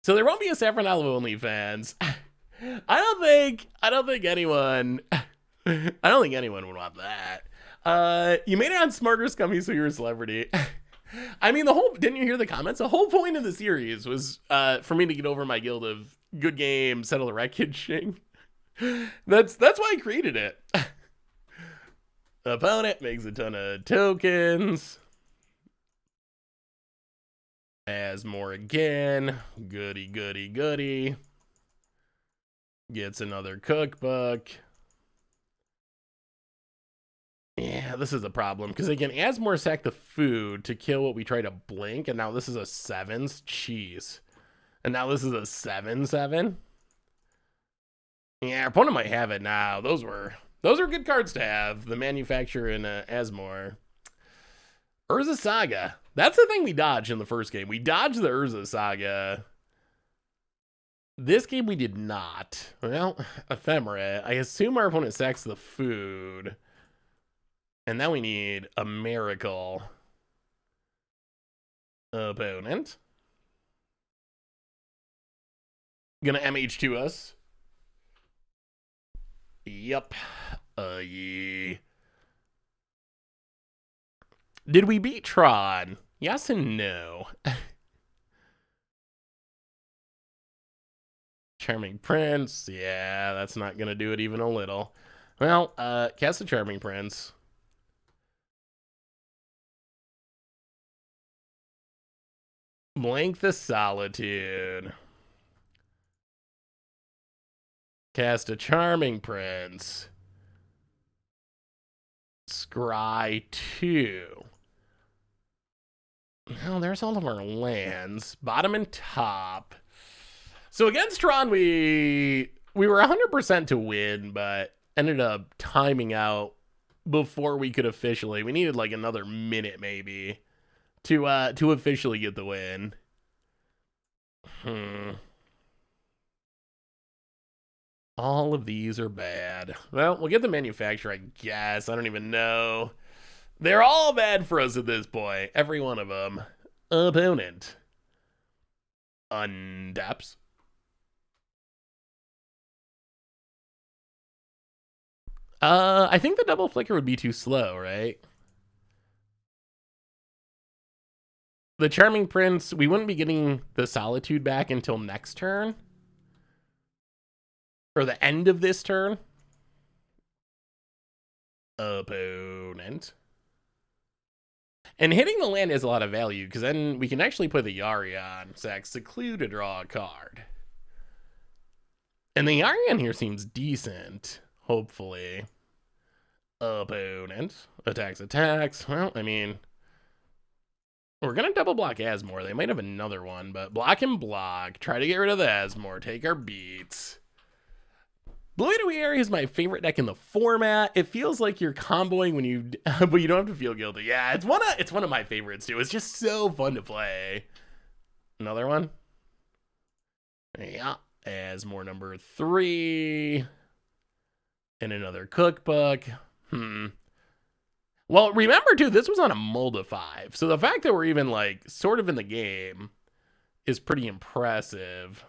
So there won't be a Saffron Olive only fans. I don't think anyone would want that. You made it on Smarter Scummy, so you're a celebrity. I mean, didn't you hear the comments? The whole point of the series was for me to get over my guilt of good game, settle the wreckaging. That's why I created it. Opponent makes a ton of tokens. Asmore again. Goody, goody, goody. Gets another cookbook. Yeah, this is a problem because they can Asmore sack the food to kill what we try to blink, and now this is a 7s. Jeez. And now this is a 7/7. Yeah, our opponent might have it now. Those were good cards to have. The Manufacturer and Asmore. Urza Saga. That's the thing we dodged in the first game. We dodged the Urza Saga. This game we did not. Well, Ephemerate. I assume our opponent sacks the food. And now we need a miracle. Opponent. Gonna MH2 us. Yep. Yeah. Did we beat Tron? Yes and no. Charming Prince. Yeah, that's not gonna do it even a little. Well, cast a Charming Prince. Blank the Solitude. Cast a Charming Prince. Scry 2. Well, there's all of our lands. Bottom and top. So against Tron, we were 100% to win, but ended up timing out before we could officially. We needed like another minute maybe to officially get the win. All of these are bad. Well, we'll get the manufacturer, I guess. I don't even know. They're all bad for us at this point. Every one of them. Opponent. Undaps. I think the double flicker would be too slow, right? The Charming Prince, we wouldn't be getting the Solitude back until next turn. Or the end of this turn. Opponent. And hitting the land has a lot of value, because then we can actually put the Yari on. Sack Seclude to draw a card. And the Yari on here seems decent, hopefully. Opponent. Attacks. Well, I mean, we're going to double block Asmore. They might have another one, but block and block. Try to get rid of the Asmore. Take our beats. Blue UW Emeria is my favorite deck in the format. It feels like you're comboing when you, but you don't have to feel guilty. Yeah, it's one of my favorites too. It's just so fun to play. Another one. Yeah, Asmore number 3, and another cookbook. Well, remember too, this was on a mold of 5, so the fact that we're even like sort of in the game is pretty impressive.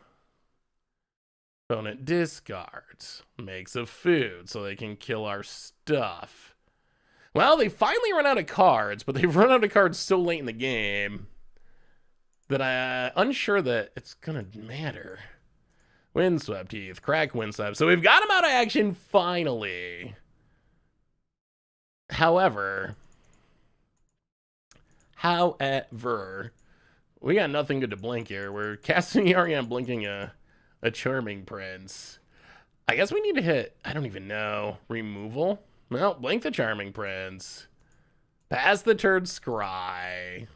Opponent discards, makes a food so they can kill our stuff. Well, they finally run out of cards, but they've run out of cards so late in the game that I'm unsure that it's gonna matter. Windswept Teeth, crack Windswept. So we've got him out of action finally. However, we got nothing good to blink here. We're casting Yari on blinking a Charming Prince. I guess we need to hit, I don't even know, removal? Well, blink the Charming Prince. Pass the turn Scry.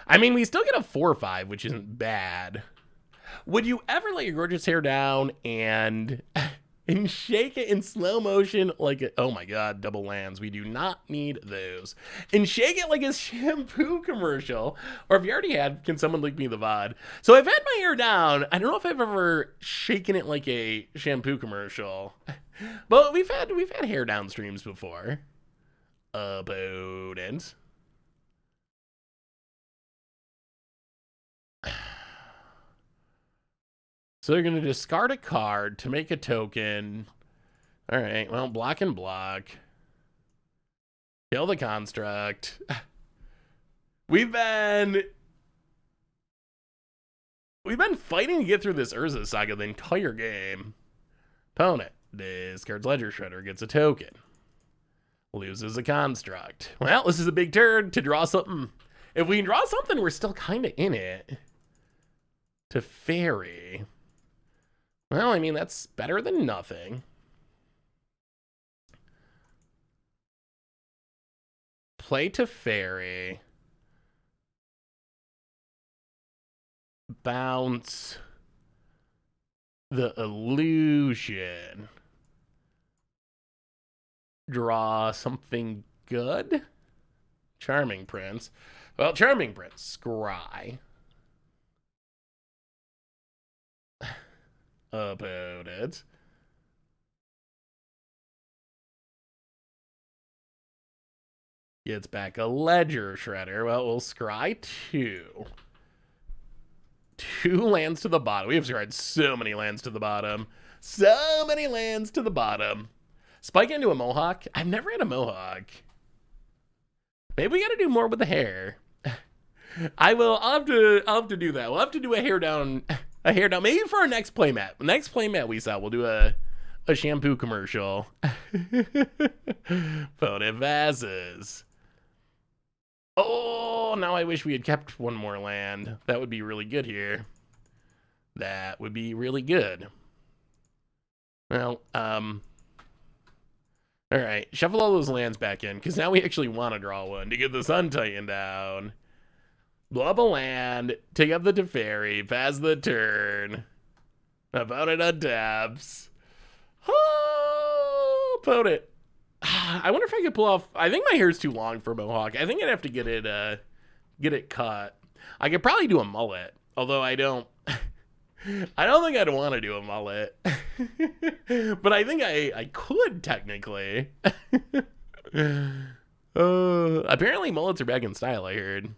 I mean, we still get a 4/5, which isn't bad. Would you ever let your gorgeous hair down and shake it in slow motion like a, oh my god, double lands. We do not need those. And shake it like a shampoo commercial. Or if you already had, can someone link me the VOD? So I've had my hair down. I don't know if I've ever shaken it like a shampoo commercial. But we've had hair down streams before. Opponent. So they're going to discard a card to make a token. All right, well, block and block. Kill the construct. We've been fighting to get through this Urza saga the entire game. Opponent discards Ledger Shredder, gets a token. Loses a construct. Well, this is a big turn to draw something. If we can draw something, we're still kind of in it. To Fairy. Well, I mean, that's better than nothing. Play to Fairy. Bounce the Illusion. Draw something good? Charming Prince. Well, Charming Prince. Scry. Opponent. Gets back a Ledger Shredder. Well, we'll scry 2. 2 lands to the bottom. We have scryed so many lands to the bottom. So many lands to the bottom. Spike into a mohawk? I've never had a mohawk. Maybe we gotta do more with the hair. I'll have to do that. We'll have to do a hair down. Maybe for our next playmat. Next playmat we saw, we'll do a shampoo commercial. Phone vases. Oh, now I wish we had kept one more land. That would be really good here. That would be really good. Well, all right. Shuffle all those lands back in, because now we actually want to draw one to get the Sun Titan down. Blow up a land, take up the Teferi, pass the turn. Opponent untaps. Oh, opponent. I wonder if I could pull off. I think my hair's too long for mohawk. I think I'd have to get it cut. I could probably do a mullet, although I don't. I don't think I'd want to do a mullet, but I think I could technically. Apparently mullets are back in style, I heard.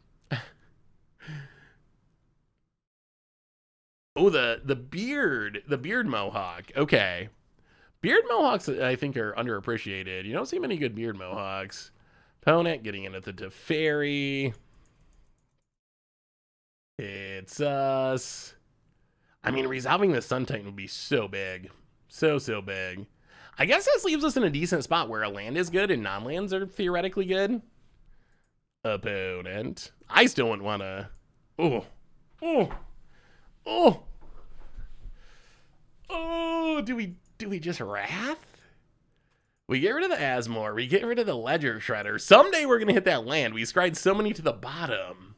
Oh, the beard mohawk. Okay. Beard mohawks, I think, are underappreciated. You don't see many good beard mohawks. Opponent getting in at the Teferi. It's us. I mean, resolving the Sun Titan would be so big. So big. I guess this leaves us in a decent spot where a land is good and non-lands are theoretically good. Opponent. I still wouldn't want to... Oh, do we just Wrath? We get rid of the Asmore. We get rid of the Ledger Shredder. Someday we're going to hit that land. We scried so many to the bottom.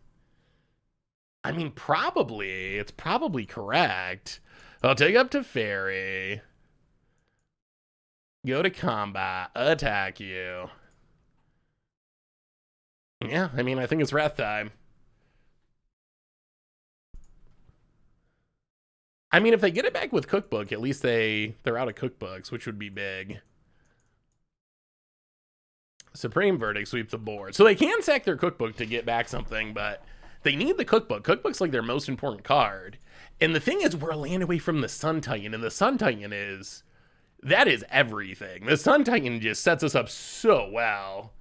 I mean, probably. It's probably correct. I'll take up Teferi. Go to combat. Attack you. Yeah, I mean, I think it's Wrath time. I mean, if they get it back with Cookbook, at least they're out of Cookbooks, which would be big. Supreme Verdict, sweep the board. So they can sack their Cookbook to get back something, but they need the Cookbook. Cookbook's like their most important card. And the thing is, we're a land away from the Sun Titan, and the Sun Titan that is everything. The Sun Titan just sets us up so well.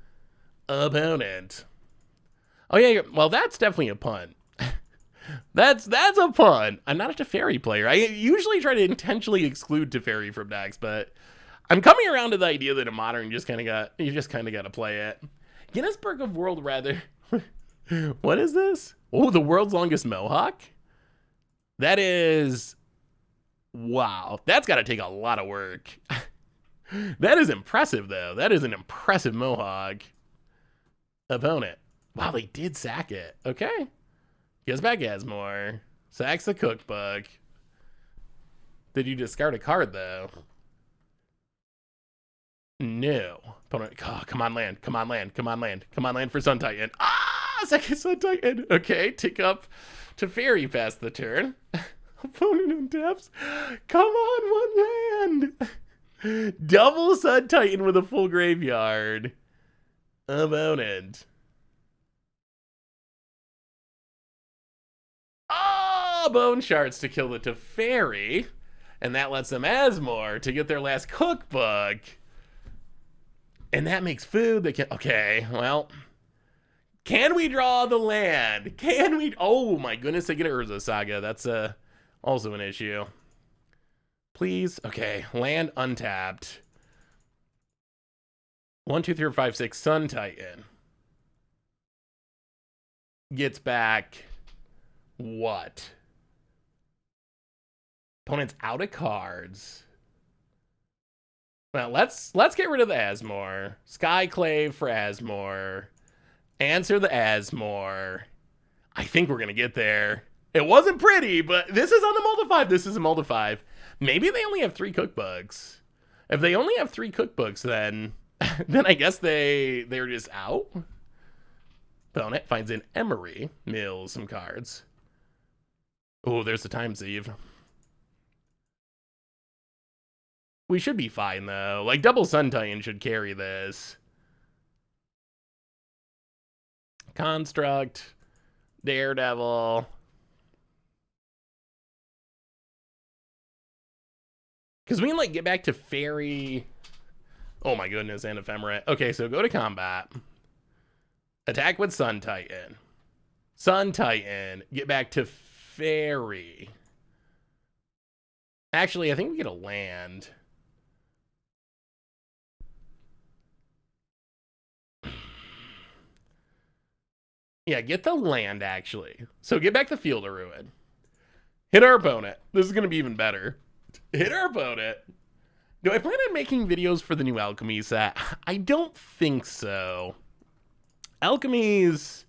Opponent. Oh yeah, well that's definitely a punt. That's a pun. I'm not a Teferi player. I usually try to intentionally exclude Teferi from decks, but I'm coming around to the idea that in Modern you just kind of got to play it. Guinness Book of World rather. What is this? Oh, the world's longest mohawk? That is... Wow. That's got to take a lot of work. That is impressive, though. That is an impressive mohawk. Opponent. Wow, they did sack it. Okay. Gives back Asmore. Sacks the Cookbook. Did you discard a card, though? No. Opponent. Oh, come on, land. Come on, land. Come on, land. Come on, land for Sun Titan. Ah! Second Sun Titan. Okay, take up Teferi past the turn. Opponent untaps. Come on, one land. Double Sun Titan with a full graveyard. Opponent. Oh, Bone Shards to kill the Teferi. And that lets them Asmore to get their last Cookbook. And that makes food. They can... Okay, well... Can we draw the land? Can we... Oh, my goodness, they get Urza Saga. That's also an issue. Please. Okay, land untapped. 1, 2, 3, 4, 5, 6. Sun Titan. Gets back... What? Opponent's out of cards. Well, let's get rid of the Asmore. Skyclave for Asmore. Answer the Asmore. I think we're gonna get there. It wasn't pretty, but this is on the multi-5. This is a multi-5. Maybe they only have 3 cookbooks. If they only have 3 cookbooks, then I guess they're just out. Opponent finds an Emery, mills some cards. Oh, there's the time sieve. We should be fine, though. Like, double Sun Titan should carry this. Construct. Daredevil. Because we can, like, get back to Fairy. Oh my goodness, and Ephemerate. Okay, so go to combat. Attack with Sun Titan. Sun Titan. Get back to Fairy. Actually, I think we get a land. Yeah, get the land, actually. So get back the Field of Ruin. Hit our opponent. This is going to be even better. Hit our opponent. Do I plan on making videos for the new Alchemy set? I don't think so. Alchemy's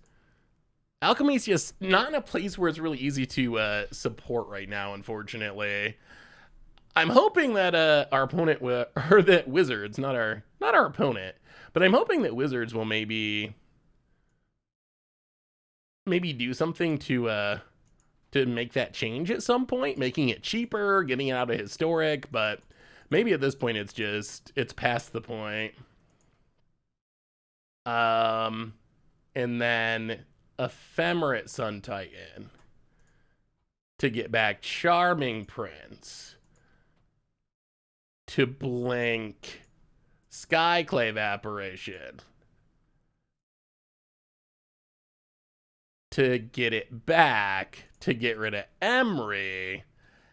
just not in a place where it's really easy to support right now, unfortunately. I'm hoping that our opponent will, or that Wizards, not our opponent, but I'm hoping that Wizards will maybe do something to make that change at some point, making it cheaper, getting it out of historic, but maybe at this point it's past the point. And then Ephemerate Sun Titan to get back Charming Prince to blink Skyclave Apparition to get it back to get rid of Emery.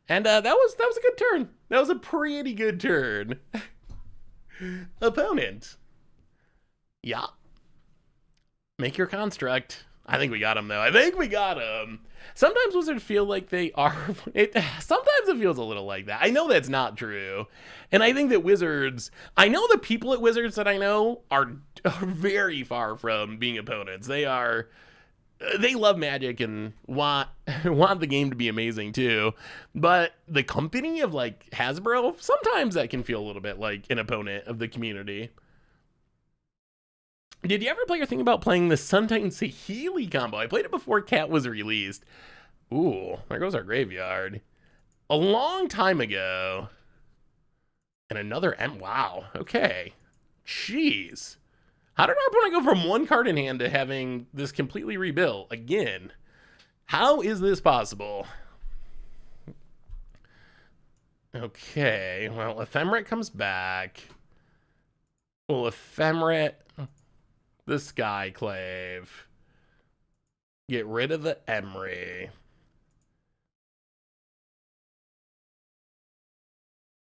And that was a good turn. That was a pretty good turn. Opponent. Yeah. Make your construct. I think we got him, though. I think we got him. Sometimes Wizards feel like they are... sometimes it feels a little like that. I know that's not true. And I think that Wizards... I know the people at Wizards that I know are very far from being opponents. They love Magic and want the game to be amazing, too. But the company of, like, Hasbro, sometimes that can feel a little bit like an opponent of the community. Did you ever play or think about playing the Sun Titan Saheeli combo? I played it before Cat was released. Ooh, there goes our graveyard. A long time ago. And another wow, okay. Jeez. How did our opponent go from one card in hand to having this completely rebuilt again? How is this possible? Okay, well, Ephemerate comes back. Well, Ephemerate... the Skyclave. Get rid of the Emery.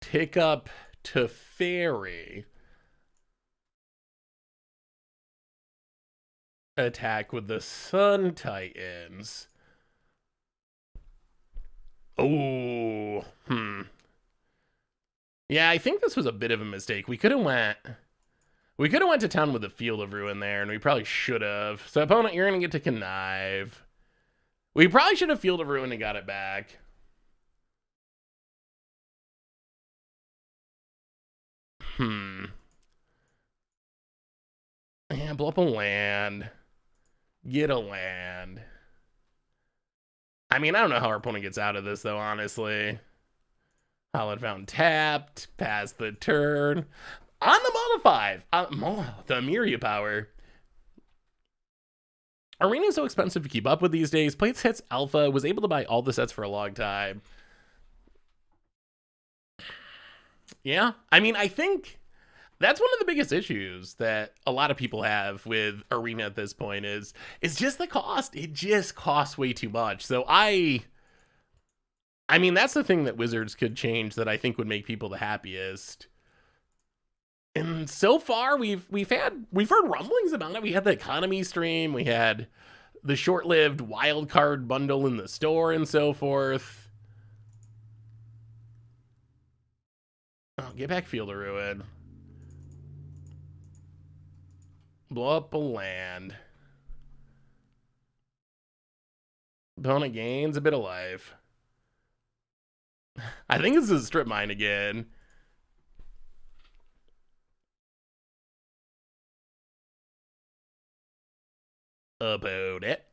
Tick up to Fairy. Attack with the Sun Titans. Oh, yeah, I think this was a bit of a mistake. We could have went to town with the Field of Ruin there, and we probably should have. So, opponent, you're going to get to connive. We probably should have Field of Ruin and got it back. Yeah, blow up a land. Get a land. I mean, I don't know how our opponent gets out of this, though, honestly. Hallowed Fountain tapped. Pass the turn. On the Mono 5. The Emeria power. Arena is so expensive to keep up with these days. Played sets alpha. Was able to buy all the sets for a long time. Yeah. I mean, I think that's one of the biggest issues that a lot of people have with Arena at this point is just the cost. It just costs way too much. So I mean, that's the thing that Wizards could change that I think would make people the happiest. And so far, we've heard rumblings about it. We had the economy stream. We had the short-lived wild card bundle in the store and so forth. Oh, get back Field of Ruin. Blow up a land. Opponent gains a bit of life. I think this is Strip Mine again. About it.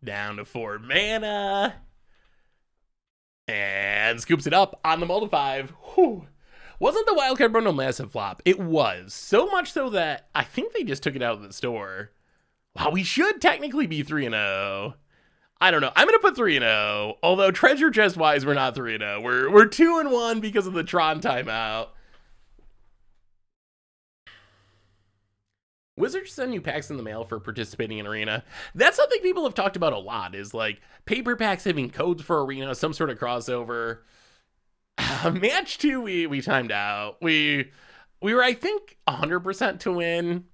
Down to 4 mana. And scoops it up on the Mono 5. Whew. Wasn't the wildcard bundle massive flop? It was. So much so that I think they just took it out of the store. Wow, we should technically be 3-0. I don't know. I'm going to put 3-0. Although treasure chest wise, we're not 3-0. We're 2-1 because of the Tron timeout. Wizards send you packs in the mail for participating in Arena. That's something people have talked about a lot, is like paper packs having codes for Arena, some sort of crossover. Match 2, we timed out. We were, I think, 100% to win,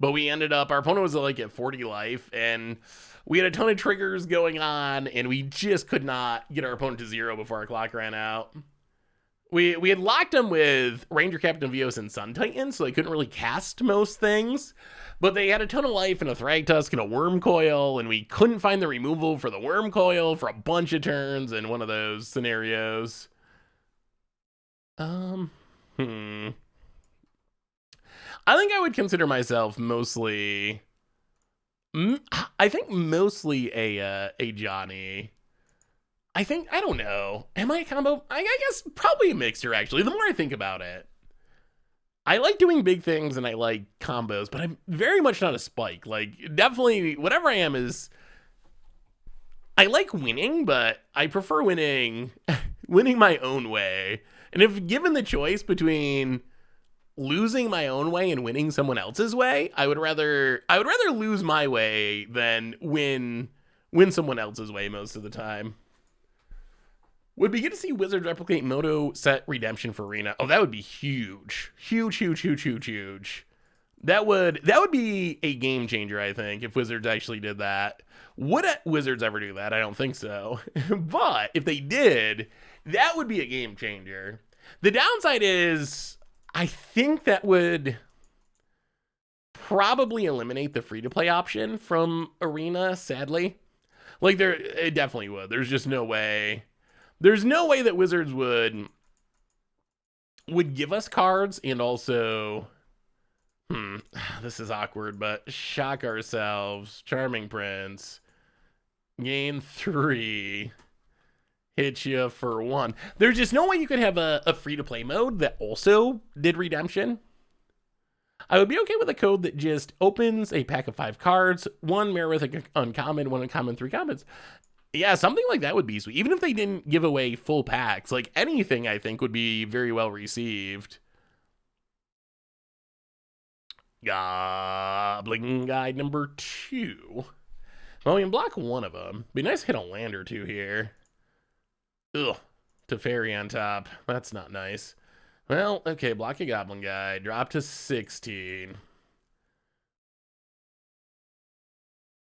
but we ended up, our opponent was like at 40 life, and we had a ton of triggers going on, and we just could not get our opponent to 0 before our clock ran out. We had locked them with Ranger Captain Vios and Sun Titan, so they couldn't really cast most things. But they had a ton of life and a Thragtusk and a Worm Coil, and we couldn't find the removal for the Worm Coil for a bunch of turns in one of those scenarios. I think I would consider myself mostly... I think mostly a Johnny. I don't know. Am I a combo? I guess probably a mixture, actually, the more I think about it. I like doing big things and I like combos, but I'm very much not a Spike. Like, definitely, whatever I am is... I like winning, but I prefer winning my own way. And if given the choice between losing my own way and winning someone else's way, I would rather lose my way than win someone else's way most of the time. Would be good to see Wizards replicate Moto set redemption for Arena. Oh, that would be huge. Huge. That would be a game changer, I think, if Wizards actually did that. Would Wizards ever do that? I don't think so. But if they did, that would be a game changer. The downside is, I think that would probably eliminate the free-to-play option from Arena, sadly. Like, it definitely would. There's just no way... There's no way that Wizards would give us cards and also, this is awkward, but shock ourselves, Charming Prince, gain 3, hit you for 1. There's just no way you could have a free-to-play mode that also did redemption. I would be okay with a code that just opens a pack of 5 cards, 1 Merolithic uncommon, 1 uncommon, 3 commons. Yeah, something like that would be sweet. Even if they didn't give away full packs, like anything, I think would be very well received. Goblin Guide number 2. Well, we can block one of them. Be nice to hit a land or 2 here. Ugh, Teferi on top. That's not nice. Well, okay, block a Goblin Guide. Drop to 16.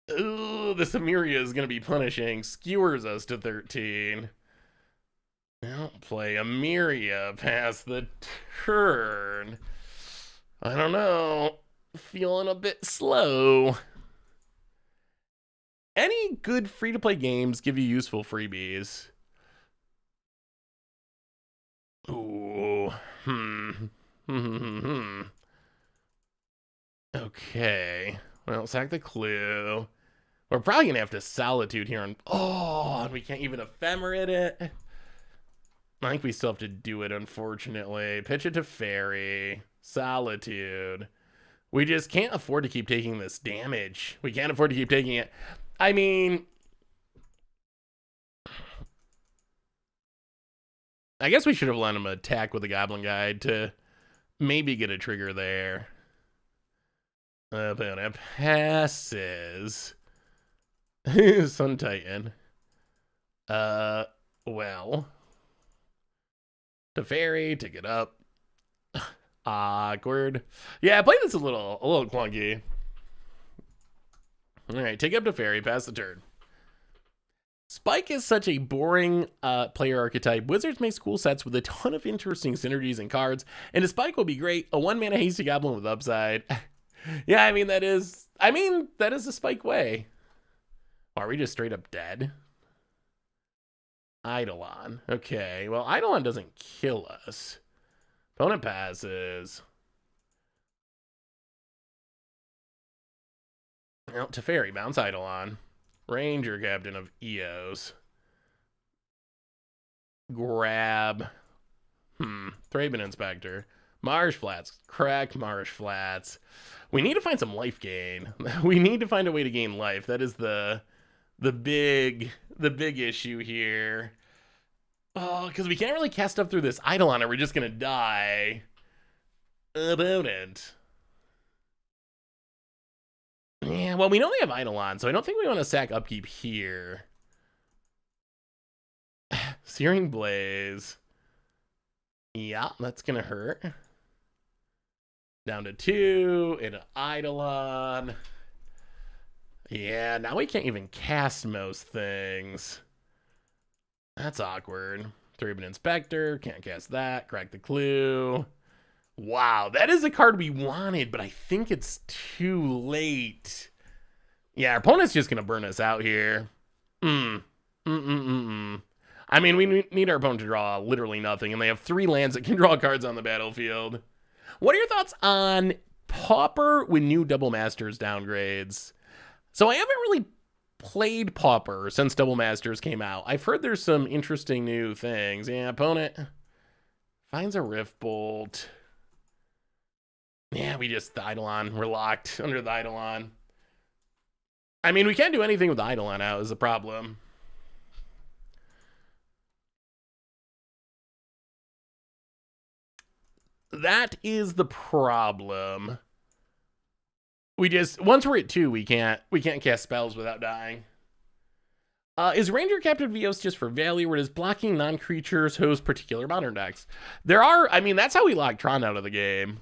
Ooh, this Emeria is going to be punishing. Skewers us to 13. Now play Emeria past the turn. I don't know. Feeling a bit slow. Any good free-to-play games give you useful freebies? Ooh. Okay. Well, sack the clue. We're probably going to have to Solitude here. And we can't even ephemerate it. I think we still have to do it, unfortunately. Pitch it to Fairy. Solitude. We just can't afford to keep taking this damage. We can't afford to keep taking it. I mean... I guess we should have let him attack with a Goblin Guide to maybe get a trigger there. Opponent passes. Sun Titan. Well. Teferi to get up. Awkward. Yeah, I played this a little clunky. Alright, take up Teferi, pass the turn. Spike is such a boring player archetype. Wizards makes cool sets with a ton of interesting synergies and cards, and a Spike will be great. A 1-mana hasty goblin with upside. Yeah, I mean that is the Spike way. Are we just straight up dead? Eidolon. Okay, well, Eidolon doesn't kill us. Opponent passes. Well, Teferi, bounce Eidolon. Ranger Captain of Eos. Grab. Thraben Inspector. Marsh Flats. Crack Marsh Flats. We need to find some life gain. We need to find a way to gain life. That is the big issue here. Oh, because we can't really cast stuff through this Eidolon or we're just gonna die. Opponent. Yeah, well, we know they have Eidolon, so I don't think we want to sack upkeep here. Searing Blaze. Yeah, that's going to hurt. Down to 2, and an Eidolon. Yeah, now we can't even cast most things. That's awkward. Threeman Inspector, can't cast that. Crack the Clue. Wow, that is a card we wanted, but I think it's too late. Yeah, our opponent's just going to burn us out here. I mean, we need our opponent to draw literally nothing, and they have 3 lands that can draw cards on the battlefield. What are your thoughts on Pauper with new Double Masters downgrades? So I haven't really played Pauper since Double Masters came out. I've heard there's some interesting new things. Yeah, opponent finds a Rift Bolt. Yeah, we just, the Eidolon. We're locked under the Eidolon. I mean, we can't do anything with the Eidolon out is the problem. That is the problem. We just, once we're at 2, we can't cast spells without dying. Is Ranger Captain Vios just for value, or does blocking non-creatures host particular modern decks? There are, I mean, that's how we lock Tron out of the game.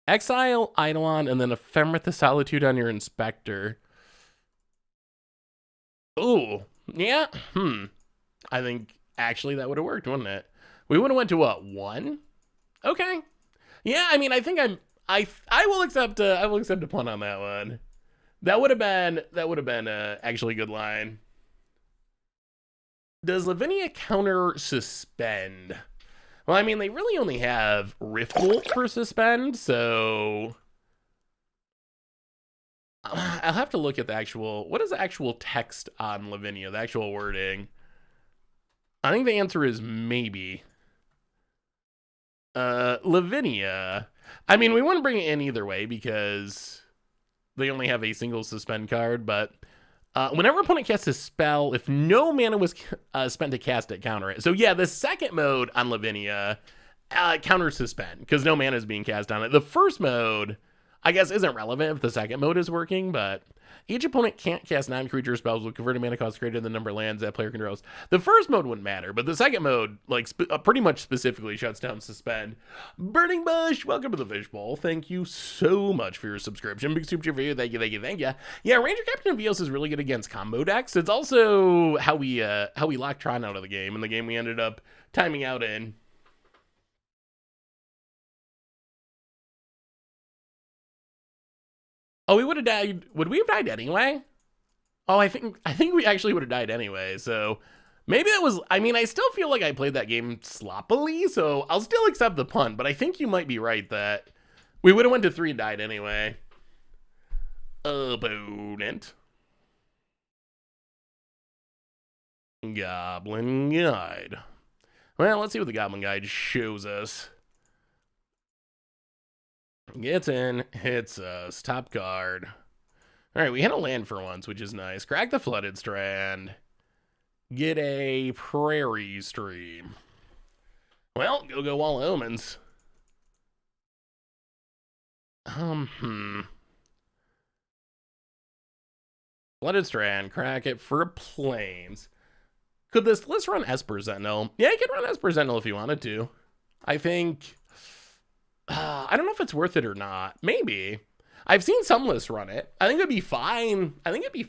Exile Eidolon and then Ephemerate the Solitude on your Inspector. Ooh, yeah, I think actually that would have worked, wouldn't it? We would have went to what, 1? Okay. Yeah, I mean, I think I will accept a punt on that one. That would have been actually a good line. Does Lavinia counter suspend? Well, I mean, they really only have Rift Bolt for suspend, so I'll have to look at the actual, what is the actual text on Lavinia, the actual wording? I think the answer is maybe. Lavinia. I mean, we wouldn't bring it in either way because they only have a single suspend card, but whenever opponent casts a spell, if no mana was spent to cast it, counter it. So yeah, the second mode on Lavinia counter suspend because no mana is being cast on it. The first mode, I guess, isn't relevant if the second mode is working, but each opponent can't cast non-creature spells with converted mana cost greater than the number of lands that player controls. The first mode wouldn't matter, but the second mode, like, pretty much specifically shuts down suspend. Burning Bush, welcome to the Fishbowl. Thank you so much for your subscription. Big super for you. Thank you. Yeah, Ranger Captain Vios is really good against combo decks. It's also how we locked Tron out of the game, and the game we ended up timing out in. Oh, we would have died. Would we have died anyway? Oh, I think we actually would have died anyway. So maybe that was, I mean, I still feel like I played that game sloppily, so I'll still accept the punt, but I think you might be right that we would have went to 3 and died anyway. Opponent. Goblin Guide. Well, let's see what the Goblin Guide shows us. Gets in, hits us. Top card. All right, we hit a land for once, which is nice. Crack the Flooded Strand. Get a Prairie Stream. Well, go Wall of Omens. Flooded Strand. Crack it for Plains. Could this list run Esper Sentinel? Yeah, you could run Esper Sentinel if you wanted to. I think... I don't know if it's worth it or not. Maybe. I've seen some lists run it. I think it'd be fine. I think the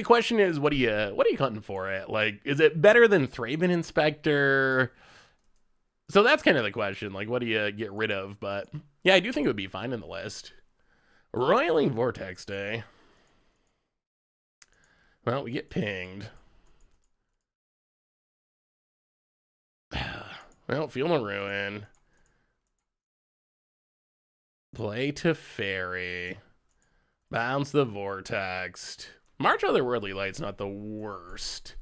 question is, what are you hunting for it? Like, is it better than Thraben Inspector? So that's kind of the question. Like, what do you get rid of? But yeah, I do think it would be fine in the list. Roiling Vortex Day. Well, we get pinged. Well, Feel No Ruin. Play Teferi. Bounce the Vortex. March Otherworldly Light's not the worst.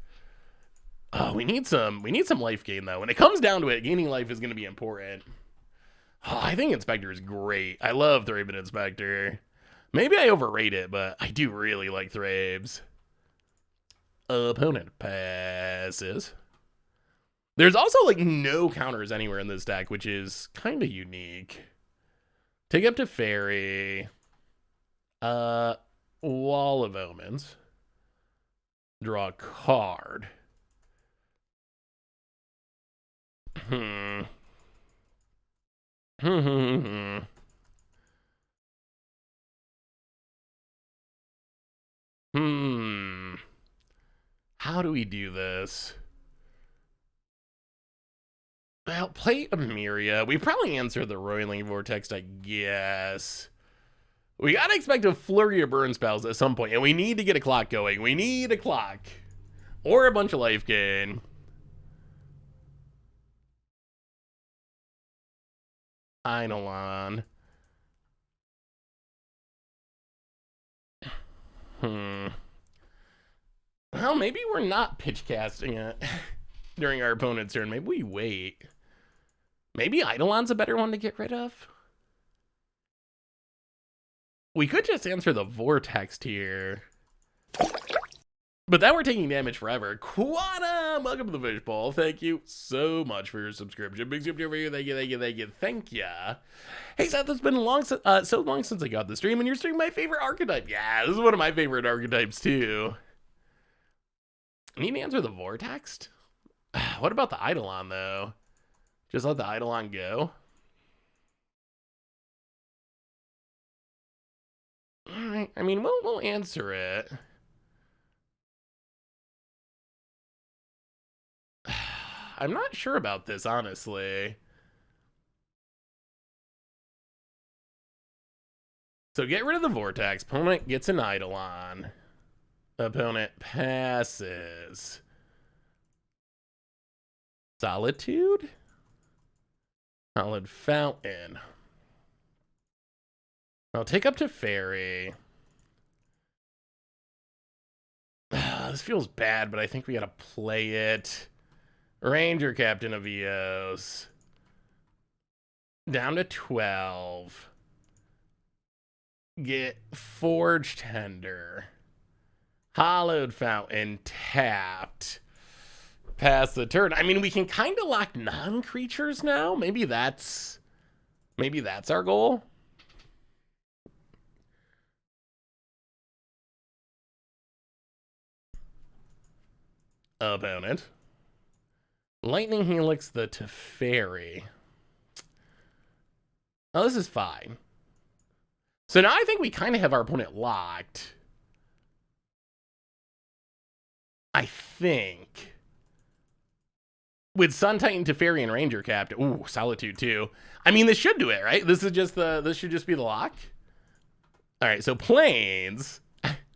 Oh, we need some life gain though. When it comes down to it, gaining life is going to be important. Oh, I think Inspector is great. I love Thraben Inspector. Maybe I overrate it, but I do really like Thrabes. Opponent passes. There's also like no counters anywhere in this deck, which is kind of unique. Take up to Fairy. Wall of Omens. Draw a card. Hmm. How do we do this? Well, play Emeria. We probably answer the Roiling Vortex, I guess. We gotta expect a flurry of burn spells at some point, and we need to get a clock going. We need a clock. Or a bunch of life gain. Eidolon. Well, maybe we're not pitch casting it during our opponent's turn. Maybe we wait. Maybe Eidolon's a better one to get rid of. We could just answer the Vortex here. But then we're taking damage forever. Quantum! Welcome to the Fishbowl. Thank you so much for your subscription. Big super for you. Thank you, thank you, thank you, thank you. Hey, Seth, it's been so long since I got the stream, and you're streaming my favorite archetype. Yeah, this is one of my favorite archetypes, too. Need to answer the Vortex? What about the Eidolon, though? Just let the Eidolon go? Alright, I mean, we'll answer it. I'm not sure about this, honestly. So get rid of the Vortex. Opponent gets an Eidolon. Opponent passes. Solitude? Solid Fountain. I'll take up to Fairy. This feels bad, but I think we gotta play it. Ranger Captain of Eos. Down to 12. Get Forge Tender. Hollowed Fountain tapped. Pass the turn. I mean, we can kind of lock non-creatures now. Maybe that's our goal. Opponent. Lightning Helix the Teferi. Oh, this is fine. So now I think we kind of have our opponent locked. I think. With Sun Titan, Teferi, and Ranger Captain. Ooh, Solitude too. I mean, this should do it, right? This should just be the lock. All right, so Plains,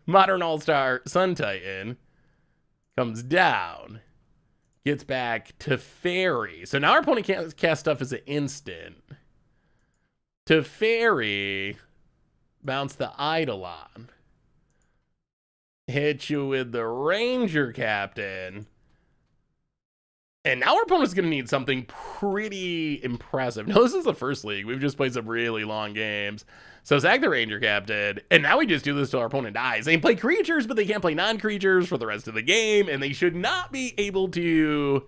Modern All-Star, Sun Titan comes down. Gets back to Teferi. So now our opponent can't cast stuff as an instant. Teferi, bounce the Eidolon. Hit you with the Ranger Captain. And now our opponent's going to need something pretty impressive. No, this is the first league. We've just played some really long games. So sack the Ranger Captain. And now we just do this till our opponent dies. They can play creatures, but they can't play non-creatures for the rest of the game. And they should not be able to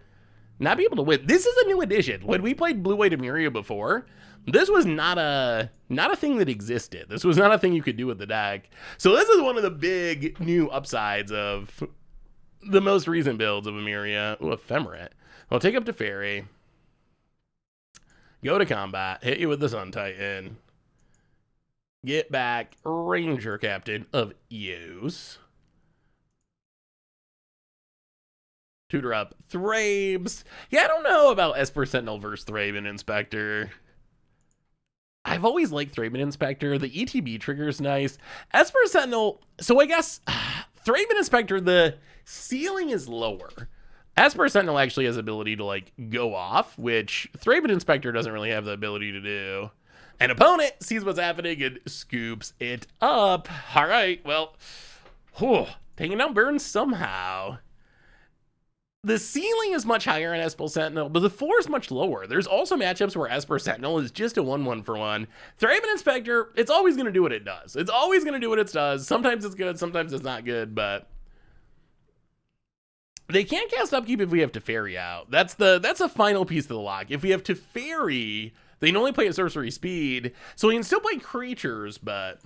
win. This is a new addition. When we played Blue-White Emeria before, this was not a thing that existed. This was not a thing you could do with the deck. So this is one of the big new upsides of the most recent builds of Emeria. Ooh, Ephemerate. I'll take up to Fairy. Go to combat. Hit you with the Sun Titan. Get back Ranger Captain of Eos. Tutor up Thrabes. Yeah, I don't know about Esper Sentinel versus Thraben Inspector. I've always liked Thraben Inspector. The ETB trigger is nice. Esper Sentinel, so I guess Thraben Inspector, the ceiling is lower. Esper Sentinel actually has the ability to like go off, which Thraben Inspector doesn't really have the ability to do. An opponent sees what's happening and scoops it up. All right, well, taking down burns somehow. The ceiling is much higher in Esper Sentinel, but the floor is much lower. There's also matchups where Esper Sentinel is just a 1-1 for 1. Thraben Inspector, it's always going to do what it does. It's always going to do what it does. Sometimes it's good, sometimes it's not good, but They can't cast Upkeep if we have Teferi out. That's the final piece of the lock. If we have Teferi, they can only play at sorcery speed, so we can still play creatures, but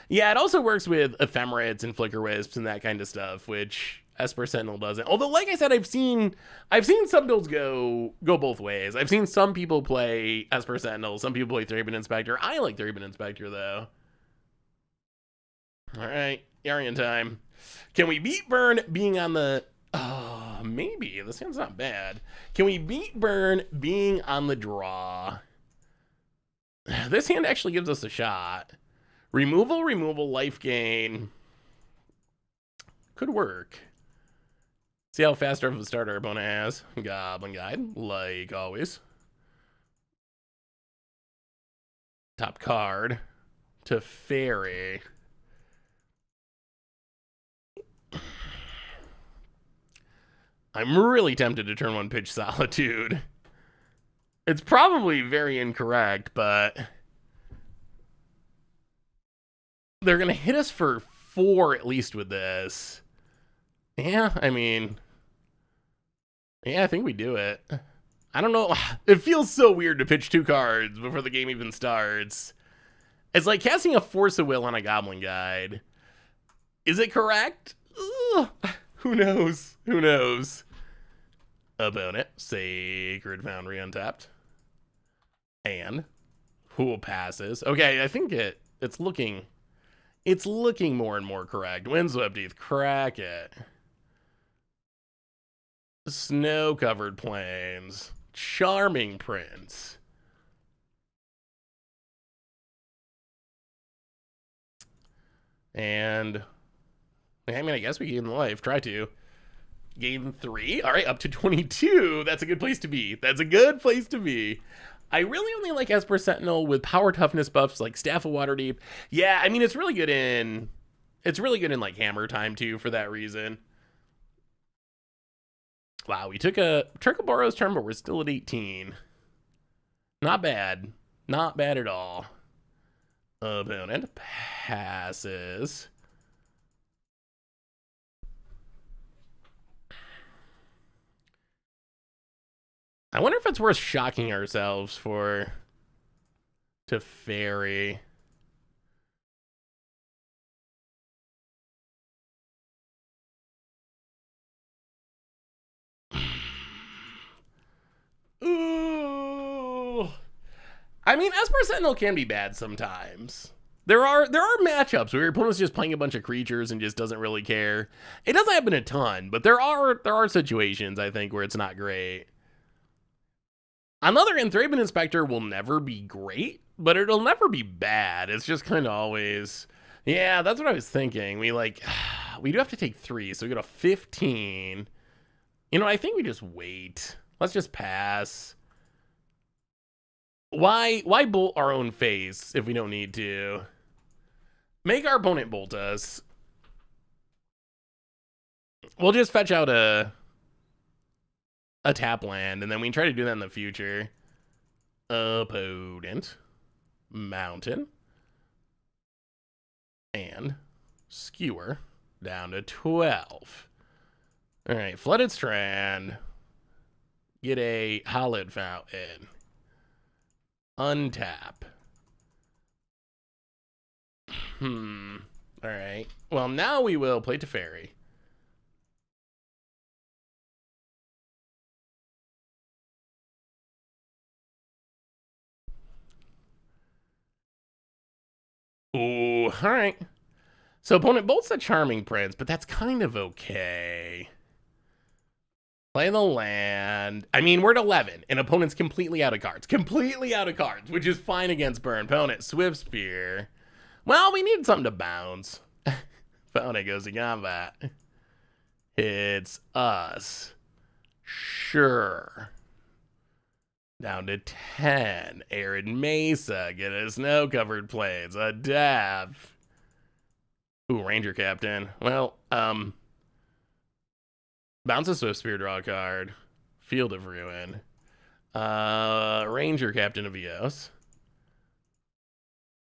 yeah, it also works with Ephemerates and Flicker Wisps and that kind of stuff, which Esper Sentinel doesn't. Although, like I said, I've seen some builds go both ways. I've seen some people play Esper Sentinel, some people play Thraben Inspector. I like Thraben Inspector, though. All right, Yarian time. Can we beat Burn being on the... Oh, maybe. This hand's not bad. Can we beat Burn being on the draw? This hand actually gives us a shot. Removal, life gain. Could work. See how fast of a start our opponent has. Goblin Guide, like always. Top card. Teferi. I'm really tempted to turn one pitch Solitude. It's probably very incorrect, but they're going to hit us for 4 at least with this. Yeah, I mean, yeah, I think we do it. I don't know. It feels so weird to pitch 2 cards before the game even starts. It's like casting a Force of Will on a Goblin Guide. Is it correct? Ugh. Who knows? Who knows? Opponent, Sacred Foundry untapped. And who passes? Okay, I think it's looking more and more correct. Windswept Heath, crack it. Snow-covered plains. Charming Prince. And I mean, I guess we gain life. Try to. Gain 3. All right, up to 22. That's a good place to be. That's a good place to be. I really only like Esper Sentinel with power toughness buffs like Staff of Waterdeep. Yeah, I mean, it's really good in like Hammer Time too for that reason. Wow, we took a Borrow's turn, but we're still at 18. Not bad. Not bad at all. Opponent passes. I wonder if it's worth shocking ourselves for Teferi. Ooh. I mean, Esper Sentinel can be bad sometimes. There are matchups where your opponent's just playing a bunch of creatures and just doesn't really care. It doesn't happen a ton, but there are situations, I think, where it's not great. On the other hand, Thraben Inspector will never be great, but it'll never be bad. It's just kind of always... Yeah, that's what I was thinking. We do have to take 3, so we go to 15. You know, I think we just wait. Let's just pass. Why bolt our own face if we don't need to? Make our opponent bolt us. We'll just fetch out a tap land, and then we can try to do that in the future. Opponent, Mountain, and Skewer down to 12. All right, Flooded Strand. Get a Hollowed Fountain. Untap. All right. Well, now we will play Teferi. Ooh, all right. So opponent bolts the Charming Prince, but that's kind of okay. Play the land. I mean, we're at 11, and opponent's completely out of cards. Completely out of cards, which is fine against Burn. Opponent, Swift Spear. Well, we need something to bounce. Opponent goes to combat. It's us. Sure. Down to 10. Arid Mesa. Get a snow-covered plains. Adapt. Ooh, Ranger Captain. Well, bounce a Swift Spear, draw a card. Field of Ruin. Ranger Captain of Eos.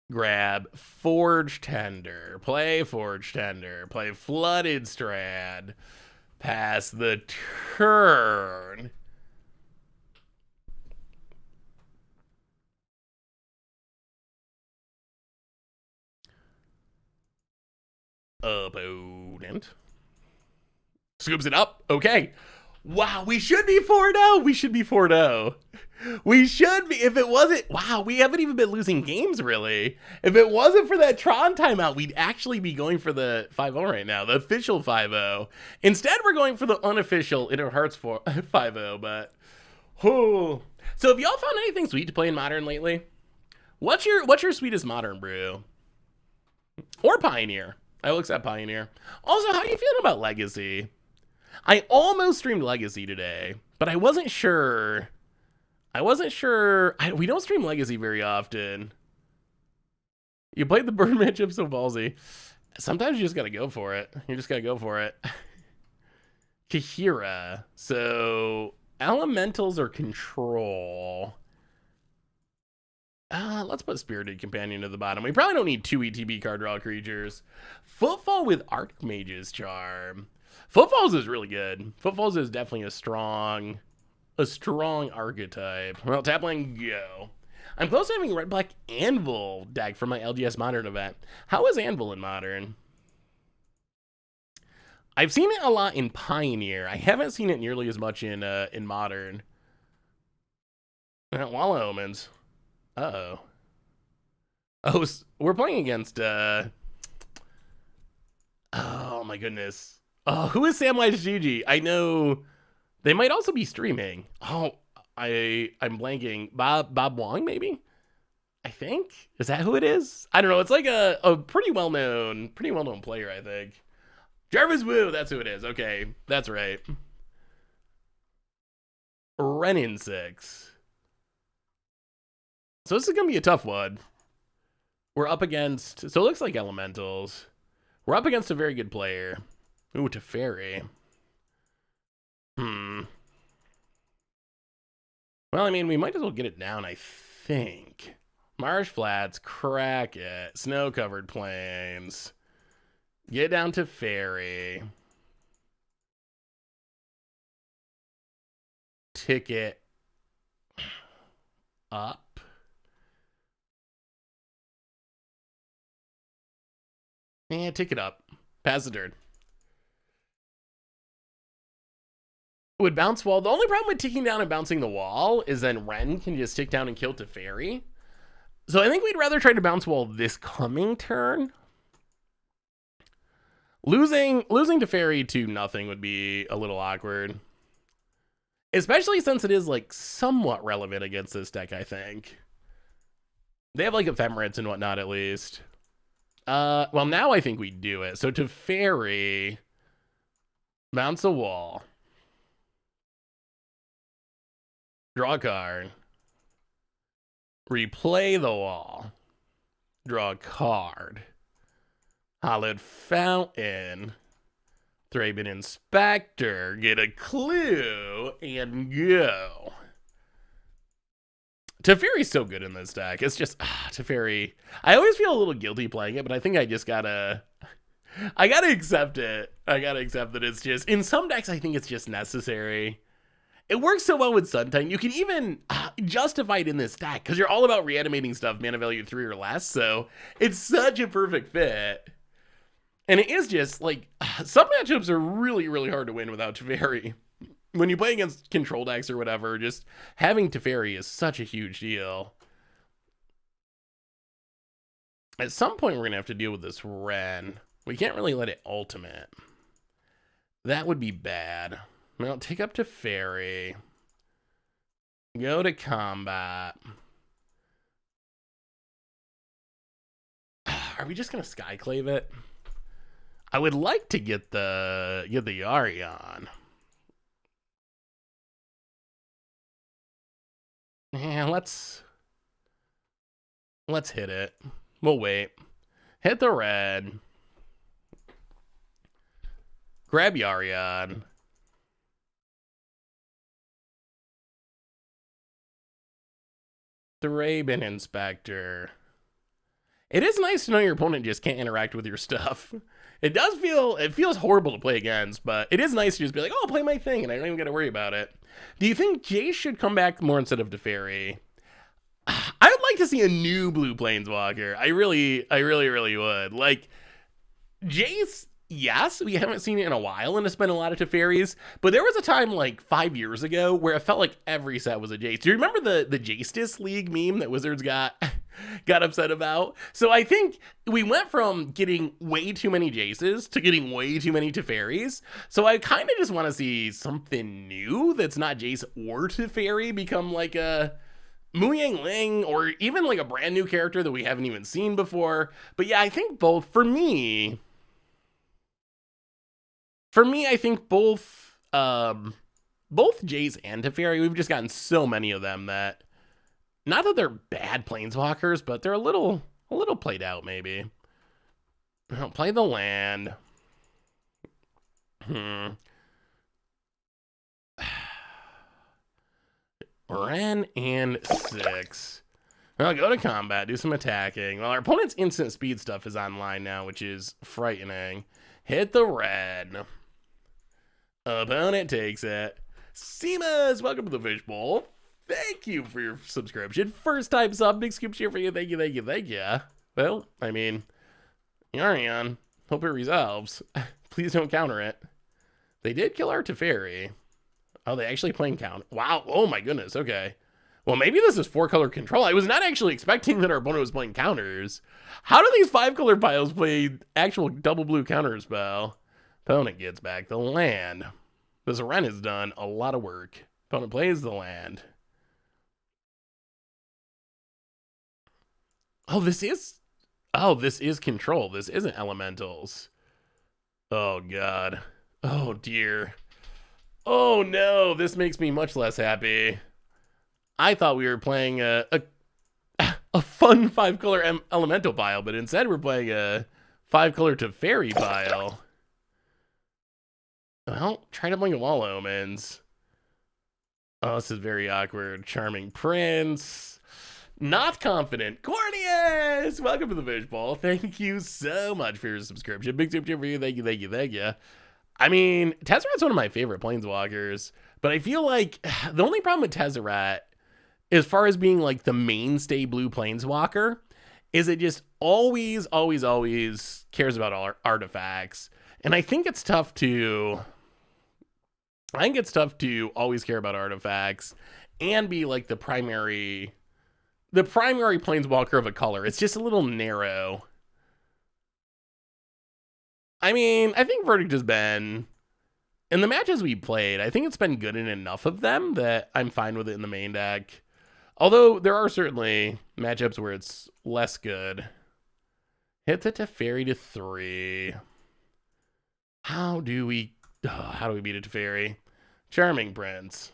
Grab Forge Tender. Play Forge Tender. Play Flooded Strand. Pass the turn. Opponent. Scoops it up. Okay. Wow, we should be 4-0. We should be 4-0. We should be. If it wasn't, wow, we haven't even been losing games, really. If it wasn't for that Tron timeout, we'd actually be going for the 5-0 right now, the official 5-0. Instead, we're going for the unofficial Inner Hearts 5-0, but, oh. So have y'all found anything sweet to play in Modern lately? What's your sweetest Modern brew? Or Pioneer? I will accept Pioneer. Also, how are you feeling about Legacy? I almost streamed Legacy today, but I wasn't sure. We don't stream Legacy very often. You played the burn matchup so ballsy. Sometimes you just gotta go for it. You just gotta go for it. Kahira. So, elementals or control. Let's put Spirited Companion at the bottom. We probably don't need 2 ETB card draw creatures. Footfall with Archmage's Charm. Footfalls is really good. Footfalls is definitely a strong archetype. Well, tap land, go. I'm close to having red-black Anvil deck for my LGS Modern event. How is Anvil in Modern? I've seen it a lot in Pioneer. I haven't seen it nearly as much in Modern. Walla Omens. Uh-oh. Oh, we're playing against, oh my goodness. Oh, who is Samwise Gigi? I know they might also be streaming. Oh, I'm blanking. Bob Wong, maybe? I think. Is that who it is? I don't know. It's like a pretty well-known player, I think. Jarvis Wu, that's who it is. Okay, that's right. Renin 6. So this is going to be a tough one. We're up against, so it looks like elementals. We're up against a very good player. Ooh, Teferi. Well, I mean, we might as well get it down, I think. Marsh Flats, crack it. Snow-covered plains. Get down to Ferry. Ticket up. Ticket up. Pass the turn. Would bounce wall. The only problem with ticking down and bouncing the wall is then Ren can just tick down and kill Teferi. So I think we'd rather try to bounce wall this coming turn. Losing Teferi to nothing would be a little awkward. Especially since it is like somewhat relevant against this deck, I think. They have like ephemerates and whatnot at least. Well, now I think we do it. So Teferi, bounce a wall. Draw a card. Replay the wall. Draw a card. Hollowed Fountain. Thraben Inspector. Get a clue. And go. Teferi's so good in this deck. It's just, Teferi. I always feel a little guilty playing it, but I think I just gotta... I gotta accept it. I gotta accept that it's just... In some decks, I think it's just necessary. It works so well with Sunshine. You can even justify it in this deck because you're all about reanimating stuff, mana value 3 or less. So it's such a perfect fit. And it is just like some matchups are really, really hard to win without Teferi. When you play against control decks or whatever, just having Teferi is such a huge deal. At some point, we're going to have to deal with this Ren. We can't really let it ultimate. That would be bad. Well, take up to Fairy. Go to combat. Are we just gonna Skyclave it? I would like to get the Yarion. Yeah, let's hit it. We'll wait. Hit the red. Grab Yarion. The Raven Inspector. It is nice to know your opponent just can't interact with your stuff. It feels horrible to play against, but it is nice to just be like, oh, I'll play my thing, and I don't even got to worry about it. Do you think Jace should come back more instead of Teferi? I would like to see a new blue planeswalker. I really would. Like, Jace, yes, we haven't seen it in a while, and it's been a lot of Teferis, but there was a time like 5 years ago where it felt like every set was a Jace. Do you remember the Jace League meme that Wizards got upset about? So I think we went from getting way too many Jaces to getting way too many Teferis. So I kind of just want to see something new that's not Jace or Teferi become like a Muyang Ling, or even like a brand new character that we haven't even seen before. But yeah, I think both, for me, I think both Jace and Teferi, we've just gotten so many of them that, not that they're bad planeswalkers, but they're a little played out, maybe. Play the land. Ren and 6. Well, go to combat, do some attacking. Well, our opponent's instant speed stuff is online now, which is frightening. Hit the red. Opponent takes it. Seamus, welcome to the fishbowl. Thank you for your subscription. First time sub, big scoop cheer for you. Thank you. Well, I mean, Yarion, hope it resolves. Please don't counter it. They did kill our Teferi. Oh, they actually playing count. Wow. Oh my goodness. Okay. Well, maybe this is 4-color control. I was not actually expecting that our opponent was playing counters. How do these 5-color piles play actual double blue counter spell? Opponent gets back the land. This Ren has done a lot of work. Opponent plays the land. Oh, this is control. This isn't elementals. Oh god. Oh dear. Oh no, this makes me much less happy. I thought we were playing a fun 5-color elemental pile, but instead we're playing a 5-color Teferi pile. Well, try to bring wall omens. Oh, this is very awkward. Charming Prince. Not confident. Corneus! Welcome to the fishbowl. Thank you so much for your subscription. Big super for you. Thank you. I mean, Tezzeret's one of my favorite planeswalkers, but I feel like the only problem with Tezzeret, as far as being like the mainstay blue planeswalker, is it just always cares about all artifacts. And I think it's tough to always care about artifacts and be like the primary planeswalker of a color. It's just a little narrow. I mean, I think Verdict has been, in the matches we played, I think it's been good in enough of them that I'm fine with it in the main deck. Although there are certainly matchups where it's less good. Hit the Teferi to 3. How do we beat a Teferi? Charming Prince.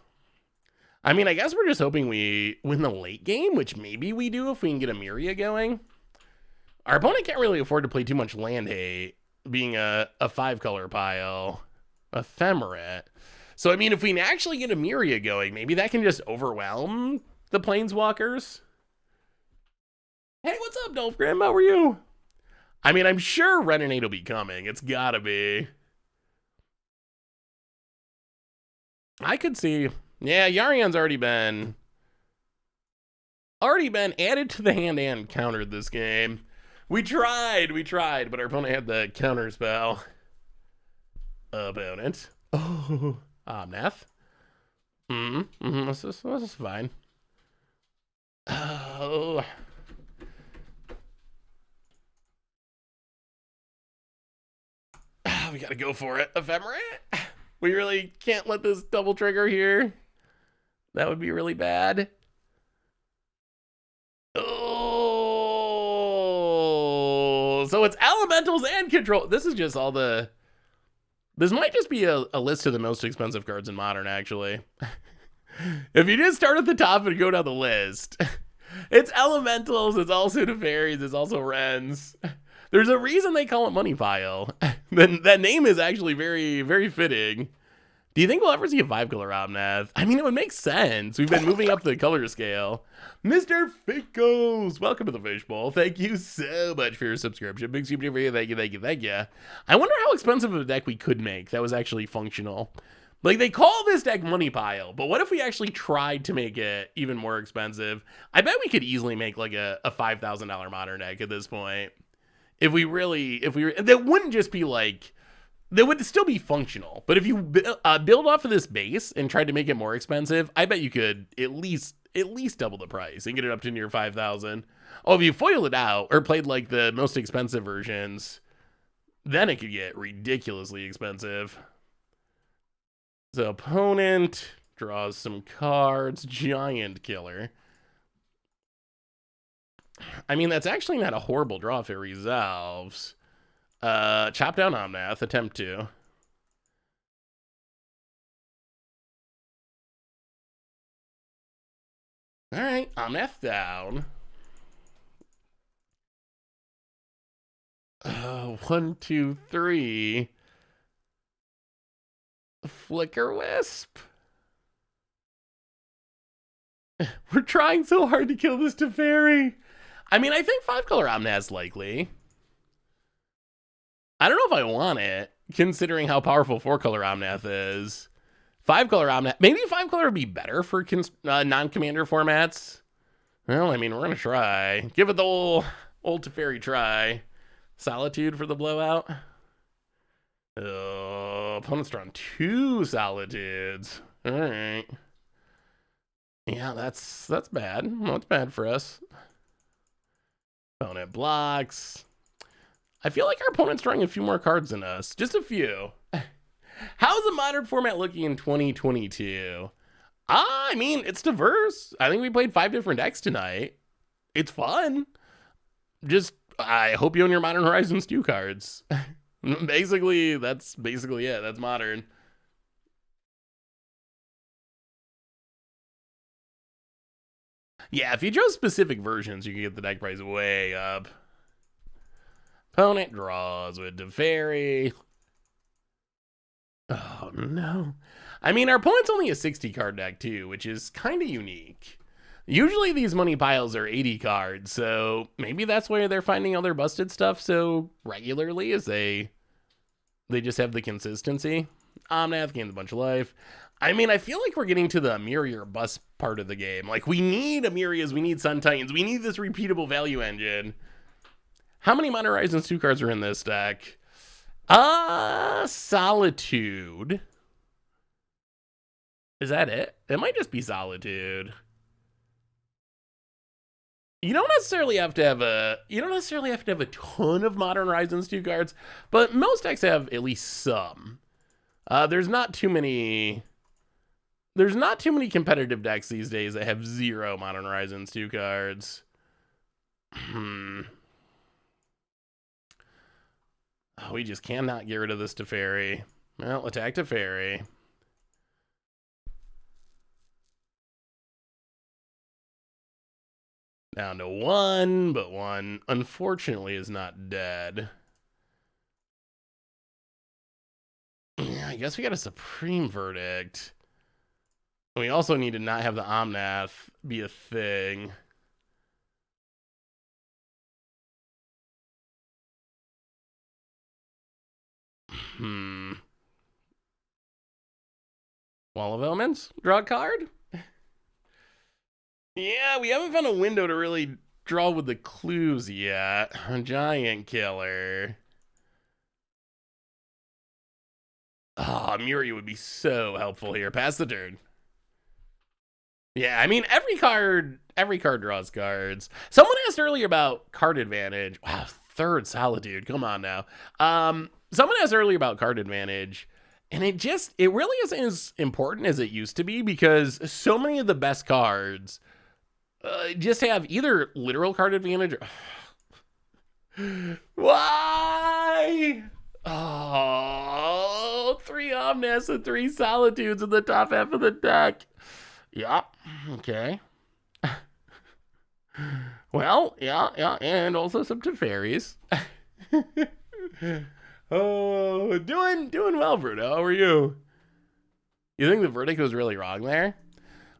I mean, I guess we're just hoping we win the late game, which maybe we do if we can get Emeria going. Our opponent can't really afford to play too much land hate, being a 5-color pile. Ephemerate. So, I mean, if we can actually get Emeria going, maybe that can just overwhelm the planeswalkers. Hey, what's up, Dolphgrim? How are you? I mean, I'm sure Renonade will be coming. It's gotta be. I could see. Yeah, Yarion's already been added to the hand and countered this game. We tried, but our opponent had the counter spell. Opponent. Oh, Omnath. This is fine. Oh. We gotta go for it. Ephemerate? We really can't let this double trigger here. That would be really bad. Oh, so it's elementals and control. This is just all the... This might just be a list of the most expensive cards in Modern, actually. If you just start at the top and go down the list, it's elementals, it's also Teferis, it's also Rens. There's a reason they call it Money Pile. That name is actually very, very fitting. Do you think we'll ever see a 5-color Omnath? I mean, it would make sense. We've been moving up the color scale. Mr. Ficos, welcome to the Fishbowl. Thank you so much for your subscription. Big super for you. Thank you, thank you, thank you. I wonder how expensive of a deck we could make that was actually functional. Like, they call this deck Money Pile, but what if we actually tried to make it even more expensive? I bet we could easily make like a $5,000 modern deck at this point. That wouldn't just be like, they would still be functional. But if you build off of this base and tried to make it more expensive, I bet you could at least double the price and get it up to near 5,000. Oh, if you foiled it out or played like the most expensive versions, then it could get ridiculously expensive. So opponent draws some cards, giant killer. I mean, that's actually not a horrible draw if it resolves. Chop down Omnath, attempt to. All right, Omnath down. 1, 2, 3. Flicker Wisp. We're trying so hard to kill this Teferi. I mean, I think 5-color Omnath's likely. I don't know if I want it, considering how powerful 4-color Omnath is. 5-color Omnath, maybe 5-color would be better for non-commander formats. Well, I mean, we're gonna try. Give it the old Teferi try. Solitude for the blowout. Oh, opponent's drawn 2 Solitudes. All right. Yeah, that's bad. That's bad for us. Opponent blocks. I feel like our opponent's drawing a few more cards than us. Just a few. How's the modern format looking in 2022? I mean, it's diverse. I think we played 5 different decks tonight. It's fun. Just, I hope you own your Modern Horizons 2 cards. Basically, that's basically it. That's modern. Yeah, if you chose specific versions, you can get the deck price way up. Opponent draws with Teferi. Oh, no. I mean, our opponent's only a 60-card deck, too, which is kind of unique. Usually these money piles are 80 cards, so maybe that's why they're finding all their busted stuff so regularly, is they just have the consistency. Omnath gains a bunch of life. I mean, I feel like we're getting to the Emeria or bust part of the game. Like, we need Emerias, we need Sun Titans, we need this repeatable value engine. How many Modern Horizons 2 cards are in this deck? Solitude. Is that it? It might just be Solitude. You don't necessarily have to have a ton of Modern Horizons 2 cards, but most decks have at least some. There's not too many competitive decks these days that have 0 Modern Horizons 2 cards. Oh, we just cannot get rid of this Teferi. Well, attack Teferi. Down to 1, but 1 unfortunately is not dead. Yeah, I guess we got a Supreme Verdict. We also need to not have the Omnath be a thing. Wall of Elements? Draw a card? Yeah, we haven't found a window to really draw with the clues yet. Giant killer. Oh, Muri would be so helpful here. Pass the turn. Yeah, I mean, every card draws cards. Someone asked earlier about card advantage. Wow, 3rd Solitude. Come on now. Someone asked earlier about card advantage, and it really isn't as important as it used to be because so many of the best cards just have either literal card advantage or... Why? Oh, 3 Omnaths and 3 Solitudes in the top half of the deck. Yeah, okay. Well, yeah, and also some Teferis. Oh, doing well, Bruno. How are you? You think the verdict was really wrong there?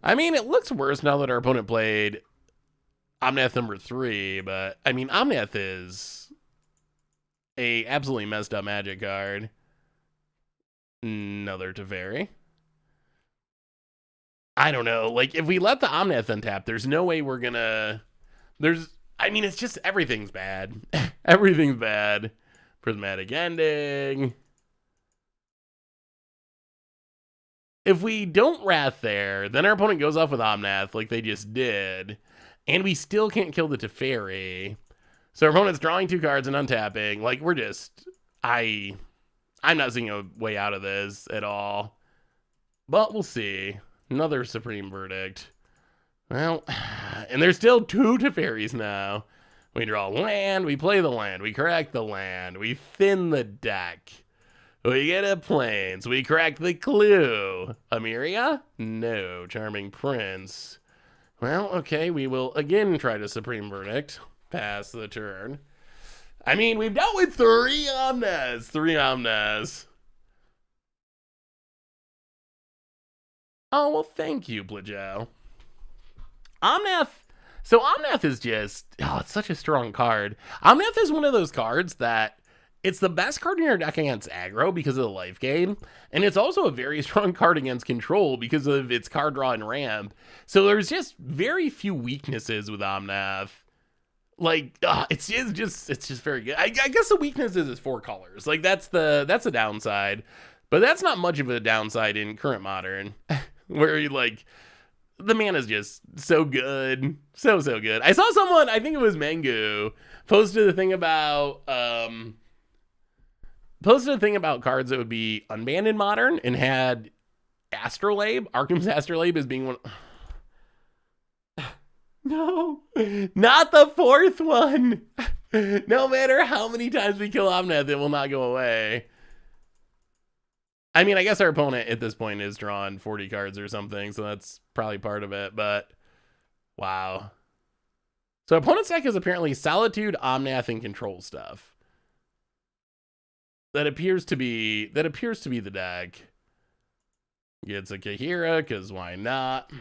I mean, it looks worse now that our opponent played Omnath number 3, but I mean, Omnath is a absolutely messed up Magic card. Another Teferi. I don't know. Like, if we let the Omnath untap, there's no way we're gonna. I mean, it's just everything's bad. Everything's bad. Prismatic Ending. If we don't Wrath there, then our opponent goes off with Omnath like they just did, and we still can't kill the Teferi. So our opponent's drawing 2 cards and untapping. Like, we're just... I'm not seeing a way out of this at all. But we'll see. Another Supreme Verdict. Well, and there's still 2 Teferis now. We draw land, we play the land, we correct the land, we thin the deck. We get a Plains, we crack the clue. Emeria? No. Charming Prince. Well, okay, we will again try to Supreme Verdict. Pass the turn. I mean, we've dealt with 3 Omnas. 3 Omnas. Oh, well, thank you, Plajou. Omnath. So Omnath is just, it's such a strong card. Omnath is one of those cards that it's the best card in your deck against aggro because of the life gain. And it's also a very strong card against control because of its card draw and ramp. So there's just very few weaknesses with Omnath. Like, it's just very good. I guess the weakness is 4 colors. Like, that's the downside. But that's not much of a downside in current modern. Where you like... The mana is just so good. So good. I saw someone, I think it was Mangu, posted a thing about cards that would be unbanned in Modern and had Astrolabe, Arkham's Astrolabe as being one. No, not the 4th one. No matter how many times we kill Omnath, it will not go away. I mean, I guess our opponent at this point is drawn 40 cards or something, so that's probably part of it, but wow. So opponent's deck is apparently Solitude, Omnath, and Control stuff. That appears to be the deck. Gets a Kahira, because why not?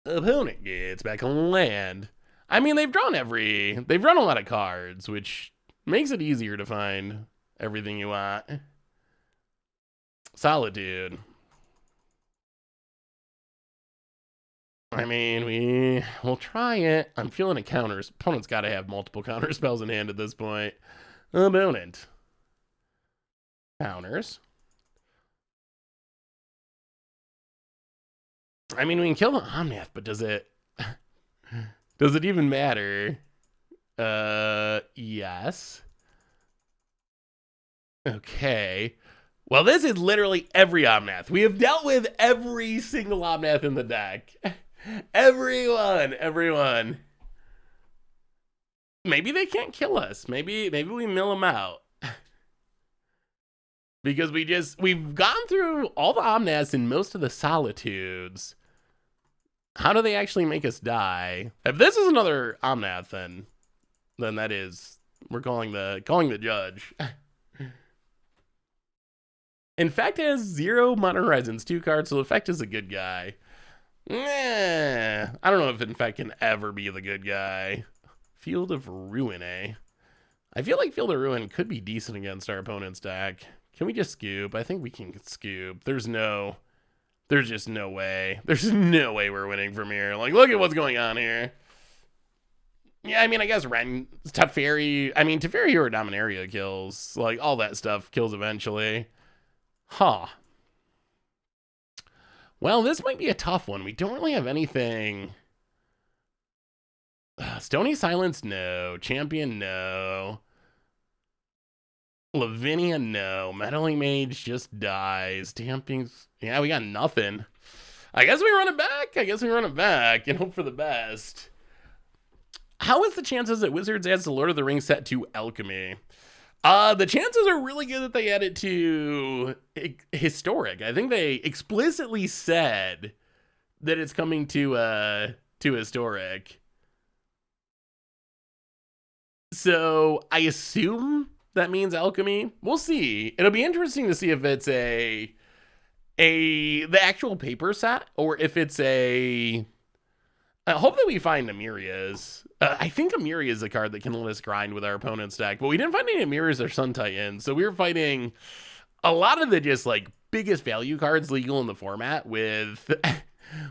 Opponent gets back on land. I mean, they've drawn a lot of cards, which makes it easier to find everything you want. Solitude. I mean, we'll try it. I'm feeling a counters. Opponent's got to have multiple counter spells in hand at this point. Opponent. Counters. I mean, we can kill the Omnath, but does it even matter? Yes. Okay. Well, this is literally every Omnath. We have dealt with every single Omnath in the deck. Everyone. Maybe they can't kill us. Maybe we mill them out. Because we've gone through all the Omnaths and most of the Solitudes. How do they actually make us die? If this is another Omnath, then that is, we're calling the judge. Infect has 0 Modern Horizons 2 cards, so Infect is a good guy. I don't know if Infect can ever be the good guy. Field of Ruin, eh? I feel like Field of Ruin could be decent against our opponent's deck. Can we just scoop? I think we can scoop. There's just no way. There's no way we're winning from here. Like, look at what's going on here. Yeah, I mean, I guess Teferi or Dominaria kills. Like, all that stuff kills eventually. Huh. Well, this might be a tough one. We don't really have anything. Stony Silence, no. Champion, no. Lavinia, no. Meddling Mage just dies. Damping, yeah, we got nothing. I guess we run it back and hope for the best. How is the chances that Wizards adds the Lord of the Rings set to Alchemy? The chances are really good that they add it to Historic. I think they explicitly said that it's coming to Historic. So I assume that means Alchemy. We'll see. It'll be interesting to see if it's the actual paper set, or if it's a. I hope that we find Emeria's. I think Emeria is a card that can let us grind with our opponent's deck, but we didn't find any Emeria's or Sun Titans, so we were fighting a lot of the just like biggest value cards legal in the format with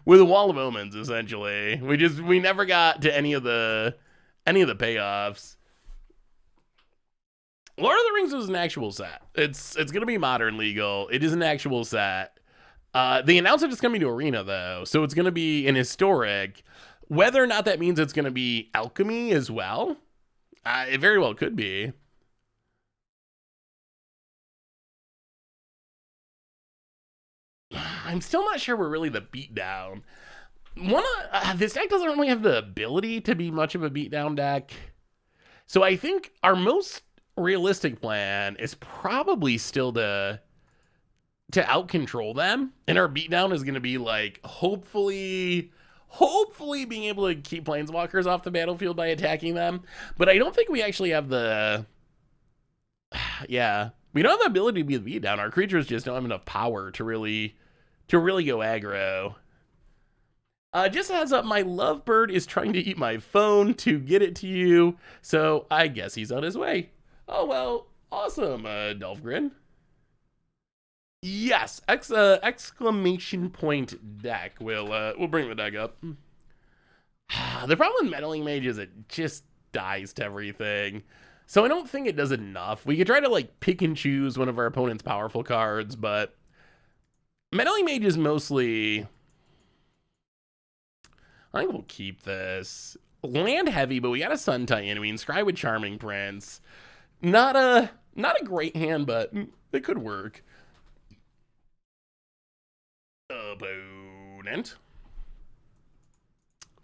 with a wall of omens. Essentially, we never got to any of the payoffs. Lord of the Rings was an actual set. It's gonna be modern legal. It is an actual set. They announced it's coming to Arena though, so it's gonna be an historic. Whether or not that means it's gonna be alchemy as well, it very well could be. I'm still not sure we're really the beatdown. This deck doesn't really have the ability to be much of a beatdown deck, so I think our most realistic plan is probably still to out control them, and our beatdown is going to be like hopefully being able to keep planeswalkers off the battlefield by attacking them. But I don't think we actually have the we don't have the ability to be the beatdown. Our creatures just don't have enough power to really go aggro. Just a heads up, my lovebird is trying to eat my phone to get it to you, so I guess he's on his way. Oh well, awesome, Delphgrin. Yes, exclamation point deck. We'll bring the deck up. The problem with Meddling Mage is it just dies to everything. So I don't think it does enough. We could try to like pick and choose one of our opponent's powerful cards, but Meddling Mage is mostly, I think we'll keep this. Land heavy, but we got a Sun Titan. I mean, Scry with Charming Prince. Not a great hand, but it could work. Opponent.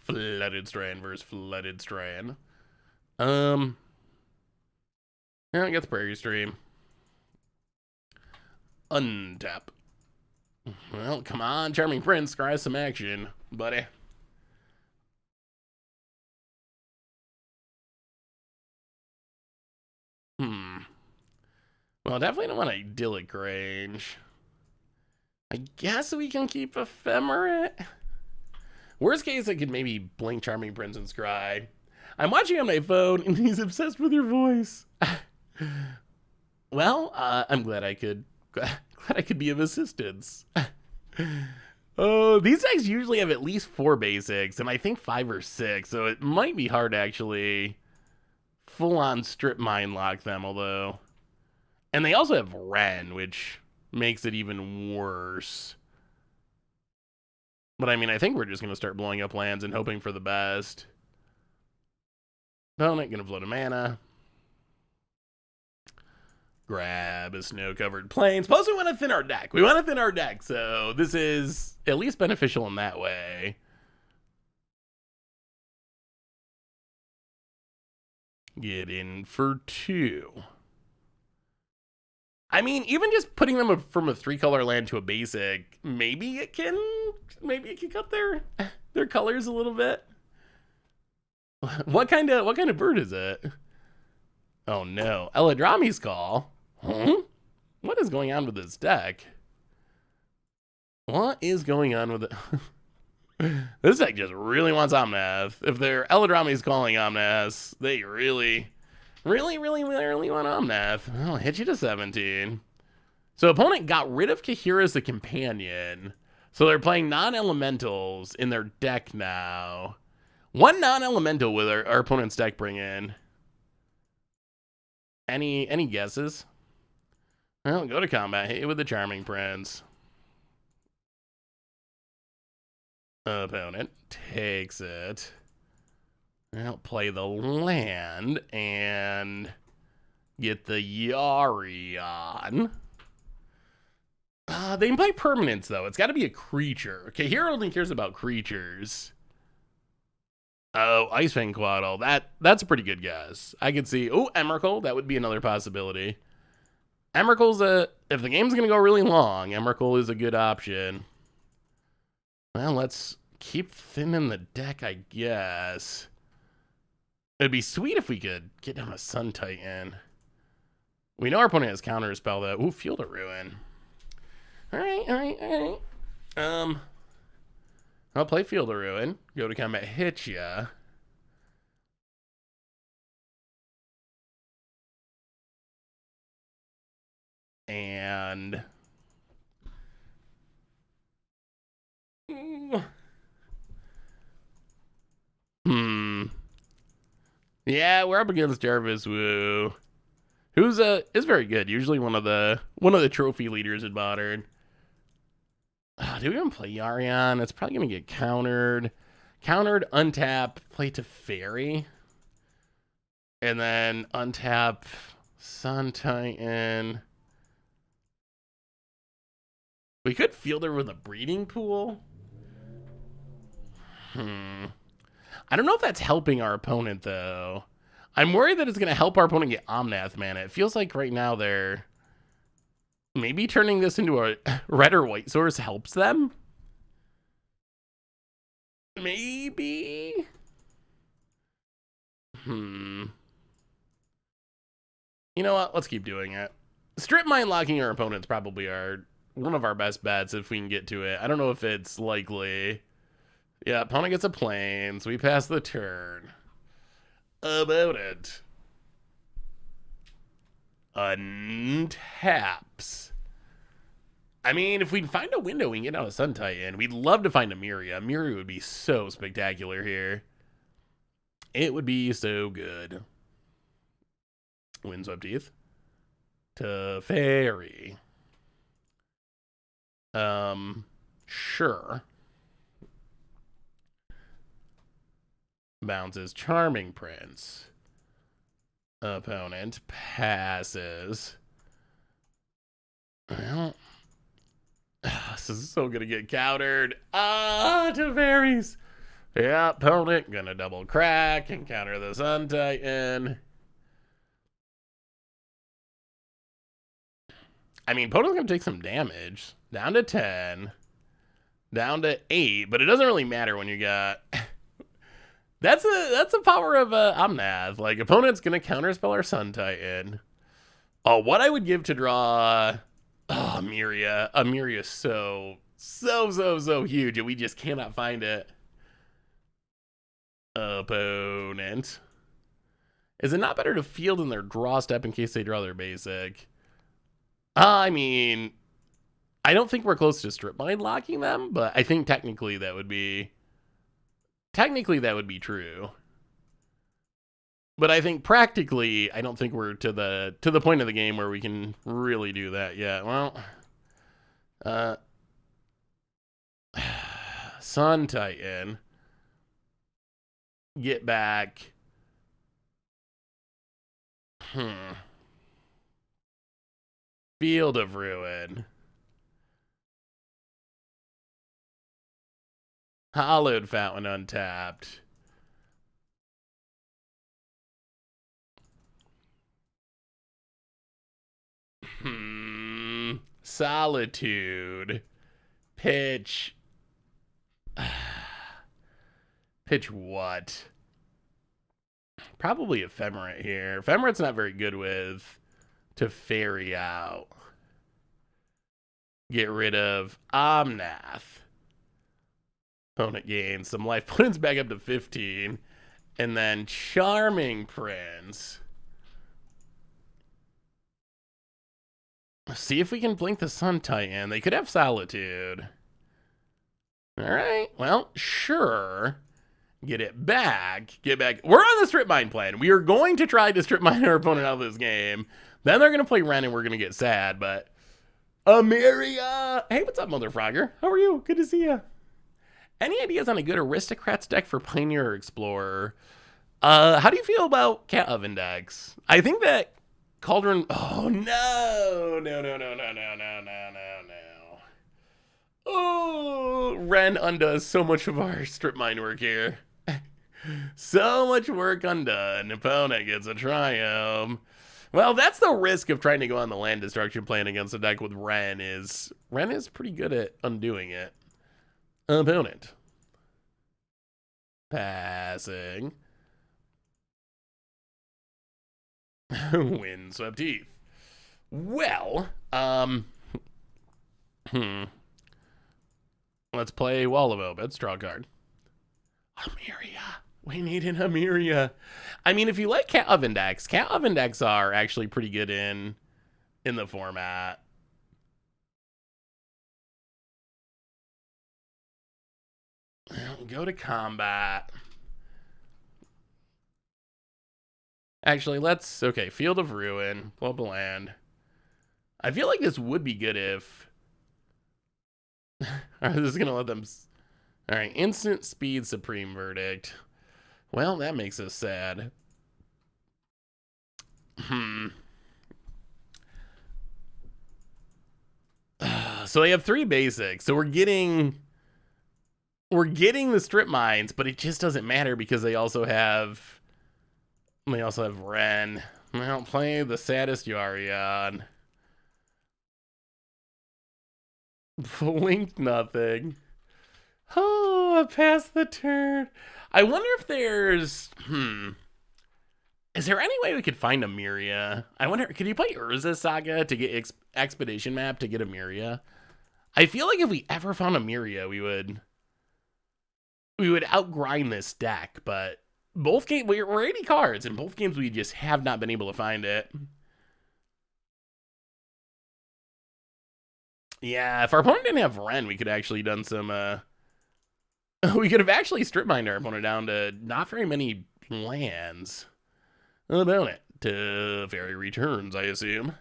Flooded Strand versus Flooded Strand. I got the Prairie Stream. Untap. Well, come on, Charming Prince, scry some action, buddy. Well, definitely don't want Idyllic Range. I guess we can keep Ephemerate. Worst case, I could maybe blink Charming Prince and scry. I'm watching on my phone, and he's obsessed with your voice. Well, I'm glad I could be of assistance. Oh, these decks usually have at least 4 basics, and I think 5 or 6, so it might be hard to actually full-on strip mine lock them, although. And they also have Ren, which makes it even worse. But I mean, I think we're just going to start blowing up lands and hoping for the best. Opponent going to float a mana. Grab a snow-covered plains. Plus, we want to thin our deck. We want to thin our deck, so this is at least beneficial in that way. Get in for 2. I mean, even just putting them from a 3-color land to a basic, maybe it can cut their colors a little bit. What kind of bird is it? Oh no, Eladrami's Call. What is going on with this deck? What is going on with it? This deck just really wants Omnath. If their Eladrami's calling Omnath, they really want Omnath. I'll hit you to 17. So opponent got rid of Kahira as the companion. So they're playing non-elementals in their deck now. One non-elemental with our opponent's deck bring in. Any guesses? Well, go to combat. Hit you with the Charming Prince. Opponent takes it. I'll play the land and get the Yari on. They can play permanents, though. It's got to be a creature. Okay, here only cares about creatures. Oh, Icefang Quaddle. That's a pretty good guess. I could see. Oh, Emrakul. That would be another possibility. Emrakul's if the game's going to go really long, Emrakul is a good option. Well, let's keep thinning the deck, I guess. It'd be sweet if we could get down a Sun Titan. We know our opponent has Counterspell, though. Ooh, Field of Ruin. All right, all right, all right. I'll play Field of Ruin. Go to combat, hit ya. And yeah, we're up against Jarvis Wu, who's is very good. Usually one of the trophy leaders in Modern. Do we even play Yarion? It's probably gonna get countered. Countered, untap, play to Fairy, and then untap Sun Titan. We could field her with a breeding pool. I don't know if that's helping our opponent, though. I'm worried that it's going to help our opponent get Omnath mana. It feels like right now they're... Maybe turning this into a red or white source helps them? Maybe? You know what? Let's keep doing it. Strip mine locking our opponents probably are one of our best bets if we can get to it. I don't know if it's likely. Yeah, opponent gets a plains. We pass the turn. About it. Untaps. I mean, if we can find a window, we can get out of Sun Titan. We'd love to find Emeria. Emeria would be so spectacular here. It would be so good. Windswept Teeth. To Fairy. Sure. Bounces Charming Prince. Opponent passes. Well, this is so gonna get countered. To Fairies. Yeah, opponent gonna double crack and counter the Sun Titan. I mean, opponent's gonna take some damage. Down to 10. Down to 8, but it doesn't really matter when you got... That's the power of Omnath. Like, opponent's gonna counterspell our Sun Titan. Oh, what I would give to draw... Oh, Emeria. Emeria is so huge, and we just cannot find it. Opponent. Is it not better to field in their draw step in case they draw their basic? I mean, I don't think we're close to strip mine locking them, but I think technically that would be true. But I think practically, I don't think we're to the point of the game where we can really do that yet. Well, Sun Titan, get back. Field of Ruin. Hollowed Fountain untapped. Solitude. Pitch. Pitch what? Probably Ephemerate here. Ephemerate's not very good with to Fairy out. Get rid of Omnath. Opponent gains some life. Opponent's back up to 15. And then Charming Prince. See if we can blink the Sun Titan. They could have Solitude. Alright, well, sure. Get it back. Get back. We're on the strip mine plan. We are going to try to strip mine our opponent out of this game. Then they're going to play Ren and we're going to get sad, but... Emeria! Hey, what's up, Mother Frogger? How are you? Good to see you. Any ideas on a good Aristocrats deck for Pioneer or Explorer? How do you feel about Cat Oven decks? I think that Cauldron... Oh, no! No. Oh, Ren undoes so much of our strip mine work here. So much work undone. Opponent gets a triumph. Well, that's the risk of trying to go on the land destruction plan against a deck with Ren is pretty good at undoing it. Opponent. Passing. Windswept Teeth. Well, Let's play Wall of Obits. Draw a card. Emeria. We need an Emeria. I mean, if you like Cat Oven decks are actually pretty good in the format. Go to combat. Actually, okay, Field of Ruin, pull up a land. I feel like this would be good if... Alright, this is gonna let them... Alright, Instant Speed Supreme Verdict. Well, that makes us sad. So they have 3 basics. So we're getting the strip mines, but it just doesn't matter because they also have Ren. Well, play the saddest Yarion. Blink nothing. Oh, I passed the turn. I wonder if there's is there any way we could find Emeria? I wonder, could you play Urza Saga to get Expedition Map to get Emeria? I feel like if we ever found Emeria, we would outgrind this deck, but both games, we're 80 cards, and both games we just have not been able to find it. Yeah, if our opponent didn't have Ren, we could actually done some, we could have actually strip mined our opponent down to not very many lands. About it. To Fairy Returns, I assume.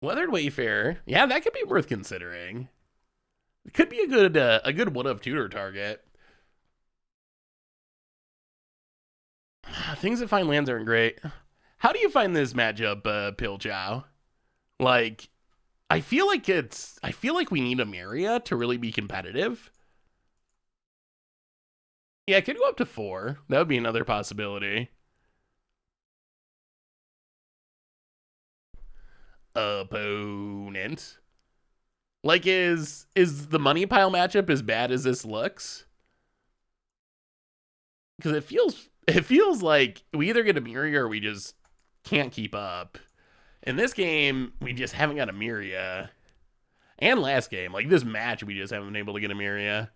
Weathered Wayfarer. Yeah, that could be worth considering. It could be a good one of tutor target. Things that find lands aren't great. How do you find this matchup, Pilchow? Like, I feel like we need Emeria to really be competitive. Yeah, it could go up to 4. That would be another possibility. Opponent. Like, is the money pile matchup as bad as this looks? Because it feels like we either get Emeria or we just can't keep up. In this game, we just haven't got Emeria. And last game, like this match, we just haven't been able to get Emeria.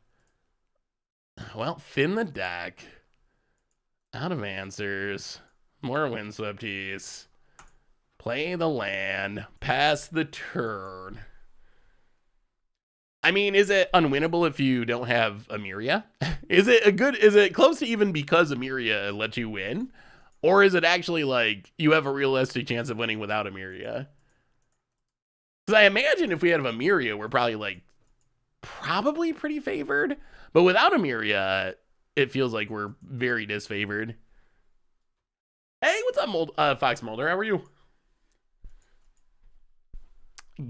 Well, thin the deck. Out of answers. More Windswept. Play the land. Pass the turn. I mean, is it unwinnable if you don't have Emeria? Is it close to even because Emeria lets you win? Or is it actually like you have a realistic chance of winning without Emeria? Because I imagine if we had Emeria, we're probably pretty favored. But without Emeria, it feels like we're very disfavored. Hey, what's up, Fox Mulder? How are you?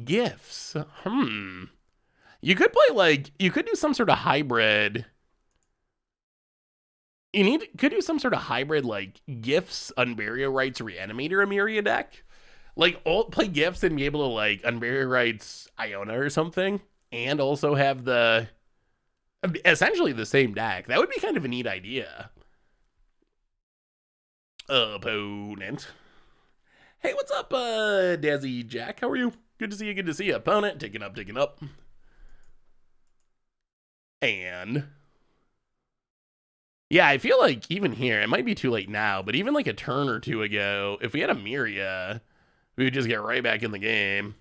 Gifts. You could play you could do some sort of hybrid. Could do some sort of hybrid like Gifts, Unburial Rites, Reanimator Emeria deck. Like play Gifts and be able to like Unburial Rites Iona or something, and also have essentially the same deck. That would be kind of a neat idea. Opponent. Hey, what's up, Dazzy Jack? How are you? Good to see you. Good to see you. Opponent, taking up. And yeah, I feel like even here, it might be too late now, but even like a turn or two ago, if we had Emeria, we would just get right back in the game.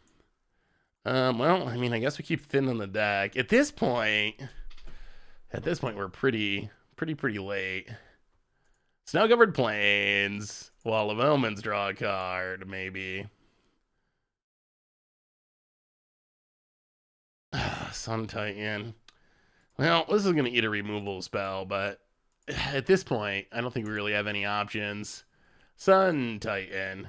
Well, I mean, I guess we keep thinning the deck. At this point, we're pretty late. Snow-covered plains. Wall of Omens, draw a card, maybe. Sun Titan. Well, this is going to eat a removal spell, but at this point, I don't think we really have any options. Sun Titan.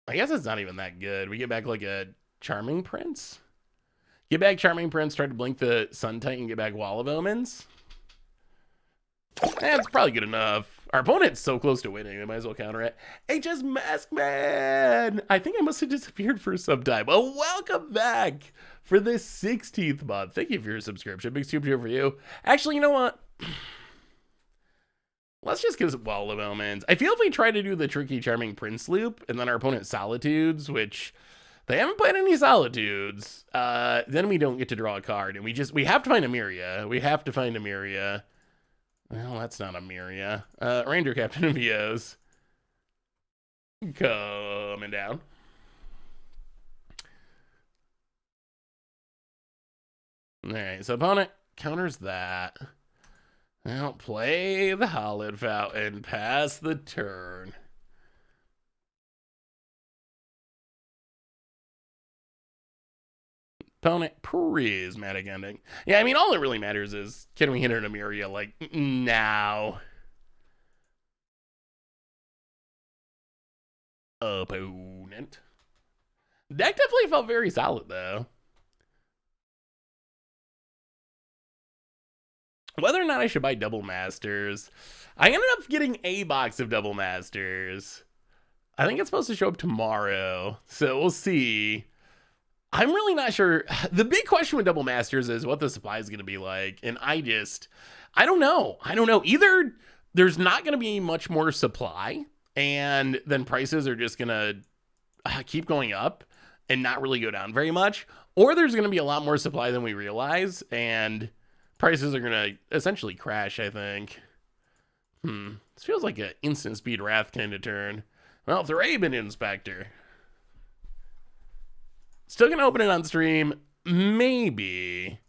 I guess it's not even that good. We get back like a Charming Prince. Get back Charming Prince, try to blink the Sun Titan, get back Wall of Omens. That's probably good enough. Our opponent's so close to winning, they might as well counter it. HS Maskman! I think I must have disappeared for some time. Well, welcome back for the 16th month. Thank you for your subscription. Big super for you. Actually, you know what? Let's just get Well of Omens. I feel if we try to do the tricky charming prince loop and then our opponent solitudes, which they haven't played any solitudes, then we don't get to draw a card, and we have to find Emeria. We have to find Emeria. Well, that's not Emeria. Ranger Captain of EOs. Coming down. Alright, so opponent counters that. Now play the Hollowed Fountain, pass the turn. Opponent, prismatic ending. Yeah, I mean, all that really matters is, can we hit an Emeria, like, now? Opponent. Deck definitely felt very solid, though. Whether or not I should buy Double Masters, I ended up getting a box of Double Masters. I think it's supposed to show up tomorrow, so we'll see. I'm really not sure. The big question with Double Masters is what the supply is going to be like, and I don't know. Either there's not going to be much more supply, and then prices are just going to keep going up and not really go down very much, or there's going to be a lot more supply than we realize, and prices are going to essentially crash, I think. This feels like an instant speed wrath kind of turn. Well, Thraben Inspector. Still going to open it on stream. Maybe.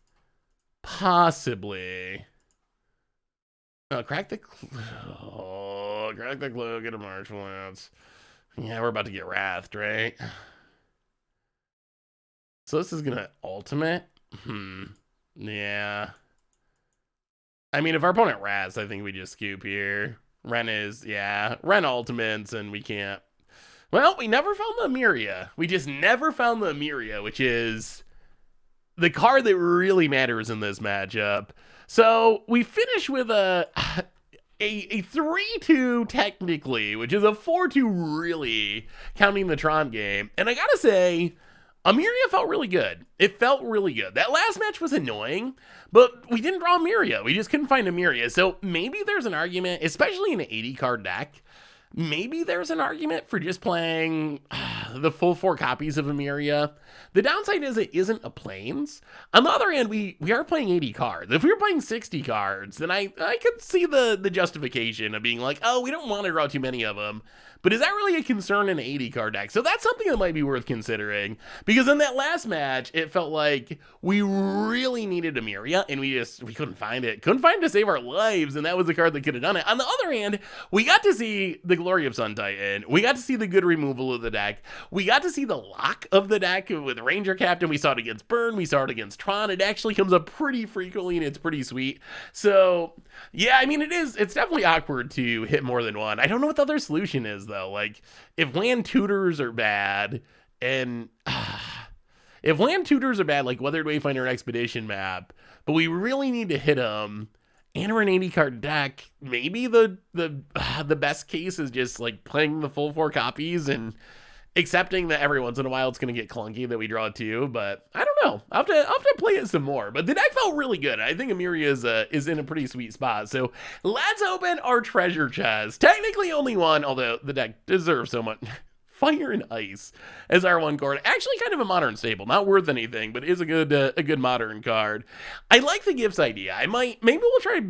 Possibly. Oh, crack the clue, get a March Lance. Yeah, we're about to get wrathed, right? So this is going to ultimate? Yeah. I mean, if our opponent Raz, I think we just scoop here. Ren ultimates, and we can't. Well, we never found the Emeria. We just never found the Emeria, which is the card that really matters in this matchup. So we finish with a 3-2 technically, which is a 4-2 really, counting the Tron game. And I gotta say, Emeria felt really good. It felt really good. That last match was annoying, but we didn't draw Emeria. We just couldn't find Emeria. So maybe there's an argument, especially in an 80-card deck, maybe there's an argument for just playing the full 4 copies of Emeria. The downside is it isn't a plains. On the other hand, we are playing 80 cards. If we were playing 60 cards, then I could see the justification of being like, oh, we don't want to draw too many of them. But is that really a concern in an 80 card deck? So that's something that might be worth considering. Because in that last match, it felt like we really needed Emeria, and we couldn't find it. Couldn't find it to save our lives, and that was the card that could have done it. On the other hand, we got to see the Glory of Sun Titan. We got to see the good removal of the deck. We got to see the lock of the deck with Ranger Captain. We saw it against Burn. We saw it against Tron. It actually comes up pretty frequently, and it's pretty sweet. So, yeah, I mean, it's definitely awkward to hit more than one. I don't know what the other solution is, though. Like, if land tutors are bad, and if land tutors are bad, like Weathered Wayfinder and Expedition map, but we really need to hit them, and we're an 80 card deck, maybe the best case is just like playing the full 4 copies and accepting that every once in a while it's going to get clunky that we draw 2, but I don't know. I'll have to play it some more. But the deck felt really good. I think Emeria is in a pretty sweet spot. So let's open our treasure chest. Technically only one, although the deck deserves so much. Fire and Ice as our 1 card. Actually kind of a modern staple. Not worth anything, but is a good modern card. I like the gifts idea. Maybe we'll try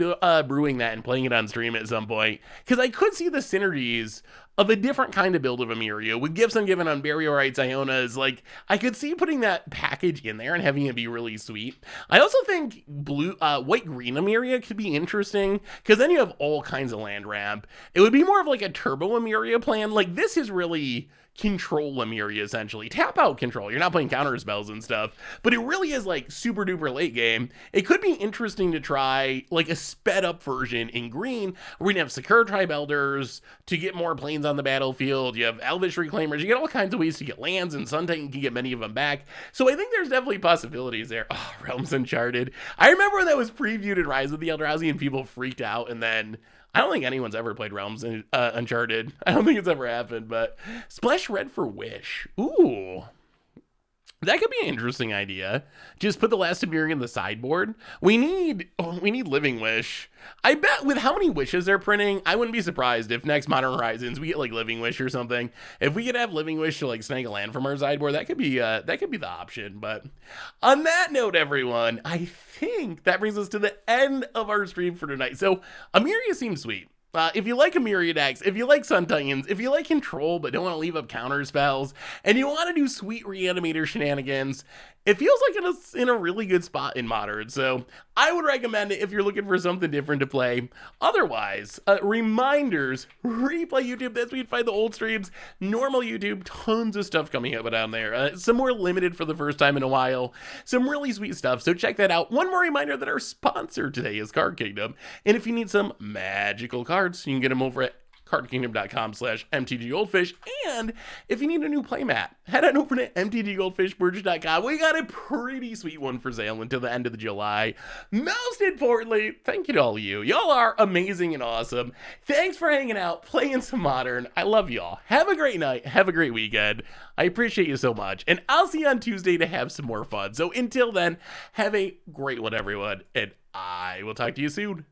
brewing that and playing it on stream at some point, because I could see the synergies of a different kind of build of Emeria with gifts ungiven on Burial Rites, Ionas. Like, I could see putting that package in there and having it be really sweet. I also think white-green Emeria could be interesting, because then you have all kinds of land ramp. It would be more of like a turbo Emeria plan. Like, this is really control Emeria, essentially. Tap out control. You're not playing counter spells and stuff, but it really is like super duper late game. It could be interesting to try like a sped up version in green, where we can have Secure Tribe Elders to get more planes on the battlefield. You have Elvish Reclaimers. You get all kinds of ways to get lands, and Sun Titan can get many of them back. So I think there's definitely possibilities there. Oh, Realms Uncharted. I remember when that was previewed in Rise of the Eldrazi and people freaked out, and then I don't think anyone's ever played Realms Uncharted. I don't think it's ever happened, but Splash Red for Wish. Ooh. That could be an interesting idea. Just put the last Emeria in the sideboard. We need Living Wish. I bet with how many wishes they're printing, I wouldn't be surprised if next Modern Horizons we get like Living Wish or something. If we could have Living Wish to like snag a land from our sideboard, that could be the option. But on that note, everyone, I think that brings us to the end of our stream for tonight. So Emeria seems sweet. If you like Emeria decks, if you like Sun Titans, if you like Control but don't want to leave up counter spells, and you want to do sweet Reanimator shenanigans, it feels like it's in a really good spot in Modern. So I would recommend it if you're looking for something different to play. Otherwise, reminders, replay YouTube, that's where you'd find the old streams, normal YouTube, tons of stuff coming up down there. Some more limited for the first time in a while, some really sweet stuff, so check that out. One more reminder that our sponsor today is Card Kingdom, and if you need some magical cards, you can get them over at cardkingdom.com/mtggoldfish. And if you need a new playmat, head on over to mtggoldfishmerch.com. We got a pretty sweet one for sale until the end of July. Most importantly, thank you to all of you. Y'all are amazing and awesome. Thanks for hanging out, playing some Modern. I love y'all. Have a great night. Have a great weekend. I appreciate you so much. And I'll see you on Tuesday to have some more fun. So until then, have a great one, everyone. And I will talk to you soon.